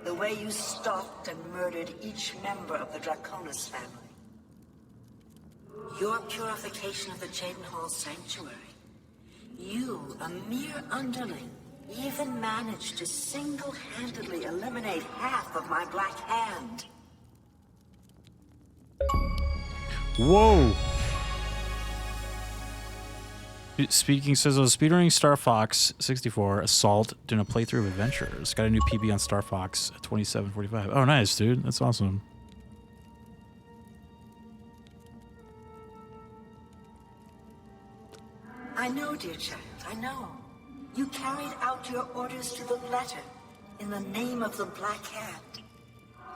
the way you stalked and murdered each member of the Draconis family. Your purification of the Jadenhall Sanctuary. You, a mere underling, even managed to single-handedly eliminate half of my Black Hand. Whoa. Speaking says, I was speedrunning Star Fox 64 Assault doing a playthrough of Adventures. Got a new PB on Star Fox at 27:45. Oh, nice, dude. That's awesome. I know, dear child, I know. You carried out your orders to the letter in the name of the Black Hand.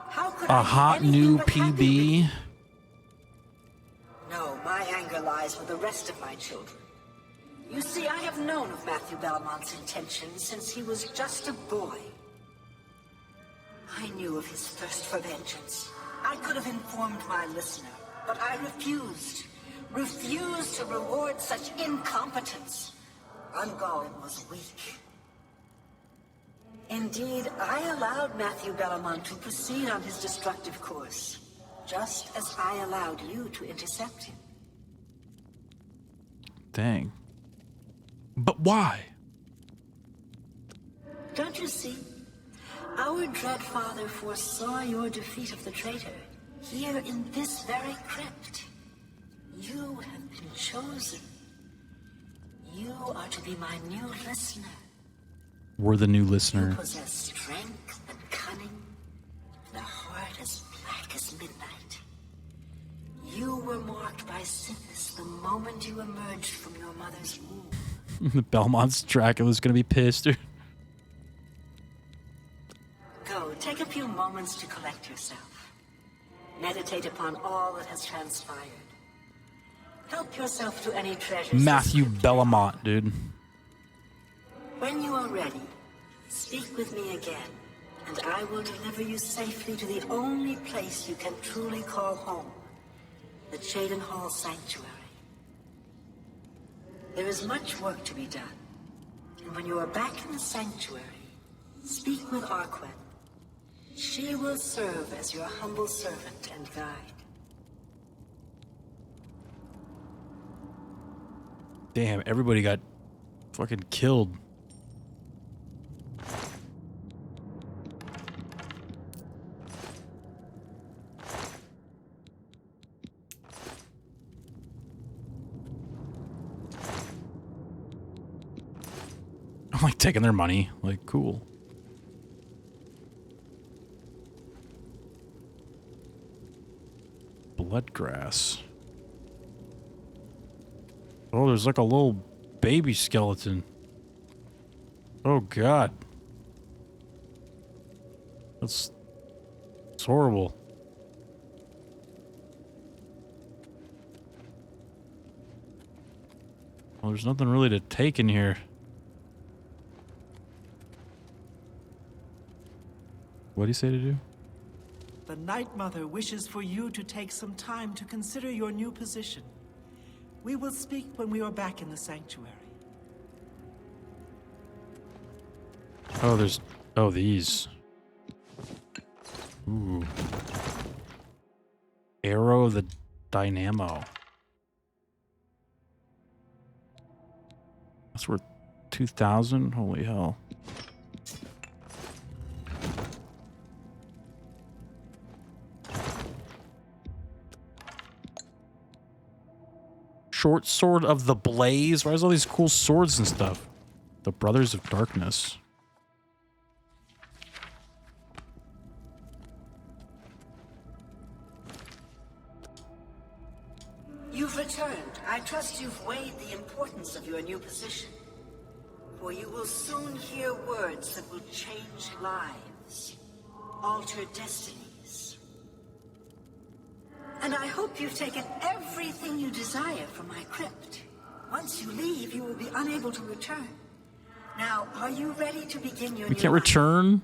How could A hot new PB. No, my anger lies with the rest of my children. You see, I have known of Matthew Belmont's intentions since he was just a boy. I knew of his thirst for vengeance. I could have informed my listener, but I refused. Refused to reward such incompetence. Ungawin was weak. Indeed, I allowed Matthew Belmont to proceed on his destructive course, just as I allowed you to intercept him. Dang. But why? Don't you see? Our dread father foresaw your defeat of the traitor here in this very crypt. You have been chosen. You are to be my new listener. We're the new listener. You possess strength and cunning, and a heart as black as midnight. You were marked by sickness the moment you emerged from your mother's womb. The Belmont's Dracula's gonna be pissed, dude. Go, take a few moments to collect yourself. Meditate upon all that has transpired. Help yourself to any treasures. Matthew Bellamont, dude. When you are ready, speak with me again, and I will deliver you safely to the only place you can truly call home, the Jadenhall Sanctuary. There is much work to be done, and when you are back in the sanctuary, speak with Arquen. She will serve as your humble servant and guide. Damn, everybody got fucking killed. I'm like taking their money. Like, cool. Bloodgrass. Oh, there's like a little baby skeleton. Oh, God. It's horrible. Well, there's nothing really to take in here. What do you say to do? The Night Mother wishes for you to take some time to consider your new position. We will speak when we are back in the sanctuary. Oh, there's... Oh, these. Ooh. Arrow of the Dynamo. That's worth 2,000? Holy hell. Short Sword of the Blaze? Why is all these cool swords and stuff? The Brothers of Darkness. You've returned. I trust you've weighed the importance of your new position. for you will soon hear words that will change lives, alter destinies. And I hope you've taken everything you desire from my crypt. Once you leave, you will be unable to return. Now, are you ready to begin your We new can't life? return?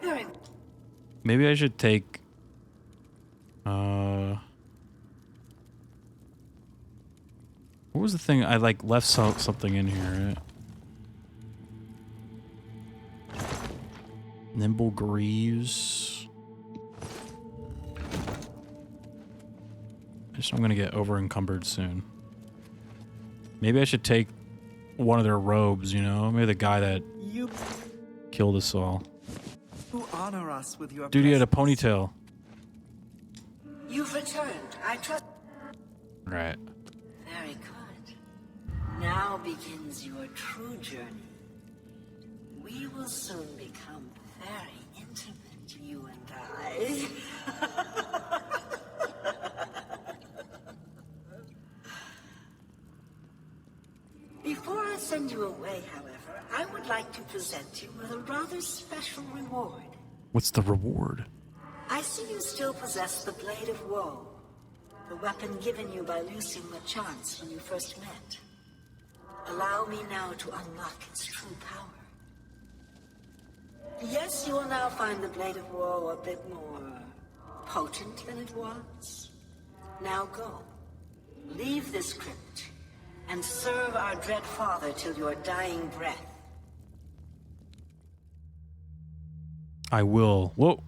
Very Maybe I should take... What was the thing? I like left something in here, right? Nimble Greaves. I just I'm gonna get over encumbered soon. Maybe I should take one of their robes, you know? Maybe the guy that You killed us all. who honor us with your Dude, he had a presence. ponytail. You've returned. I trust. Right. Very good. Now begins your true journey. We will soon become very intimate, you and I. Before I send you away, however, I would like to present you with a rather special reward. What's the reward? I see you still possess the Blade of Woe, the weapon given you by Lucien LeChance when you first met. Allow me now to unlock its true power. Yes, you will now find the Blade of Woe a bit more potent than it was. Now go. Leave this crypt and serve our dread father till your dying breath. I will. Whoa.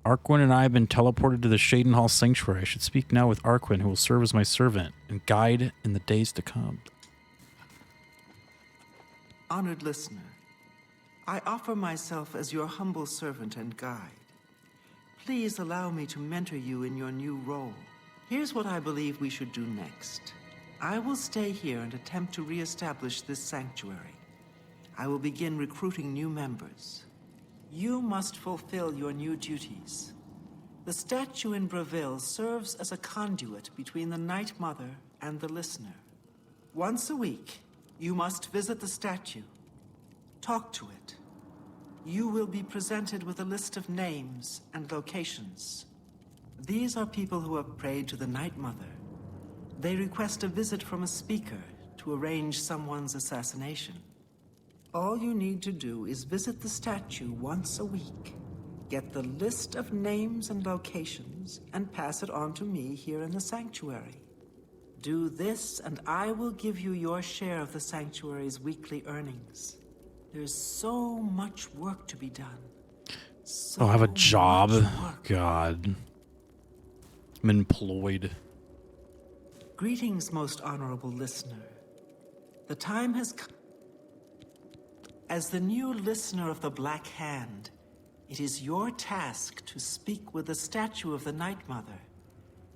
Arquin and I have been teleported to the Shadenhall Sanctuary. I should speak now with Arquin, who will serve as my servant and guide in the days to come. Honored listener, I offer myself as your humble servant and guide. Please allow me to mentor you in your new role. Here's what I believe we should do next. I will stay here and attempt to re-establish this sanctuary. I will begin recruiting new members. You must fulfill your new duties. The statue in Breville serves as a conduit between the Night Mother and the listener. Once a week, you must visit the statue. Talk to it. You will be presented with a list of names and locations. These are people who have prayed to the Night Mother. They request a visit from a speaker to arrange someone's assassination. All you need to do is visit the statue once a week, get the list of names and locations, and pass it on to me here in the sanctuary. Do this, and I will give you your share of the sanctuary's weekly earnings. There's so much work to be done. Oh, I have a job? God. I'm employed. Greetings, most honorable listener. The time has come. As the new listener of the Black Hand, it is your task to speak with the statue of the Night Mother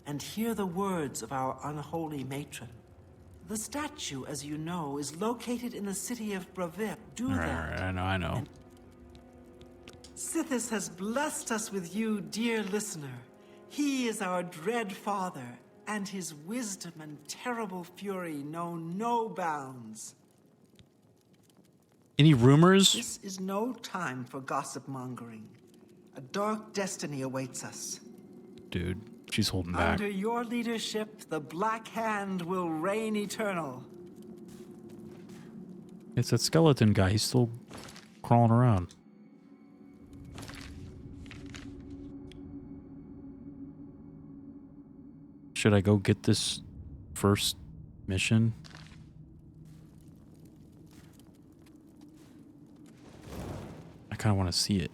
and hear the words of our unholy matron. The statue, as you know, is located in the city of Breville. Do that. I know. Sithis has blessed us with you, dear listener. He is our dread father, and his wisdom and terrible fury know no bounds. Any rumors? This is no time for gossip mongering. A dark destiny awaits us. Dude, she's holding back. Under your leadership, the Black Hand will reign eternal. It's that skeleton guy. He's still crawling around. Should I go get this first mission? I kind of want to see it.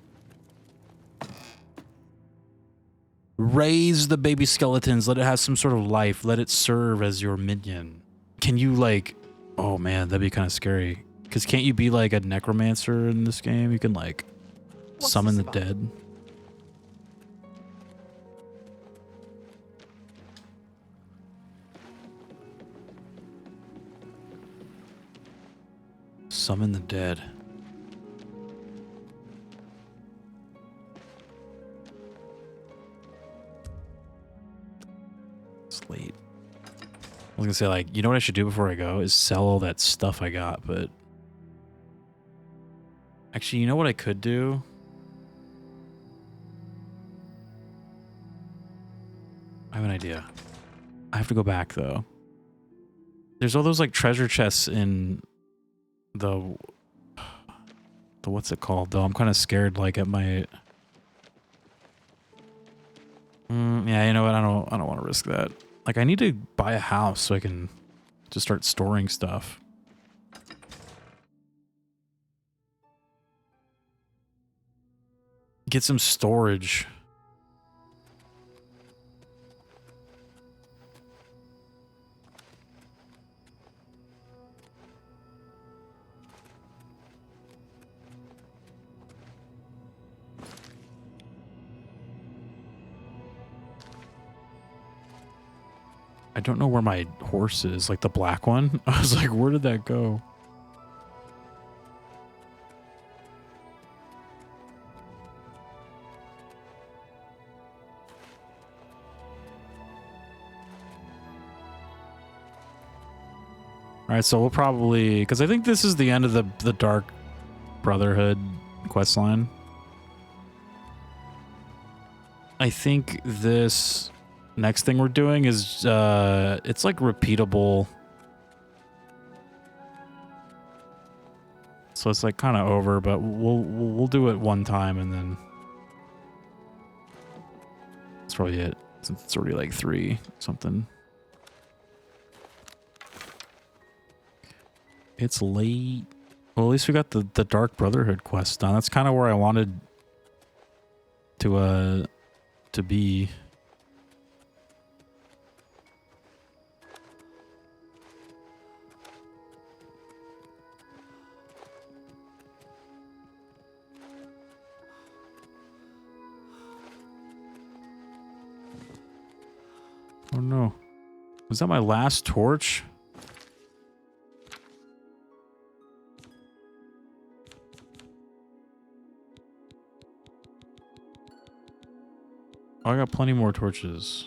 Raise the baby skeletons. Let it have some sort of life. Let it serve as your minion. Can you, like... Oh, man, that'd be kind of scary. Because can't you be, like, a necromancer in this game? You can, like, summon the dead. Summon the dead. It's late. I was gonna say, like, you know what I should do before I go is sell all that stuff I got, but actually, you know what I could do? I have an idea. I have to go back though. There's all those like treasure chests in the what's it called though? I'm kind of scared like at my yeah, you know what? I don't want to risk that. Like, I need to buy a house so I can just start storing stuff. Get some storage. I don't know where my horse is, like the black one. I was like, where did that go? All right, so we'll probably, because I think this is the end of the Dark Brotherhood questline. I think this next thing we're doing is it's like repeatable, so it's like kind of over, but we'll do it one time and then that's probably it, since it's already like 3 something. It's late. Well, at least we got the Dark Brotherhood quest done. That's kind of where I wanted to be. Oh no. Was that my last torch? Oh, I got plenty more torches.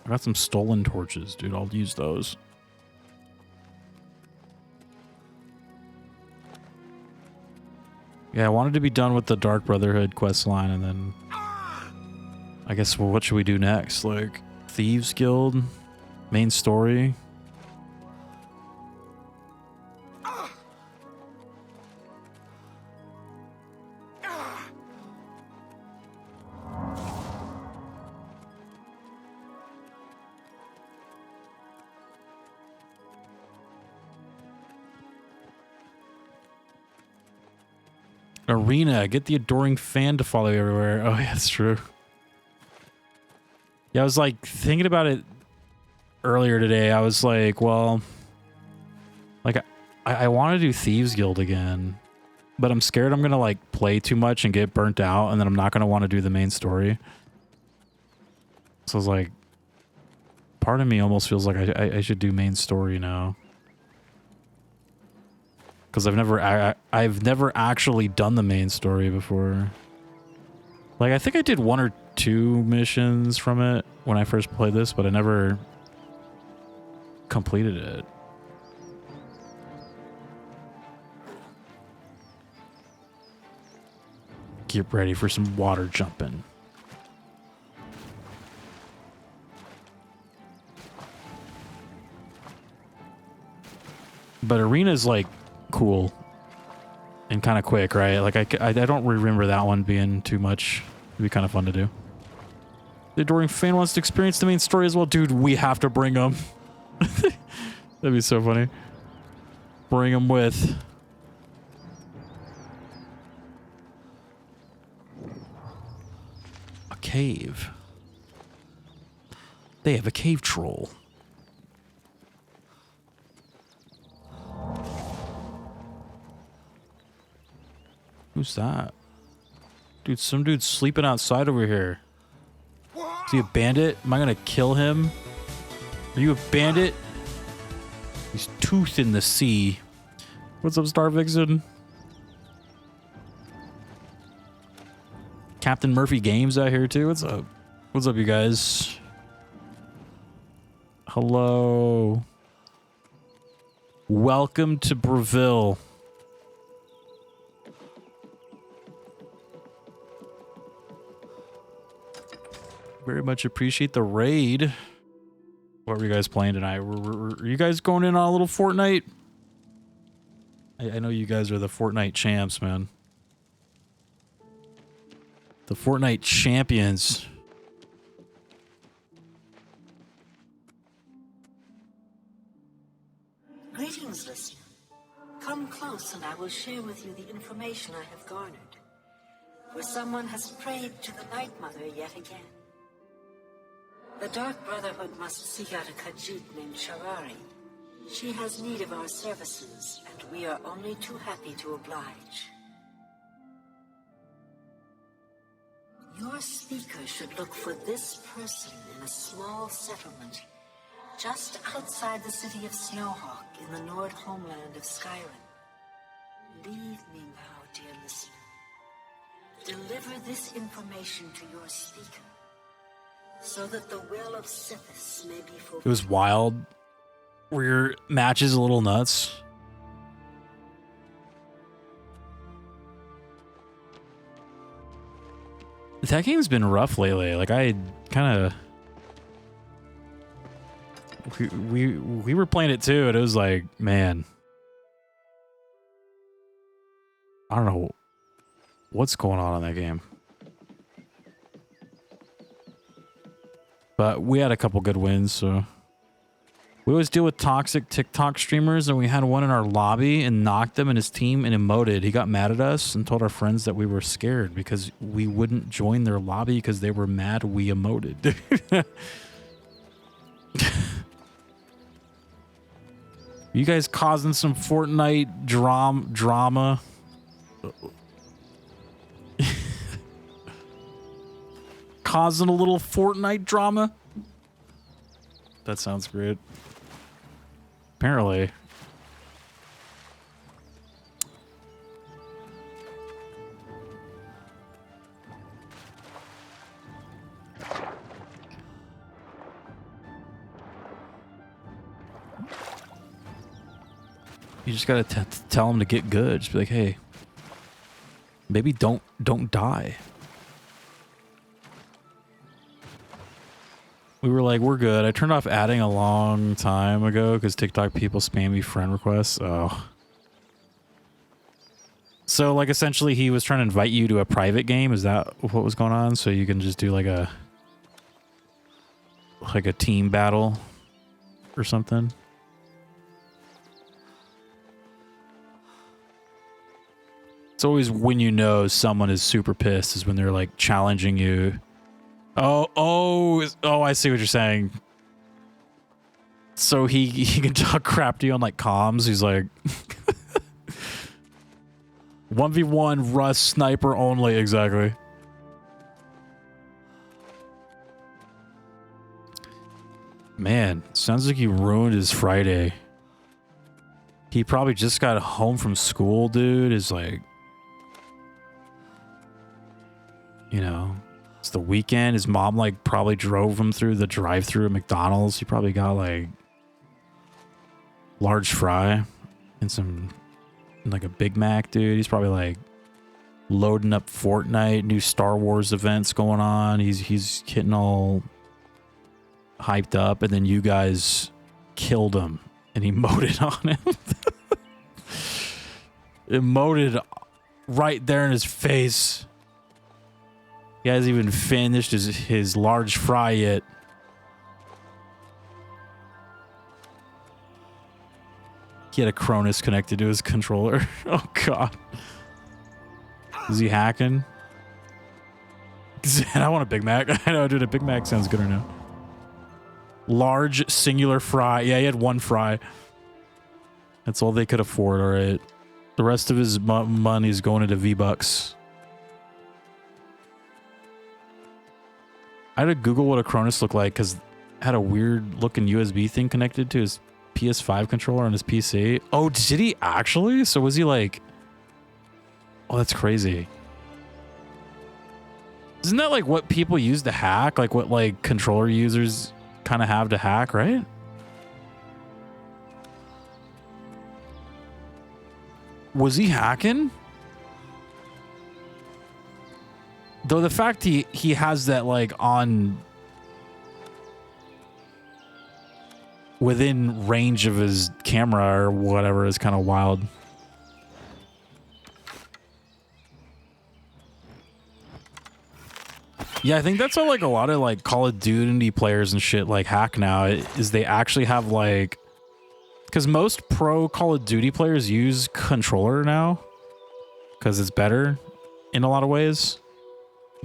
I got some stolen torches, dude. I'll use those. Yeah, I wanted to be done with the Dark Brotherhood quest line, and then I guess, well, what should we do next? Like, Thieves Guild, main story. Arena, get the adoring fan to follow you everywhere. Oh, yeah, that's true. Yeah, I was like thinking about it earlier today. I was like, well, like I want to do Thieves Guild again, but I'm scared I'm going to like play too much and get burnt out, and then I'm not going to want to do the main story. So I was like, part of me almost feels like I should do main story now. Because I've never actually done the main story before. Like, I think I did 1 or 2 missions from it when I first played this, but I never completed it. Get ready for some water jumping. But Arena's like cool and kind of quick, right? Like I don't remember that one being too much. It'd be kind of fun to do. The adoring fan wants to experience the main story as well. Dude, we have to bring him. That'd be so funny. Bring him with. A cave. They have a cave troll. Who's that? Dude, some dude's sleeping outside over here. Is he a bandit? Am I gonna kill him? Are you a bandit? He's tooth in the sea. What's up, Star Vixen? Captain Murphy Games out here too. What's up? What's up, you guys? Hello. Welcome to Breville. Very much appreciate the raid. What were you guys playing tonight? Were you guys going in on a little Fortnite? I know you guys are the Fortnite champs, man. The Fortnite champions. Greetings, listener. Come close and I will share with you the information I have garnered. For someone has prayed to the Night Mother yet again. The Dark Brotherhood must seek out a Khajiit named Sharari. She has need of our services, and we are only too happy to oblige. Your speaker should look for this person in a small settlement just outside the city of Snowhawk in the Nord homeland of Skyrim. Leave me now, dear listener. Deliver this information to your speaker, so that the will of Sithis may be fulfilled. It was wild. Were your matches a little nuts? That game's been rough lately. Like, I kind of... We were playing it too, and it was like, man... I don't know what's going on in that game. But we had a couple good wins, so... We always deal with toxic TikTok streamers, and we had one in our lobby and knocked him and his team and emoted. He got mad at us and told our friends that we were scared because we wouldn't join their lobby because they were mad we emoted. You guys causing some Fortnite drama. Causing a little Fortnite drama? That sounds great. Apparently. You just gotta tell them to get good. Just be like, hey, maybe don't die. We were like, we're good. I turned off adding a long time ago because TikTok people spam me friend requests. Oh. So, like, essentially he was trying to invite you to a private game. Is that what was going on? So you can just do like a team battle or something? It's always when you know someone is super pissed is when they're like challenging you. Oh, I see what you're saying. So he can talk crap to you on like comms. He's like 1v1 Rust sniper only, exactly. Man, sounds like you ruined his Friday. He probably just got home from school, dude. Is like, you know, it's the weekend. His mom like probably drove him through the drive-thru at McDonald's. He probably got like large fry and some like a Big Mac, dude. He's probably like loading up Fortnite, new Star Wars events going on. He's getting all hyped up, and then you guys killed him and emoted on him. Emoted right there in his face. He hasn't even finished his large fry yet. He had a Cronus connected to his controller. Oh, God. Is he hacking? I want a Big Mac. I know, dude. A Big Mac sounds good or not. Large singular fry. Yeah, he had one fry. That's all they could afford, all right. The rest of his money is going into V-Bucks. I had to Google what a Cronus looked like because it had a weird looking USB thing connected to his PS5 controller on his PC. Oh, did he actually? So was he like... Oh, that's crazy. Isn't that like what people use to hack? Like what like controller users kind of have to hack, right? Was he hacking? Though the fact he has that like on within range of his camera or whatever is kind of wild. Yeah, I think that's how like a lot of like Call of Duty players and shit like hack now is they actually have like, because most pro Call of Duty players use controller now because it's better in a lot of ways,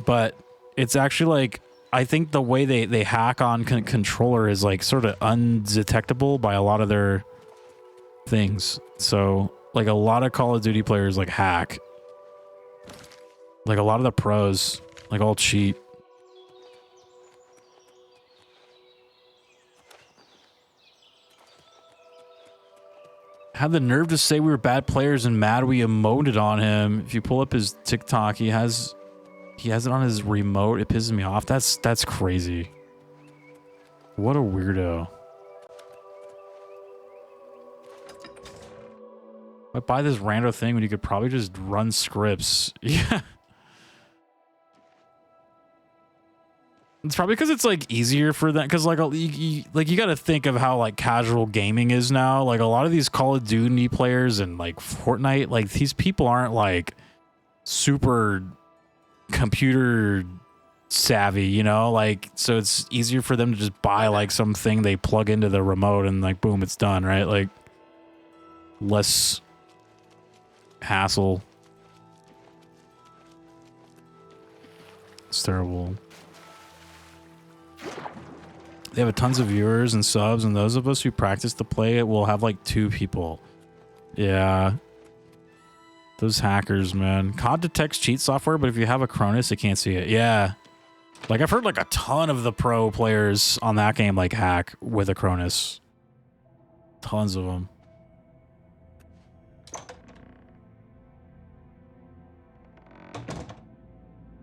but it's actually like, I think the way they hack on controller is like sort of undetectable by a lot of their things. So like a lot of Call of Duty players like hack, like a lot of the pros like all cheat. Had the nerve to say we were bad players and mad we emoted on him. If you pull up his TikTok, he has it on his remote. It pisses me off. That's crazy. What a weirdo. Why buy this rando thing when you could probably just run scripts? Yeah. It's probably because it's like easier for them, because like you got to think of how like casual gaming is now. Like a lot of these Call of Duty players and like Fortnite, like these people aren't like super computer savvy, you know, like, so it's easier for them to just buy like something they plug into the remote and like boom, it's done, right? Like less hassle. It's terrible. They have tons of viewers and subs, and those of us who practice to play it will have like 2 people. Yeah. Those hackers, man. COD detects cheat software, but if you have a Cronus, it can't see it. Yeah. Like I've heard like a ton of the pro players on that game like hack with a Cronus. Tons of them.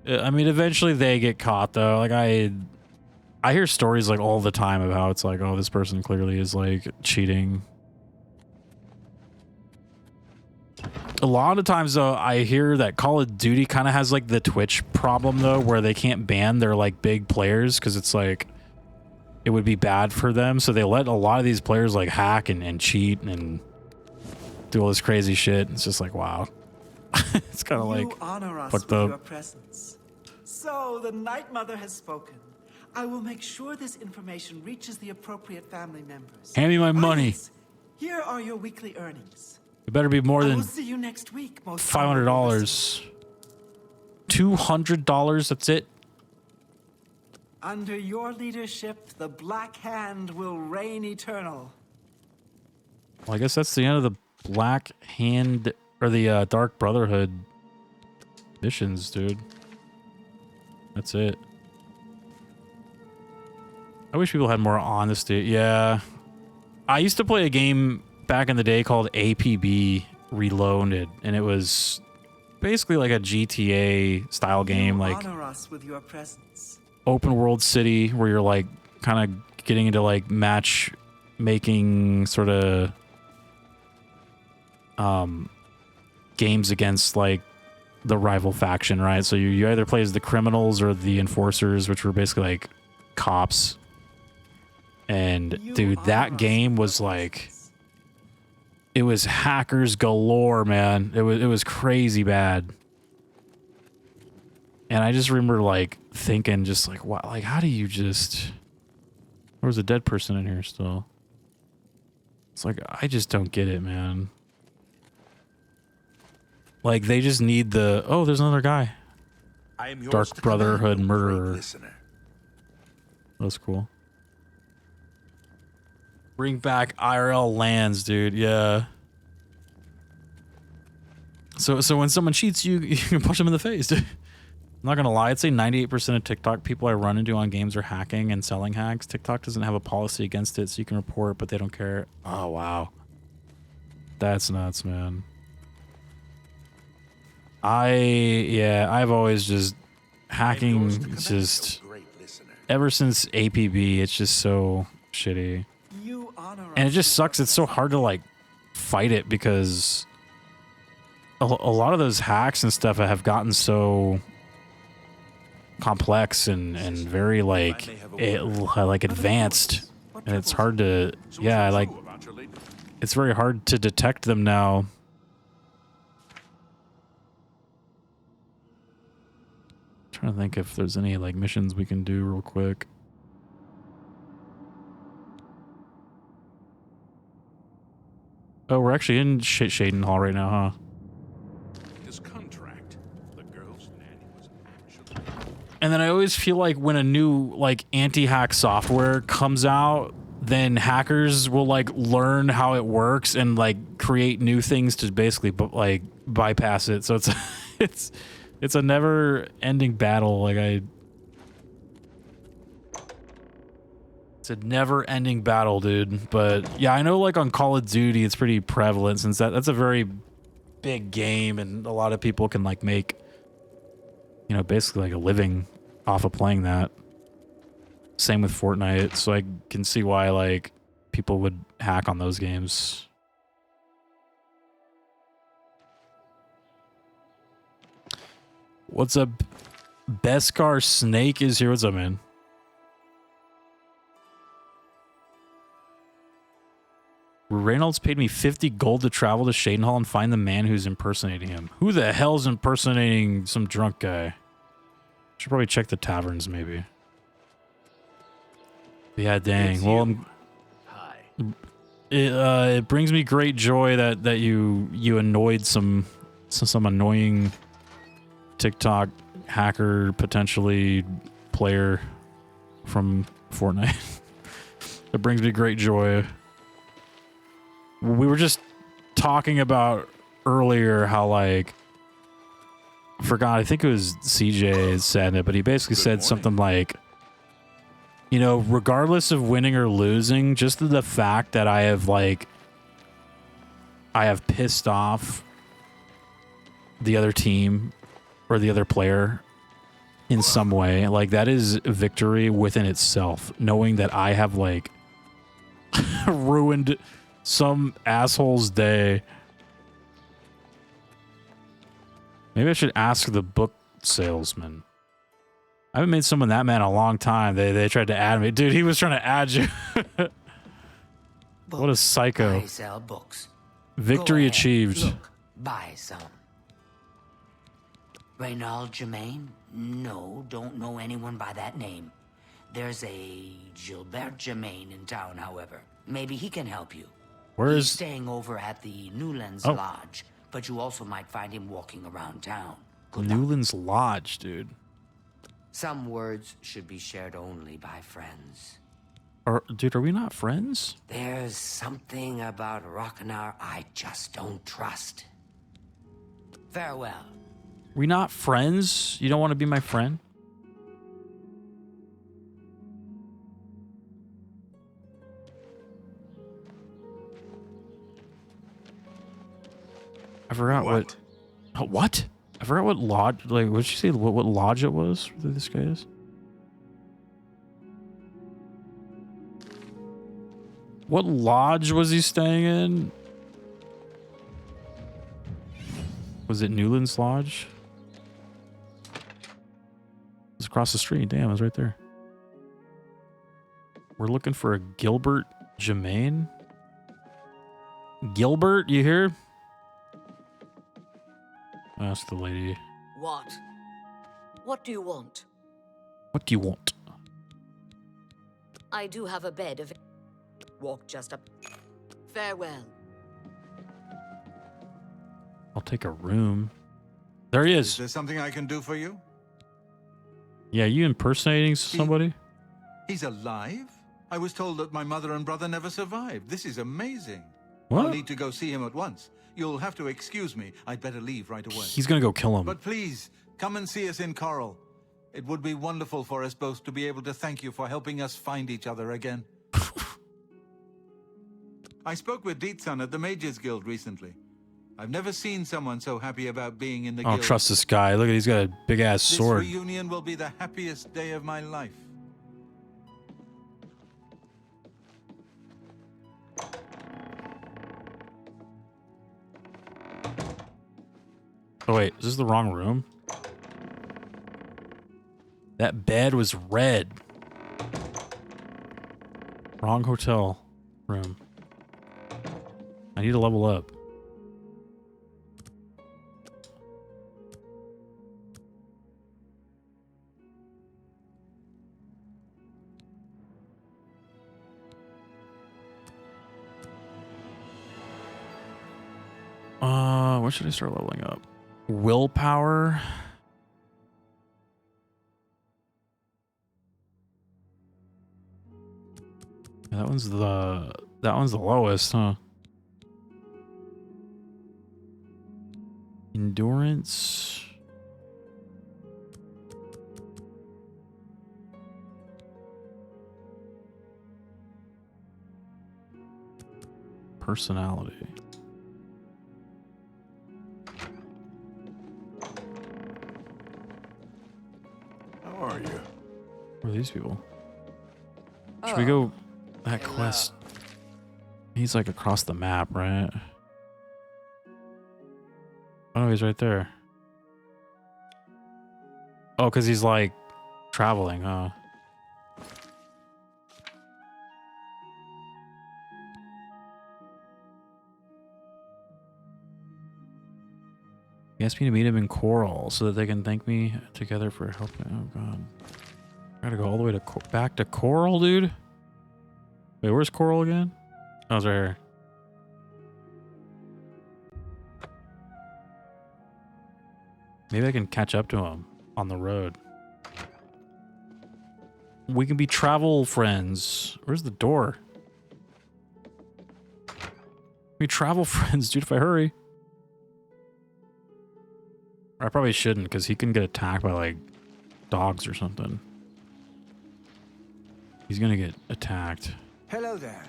I mean, eventually they get caught though. Like I hear stories like all the time of how it's like, oh, this person clearly is like cheating. A lot of times though, I hear that Call of Duty kind of has like the Twitch problem though, where they can't ban their like big players because it's like, it would be bad for them. So they let a lot of these players like hack and cheat and do all this crazy shit. It's just like, wow. It's kind of like honor us fucked with up. your presence. So the Night Mother has spoken. I will make sure this information reaches the appropriate family members. Hand me my money. Audience, here are your weekly earnings. It better be more I than will see you next week, most $500. $200, that's it? Under your leadership, the Black Hand will reign eternal. Well, I guess that's the end of the Black Hand, or the Dark Brotherhood missions, dude. That's it. I wish people had more honesty. Yeah. I used to play a game back in the day called APB Reloaded, and it was basically like a GTA style game, like honor us with your presence. open world city where you're like kind of getting into like match making sort of games against like the rival faction, right? So you either play as the criminals or the enforcers, which were basically like cops. And dude, that game was like, it was hackers galore, man. It was crazy bad. And I just remember like thinking just like, what, like how do you just, there was a dead person in here still. It's like, I just don't get it, man. Like they just need the, oh, there's another guy. I am yours Dark to Brotherhood command, O great murderer. listener. That's cool. Bring back IRL lands, dude. Yeah. So when someone cheats, you can punch them in the face, dude. I'm not gonna lie, I'd say 98% of TikTok people I run into on games are hacking and selling hacks. TikTok doesn't have a policy against it, so you can report, but they don't care. Oh wow. That's nuts, man. I've always just hacking is just, ever since APB, it's just so shitty. And it just sucks. It's so hard to like fight it because a lot of those hacks and stuff have gotten so complex and very like advanced, and it's hard to it's very hard to detect them now. Trying to think if there's any like missions we can do real quick. Oh, we're actually in Shaden Hall right now, huh? His contract. The girl's nanny was actually... And then I always feel like when a new like anti-hack software comes out, then hackers will like learn how it works and like create new things to basically like bypass it. So it's it's a never-ending battle. Like it's a never-ending battle, dude. But yeah, I know like on Call of Duty, it's pretty prevalent since that's a very big game, and a lot of people can like make, you know, basically like a living off of playing that. Same with Fortnite, so I can see why like people would hack on those games. What's up? Beskar Snake is here. What's up, man? Reynolds paid me 50 gold to travel to Shaden Hall and find the man who's impersonating him. Who the hell's impersonating some drunk guy? Should probably check the taverns, maybe. Yeah, dang. Well, it brings me great joy that you annoyed some annoying TikTok hacker, potentially player from Fortnite. It brings me great joy. We were just talking about earlier how like I forgot, I think it was CJ said it, but he basically said something like, you know, regardless of winning or losing, just the fact that I have pissed off the other team or the other player in some way, like that is victory within itself. Knowing that I have like ruined some asshole's day. Maybe I should ask the book salesman. I haven't made someone that mad in a long time. They tried to add me. Dude, he was trying to add you. What a psycho. I sell books. Victory achieved. Look, buy some. Reynald Germain? No, don't know anyone by that name. There's a Gilbert Germain in town, however. Maybe he can help you. He's staying over at the Newlands Lodge, but you also might find him walking around town. Newlands Lodge, dude. Some words should be shared only by friends. Dude, are we not friends? There's something about Rockanar I just don't trust. Farewell. We not friends? You don't want to be my friend? I forgot what. What? I forgot what lodge. Like, what did you say? What lodge it was that this guy is? What lodge was he staying in? Was it Newlands Lodge? It was across the street. Damn, it was right there. We're looking for a Gilbert Germain. Gilbert, you here? Ask the lady. What? What do you want? What do you want? I do have a bed of... Walk just up. Farewell. I'll take a room. There he is. Is there something I can do for you? Yeah, you impersonating somebody? He's alive? I was told that my mother and brother never survived. This is amazing. What? I'll need to go see him at once. You'll have to excuse me. I'd better leave right away. He's gonna go kill him. But please, come and see us in Coral. It would be wonderful for us both to be able to thank you for helping us find each other again. I spoke with Deetsan at the Mages Guild recently. I've never seen someone so happy about being in the I don't guild. trust this guy. Look at, he's got a big ass sword. This reunion will be the happiest day of my life. Oh wait, is this the wrong room? That bed was red. Wrong hotel room. I need to level up. What should I start leveling up? Willpower. Yeah, that one's the lowest, huh? Endurance. Personality. How are you? Who are these people? Should we go that quest? He's like across the map, right? Oh, he's right there. Oh, because he's like traveling, huh? He asked me to meet him in Coral so that they can thank me together for helping. Oh, God. I gotta go all the way to back to Coral, dude. Wait, where's Coral again? Oh, it's right here. Maybe I can catch up to him on the road. We can be travel friends. Where's the door? We travel friends, dude, if I hurry. I probably shouldn't, because he can get attacked by, like, dogs or something. He's gonna get attacked. Hello there.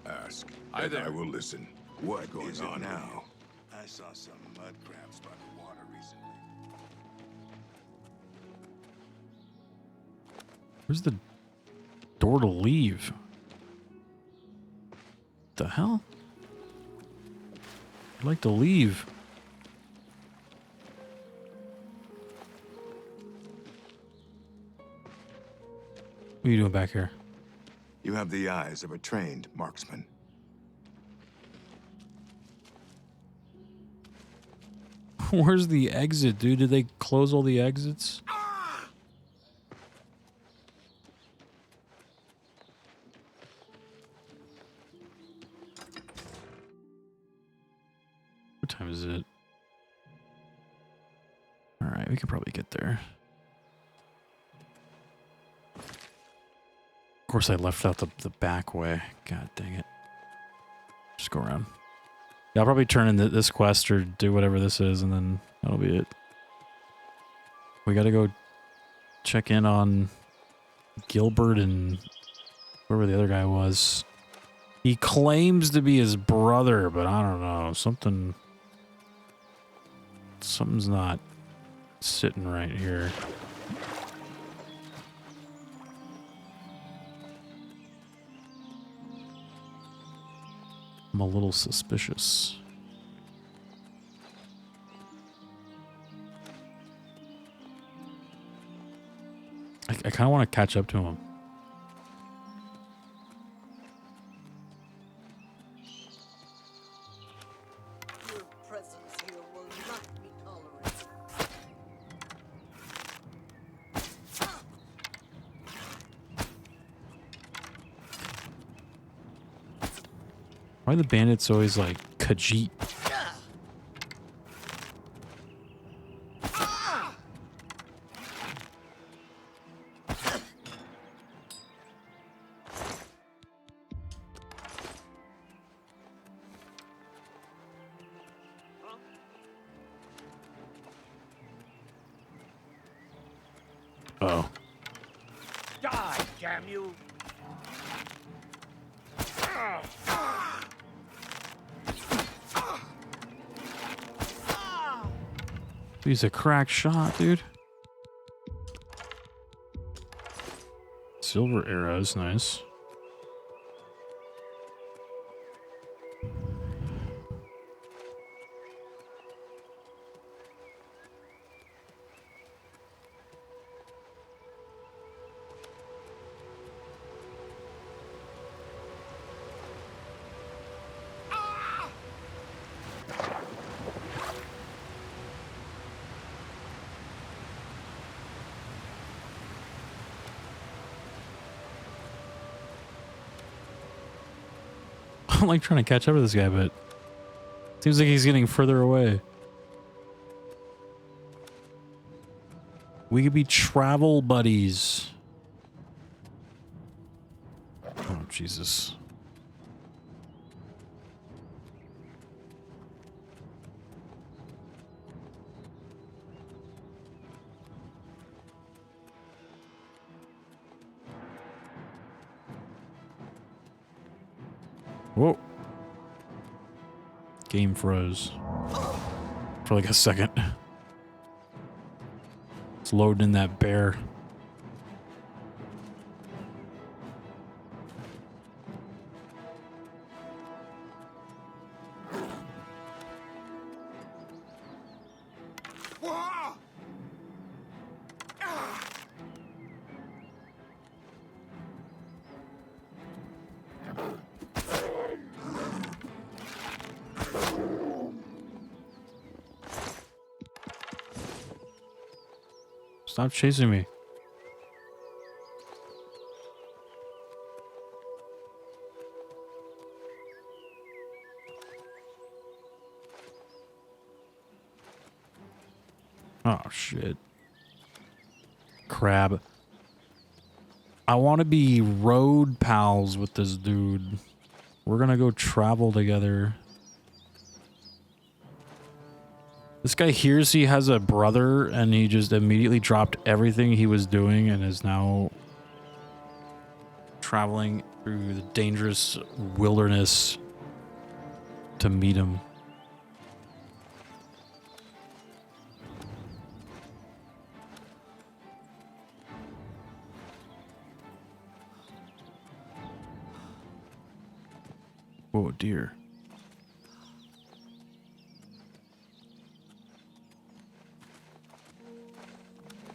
Ask, and I will listen. What goes on now? I saw some mud crabs by the water recently. Where's the door to leave? The hell? I'd like to leave. What are you doing back here? You have the eyes of a trained marksman. Where's the exit, dude? Did they close all the exits? What time is it? All right, we could probably get there. Of course, I left out the back way. God dang it. Just go around. Yeah, I'll probably turn in this quest or do whatever this is, and then that'll be it. We gotta go check in on Gilbert and whoever the other guy was. He claims to be his brother, but I don't know. Something's not sitting right here. I'm a little suspicious. I kind of want to catch up to him. Your presence here will not be tolerated. Why are the bandits always like Khajiit? Oh. Die, damn you! He's a crack shot, dude. Silver arrows, nice. I'm like trying to catch up with this guy, but seems like he's getting further away. We could be travel buddies. Oh, Jesus. Whoa. Game froze. For like a second. It's loading in that bear. Stop chasing me. Oh, shit. Crab. I want to be road pals with this dude. We're gonna go travel together. This guy hears he has a brother and he just immediately dropped everything he was doing and is now traveling through the dangerous wilderness to meet him. Whoa, dear.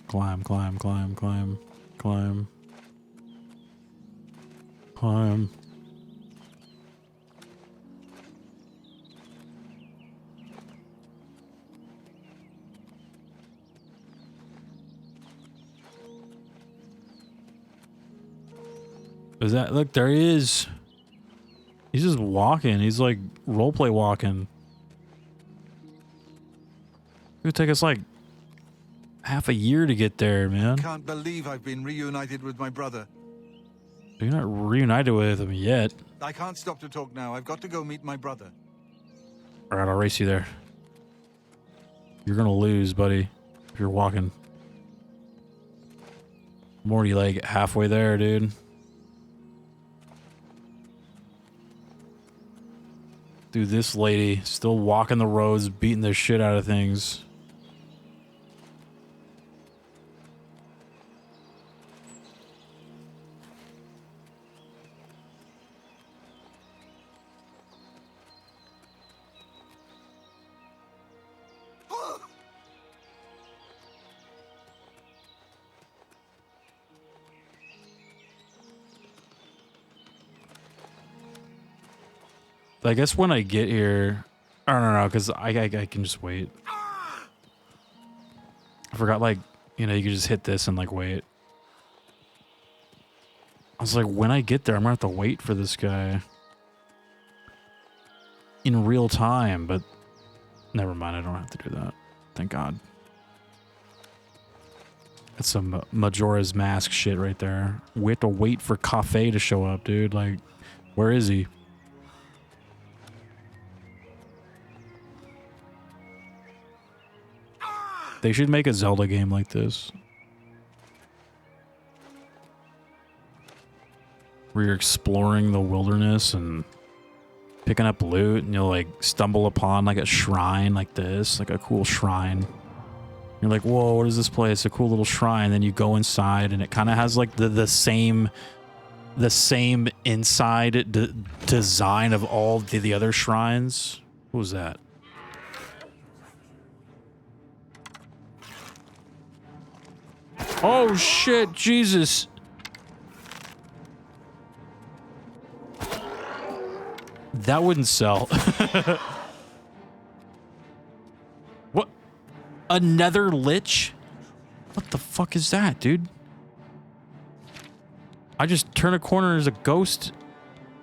Climb, climb, climb, climb, climb. Climb. Is that, look, there he is. He's just walking. He's like roleplay walking. It would take us like half a year to get there, man. Can't believe I've been reunited with my brother. You're not reunited with him yet. I can't stop to talk now. I've got to go meet my brother. All right, I'll race you there. You're gonna lose, buddy, if you're walking. I'm already like halfway there, dude. Dude, this lady still walking the roads, beating the shit out of things. I guess when I get here, I don't know, because I can just wait. I forgot, like, you know, you can just hit this and, like, wait. I was like, when I get there, I'm going to have to wait for this guy. In real time, but never mind, I don't have to do that. Thank God. That's some Majora's Mask shit right there. We have to wait for Cafe to show up, dude. Like, where is he? They should make a Zelda game like this. Where you're exploring the wilderness and picking up loot and you'll like stumble upon like a shrine like this, like a cool shrine. You're like, whoa, what is this place? A cool little shrine. Then you go inside, and it kind of has like the same inside design of all the other shrines. What was that? Oh shit, Jesus. That wouldn't sell. What? Another lich? What the fuck is that, dude? I just turn a corner and there's a ghost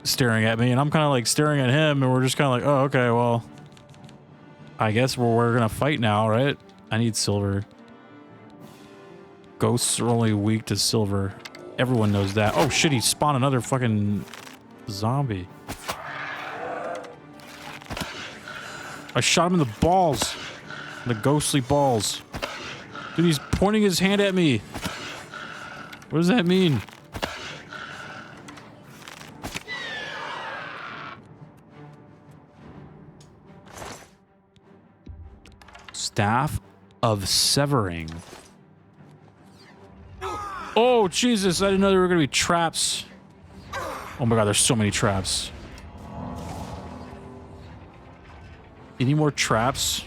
staring at me, and I'm kind of like staring at him, and we're just kind of like, oh, okay, well, I guess we're gonna fight now, right? I need silver. Ghosts are only weak to silver. Everyone knows that. Oh shit, he spawned another fucking zombie. I shot him in the balls. The ghostly balls. Dude, he's pointing his hand at me. What does that mean? Staff of Severing. Oh, Jesus. I didn't know there were going to be traps. Oh my God, there's so many traps. Any more traps?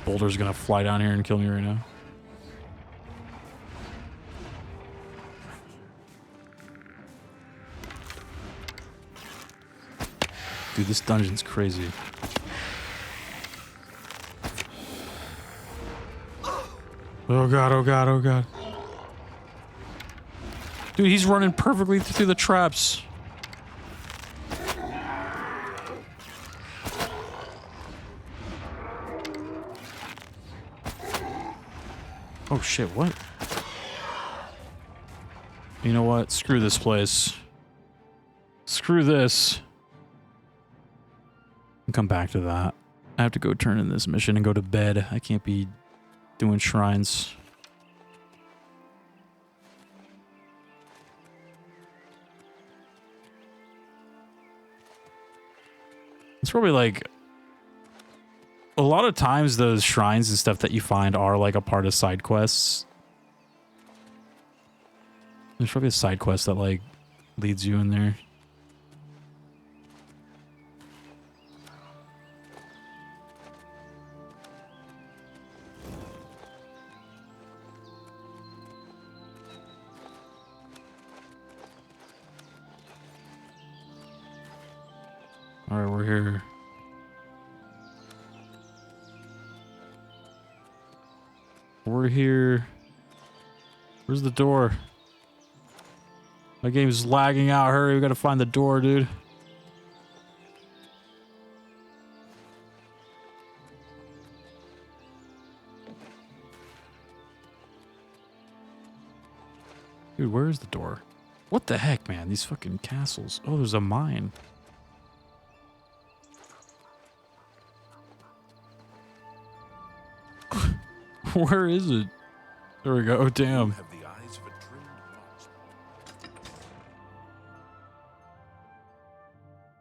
Boulder's going to fly down here and kill me right now. Dude, this dungeon's crazy. Oh God, oh God, oh God. Dude, he's running perfectly through the traps. Oh shit, what? You know what? Screw this place. Screw this. I'll come back to that. I have to go turn in this mission and go to bed. I can't be doing shrines. It's probably like a lot of times those shrines and stuff that you find are like a part of side quests. There's probably a side quest that like leads you in there. All right, we're here. We're here. Where's the door? My game's lagging out. Hurry, we gotta find the door, dude. Dude, where's the door? What the heck, man? These fucking castles. Oh, there's a mine. Where is it? There we go. Oh, damn.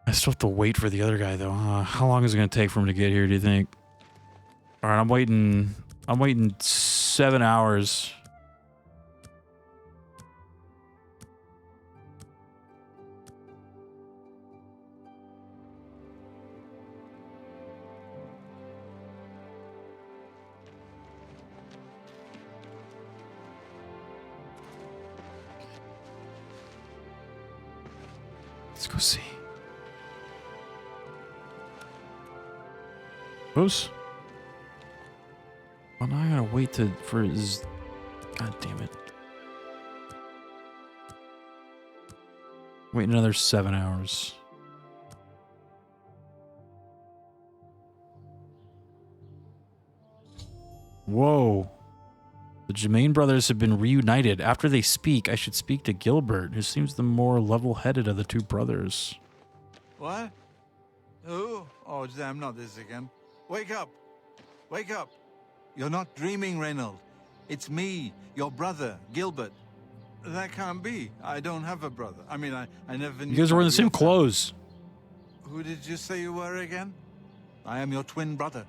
I still have to wait for the other guy, though. How long is it going to take for him to get here, do you think? All right, I'm waiting 7 hours. Let's go see. Oops. Well, now I gotta wait for his... God damn it. Wait another 7 hours. Whoa. The Germain brothers have been reunited. After they speak, I should speak to Gilbert, who seems the more level-headed of the two brothers. What? Who? Oh, damn, not this again. Wake up! Wake up! You're not dreaming, Reynold. It's me, your brother, Gilbert. That can't be. I don't have a brother. I mean, I never knew... You guys are wearing the same clothes. Who did you say you were again? I am your twin brother.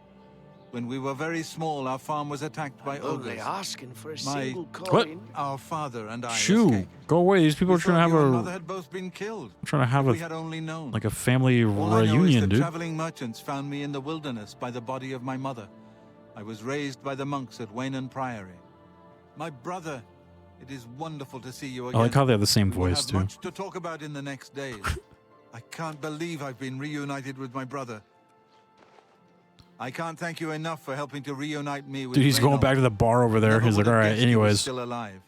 When we were very small, our farm was attacked by Only ogres. asking for a My single coin. Our father and I Shoo! escaped. Go away. These people are trying to have You and Mother a had both been killed. trying to have If we had only known. like a family All I know is reunion, that dude. traveling merchants found me in the wilderness by the body of my mother. I was raised by the monks at Waynon Priory. My brother, it is wonderful to see you again. I like how they have the same We will voice have too. much to talk about in the next days. I can't believe I've been reunited with my brother. I can't thank you enough for helping to reunite me with Dude, he's going Reynold. back to the bar over there. Never He's like, would all have right, guessed he was anyways. still alive.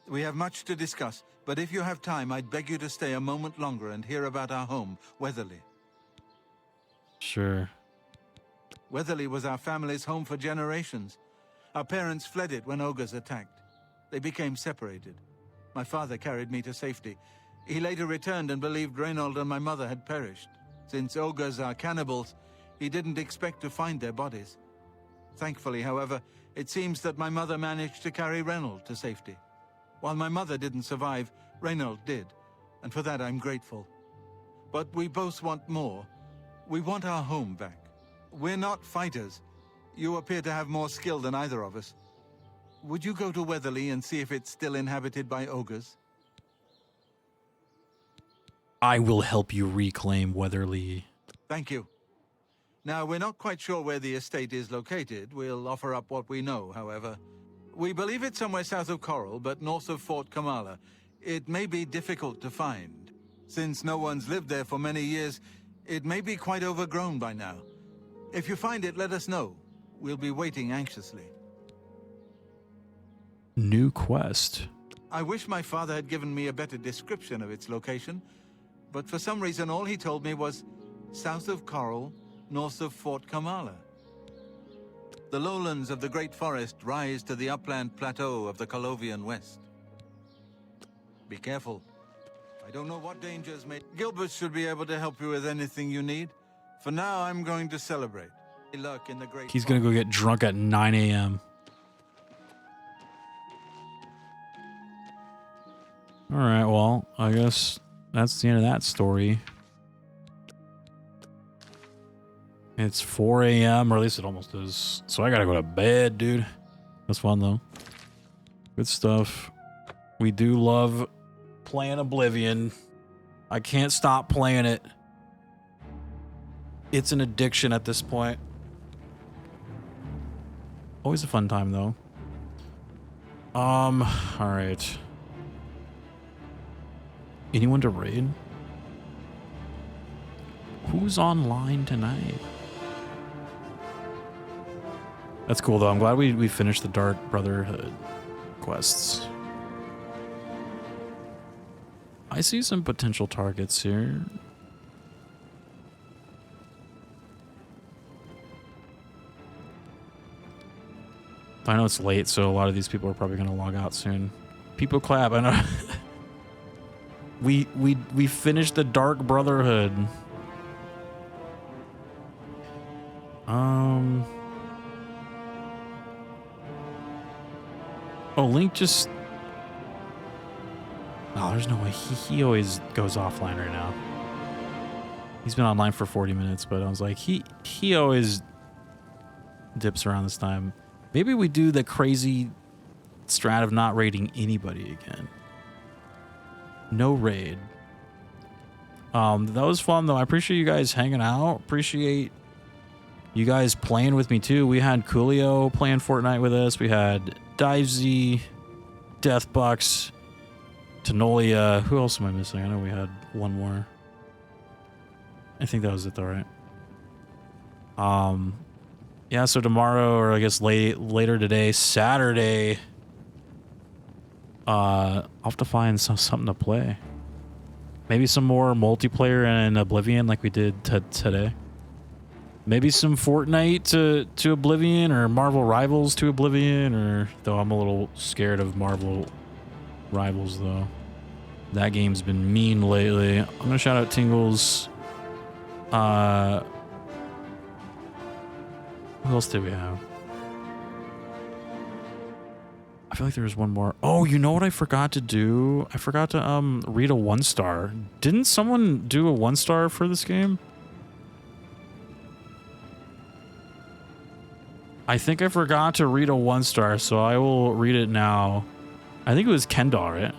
We have much to discuss, but if you have time, I'd beg you to stay a moment longer and hear about our home, Weatherly. Sure. Weatherly was our family's home for generations. Our parents fled it when ogres attacked. They became separated. My father carried me to safety. He later returned and believed Reynold and my mother had perished. Since ogres are cannibals, he didn't expect to find their bodies. Thankfully, however, it seems that my mother managed to carry Reynold to safety. While my mother didn't survive, Reynold did, and for that I'm grateful. But we both want more. We want our home back. We're not fighters. You appear to have more skill than either of us. Would you go to Weatherly and see if it's still inhabited by ogres? I will help you reclaim Weatherly. Thank you. Now, we're not quite sure where the estate is located. We'll offer up what we know, however. We believe it's somewhere south of Coral, but north of Fort Kamala. It may be difficult to find. Since no one's lived there for many years, it may be quite overgrown by now. If you find it, let us know. We'll be waiting anxiously. New quest. I wish my father had given me a better description of its location, but for some reason all he told me was south of Coral, north of Fort Kamala. The lowlands of the Great Forest rise to the upland plateau of the Colovian West. Be careful. I don't know what dangers may... Gilbert should be able to help you with anything you need. For now, I'm going to celebrate. Luck in the Great He's gonna go get drunk at 9 a.m. All right, well, I guess that's the end of that story. It's 4 a.m., or at least it almost is. So I gotta go to bed, dude. That's fun, though. Good stuff. We do love playing Oblivion. I can't stop playing it. It's an addiction at this point. Always a fun time, though. All right. Anyone to raid? Who's online tonight? That's cool, though. I'm glad we finished the Dark Brotherhood quests. I see some potential targets here. I know it's late, so a lot of these people are probably going to log out soon. People clap. I know. We finished the Dark Brotherhood. Oh, Link just... Oh, there's no way. He always goes offline right now. He's been online for 40 minutes, but I was like, he always dips around this time. Maybe we do the crazy strat of not raiding anybody again. No raid. That was fun, though. I appreciate you guys hanging out. Appreciate you guys playing with me, too. We had Coolio playing Fortnite with us. We had Divesy, Deathbox, Tenolia. Who else am I missing? I know we had one more. I think that was it, though, right? Yeah, so tomorrow, or I guess later today, Saturday, I'll have to find something to play. Maybe some more multiplayer in Oblivion like we did today. Maybe some Fortnite to Oblivion, or Marvel Rivals to Oblivion, or... Though I'm a little scared of Marvel Rivals, though. That game's been mean lately. I'm gonna shout out Tingles. Who else did we have? I feel like there was one more. Oh, you know what I forgot to do? I forgot to read a 1-star. Didn't someone do a 1-star for this game? I think I forgot to read a 1-star, so I will read it now. I think it was Kendall, right?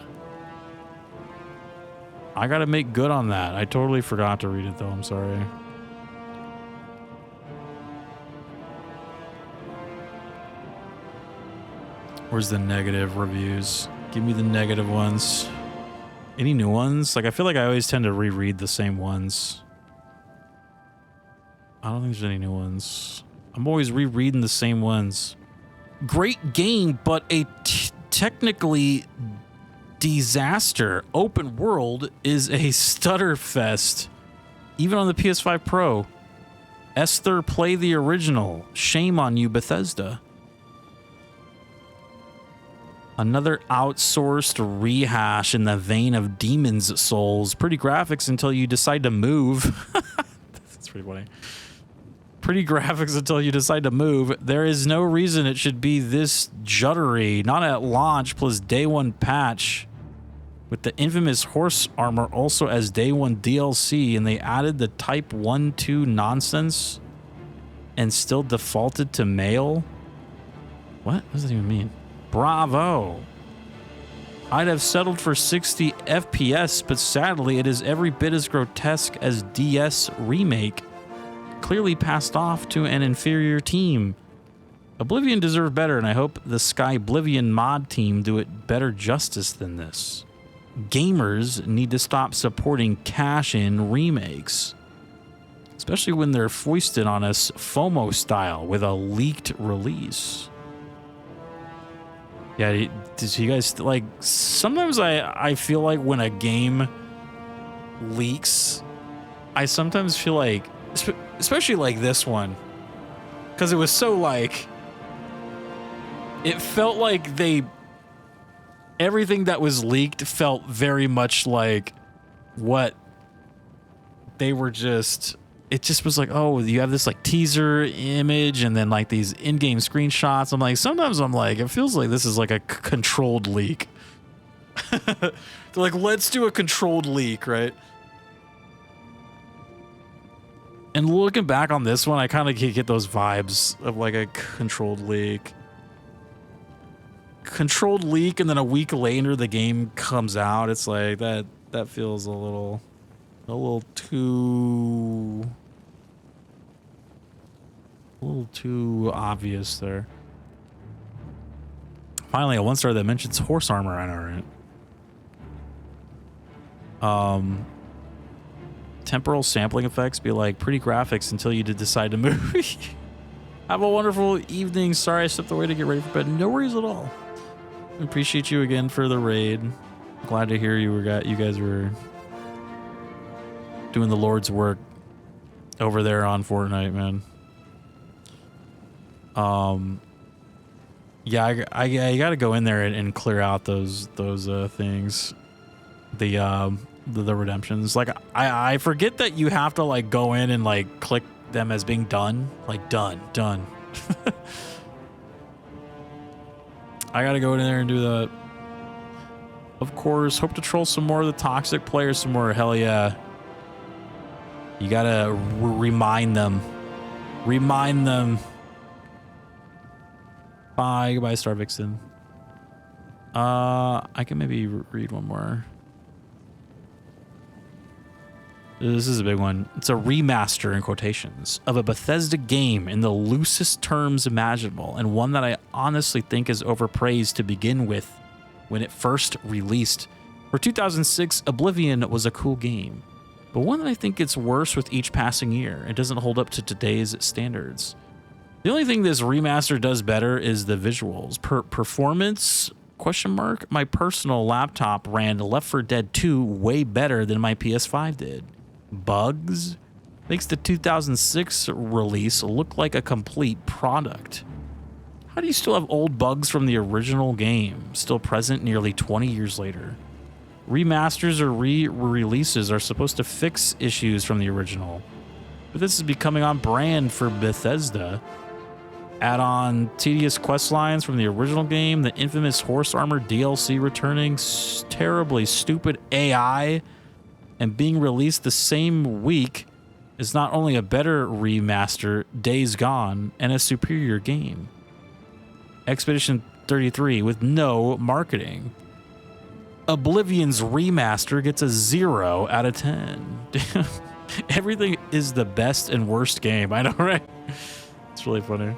I gotta make good on that. I totally forgot to read it though, I'm sorry. Where's the negative reviews? Give me the negative ones. Any new ones? Like, I feel like I always tend to reread the same ones. I don't think there's any new ones. I'm always rereading the same ones. Great game, but a technically disaster. Open world is a stutter fest. Even on the PS5 Pro. Esther, play the original. Shame on you, Bethesda. Another outsourced rehash in the vein of Demon's Souls. Pretty graphics until you decide to move. That's pretty funny. Pretty graphics until you decide to move. There is no reason it should be this juddery. Not at launch plus day one patch. With the infamous horse armor also as day one DLC, and they added the type 1-2 nonsense and still defaulted to male? What does that even mean? Bravo. I'd have settled for 60 FPS, but sadly it is every bit as grotesque as DS Remake. Clearly passed off to an inferior team. Oblivion deserved better, and I hope the Skyblivion mod team do it better justice than this. Gamers need to stop supporting cash-in remakes, especially when they're foisted on us FOMO style with a leaked release. Yeah, did you guys, like, sometimes I feel like when a game leaks, I sometimes feel like, especially like this one, because it was so like, it felt like everything that was leaked felt very much like what they were just, it just was like, oh, you have this like teaser image and then like these in-game screenshots. I'm like, sometimes I'm like, it feels like this is like a controlled leak. They're like, let's do a controlled leak, right? And looking back on this one, I kind of get those vibes of like a controlled leak. Controlled leak, and then a week later the game comes out. It's like that feels a little too obvious there. Finally, a 1-star that mentions horse armor. I know, right? Temporal sampling effects be like pretty graphics until you decide to move. Have a wonderful evening. Sorry I stepped away to get ready for bed. No worries at all. Appreciate you again for the raid. Glad to hear you guys were doing the Lord's work over there on Fortnite, man. Yeah, I gotta go in there and clear out those things. The redemptions. Like I forget that you have to like go in and like click them as being done. Like done. I gotta go in there and do that. Of course, hope to troll some more of the toxic players some more. Hell yeah. You gotta remind them. Remind them. Bye. Goodbye, Star Vixen. I can maybe read one more. This is a big one. It's a remaster, in quotations, of a Bethesda game in the loosest terms imaginable, and one that I honestly think is overpraised to begin with when it first released. For 2006, Oblivion was a cool game, but one that I think gets worse with each passing year. It doesn't hold up to today's standards. The only thing this remaster does better is the visuals. Performance? ? My personal laptop ran Left 4 Dead 2 way better than my PS5 did. Bugs makes the 2006 release look like a complete product. How do you still have old bugs from the original game still present nearly 20 years later? Remasters or re-releases are supposed to fix issues from the original, but this is becoming on brand for Bethesda. Add on tedious quest lines from the original game, the infamous horse armor DLC returning, terribly stupid AI, and being released the same week is not only a better remaster, Days Gone, and a superior game. Expedition 33 with no marketing. Oblivion's remaster gets a 0 out of 10. Everything is the best and worst game. I know, right? It's really funny.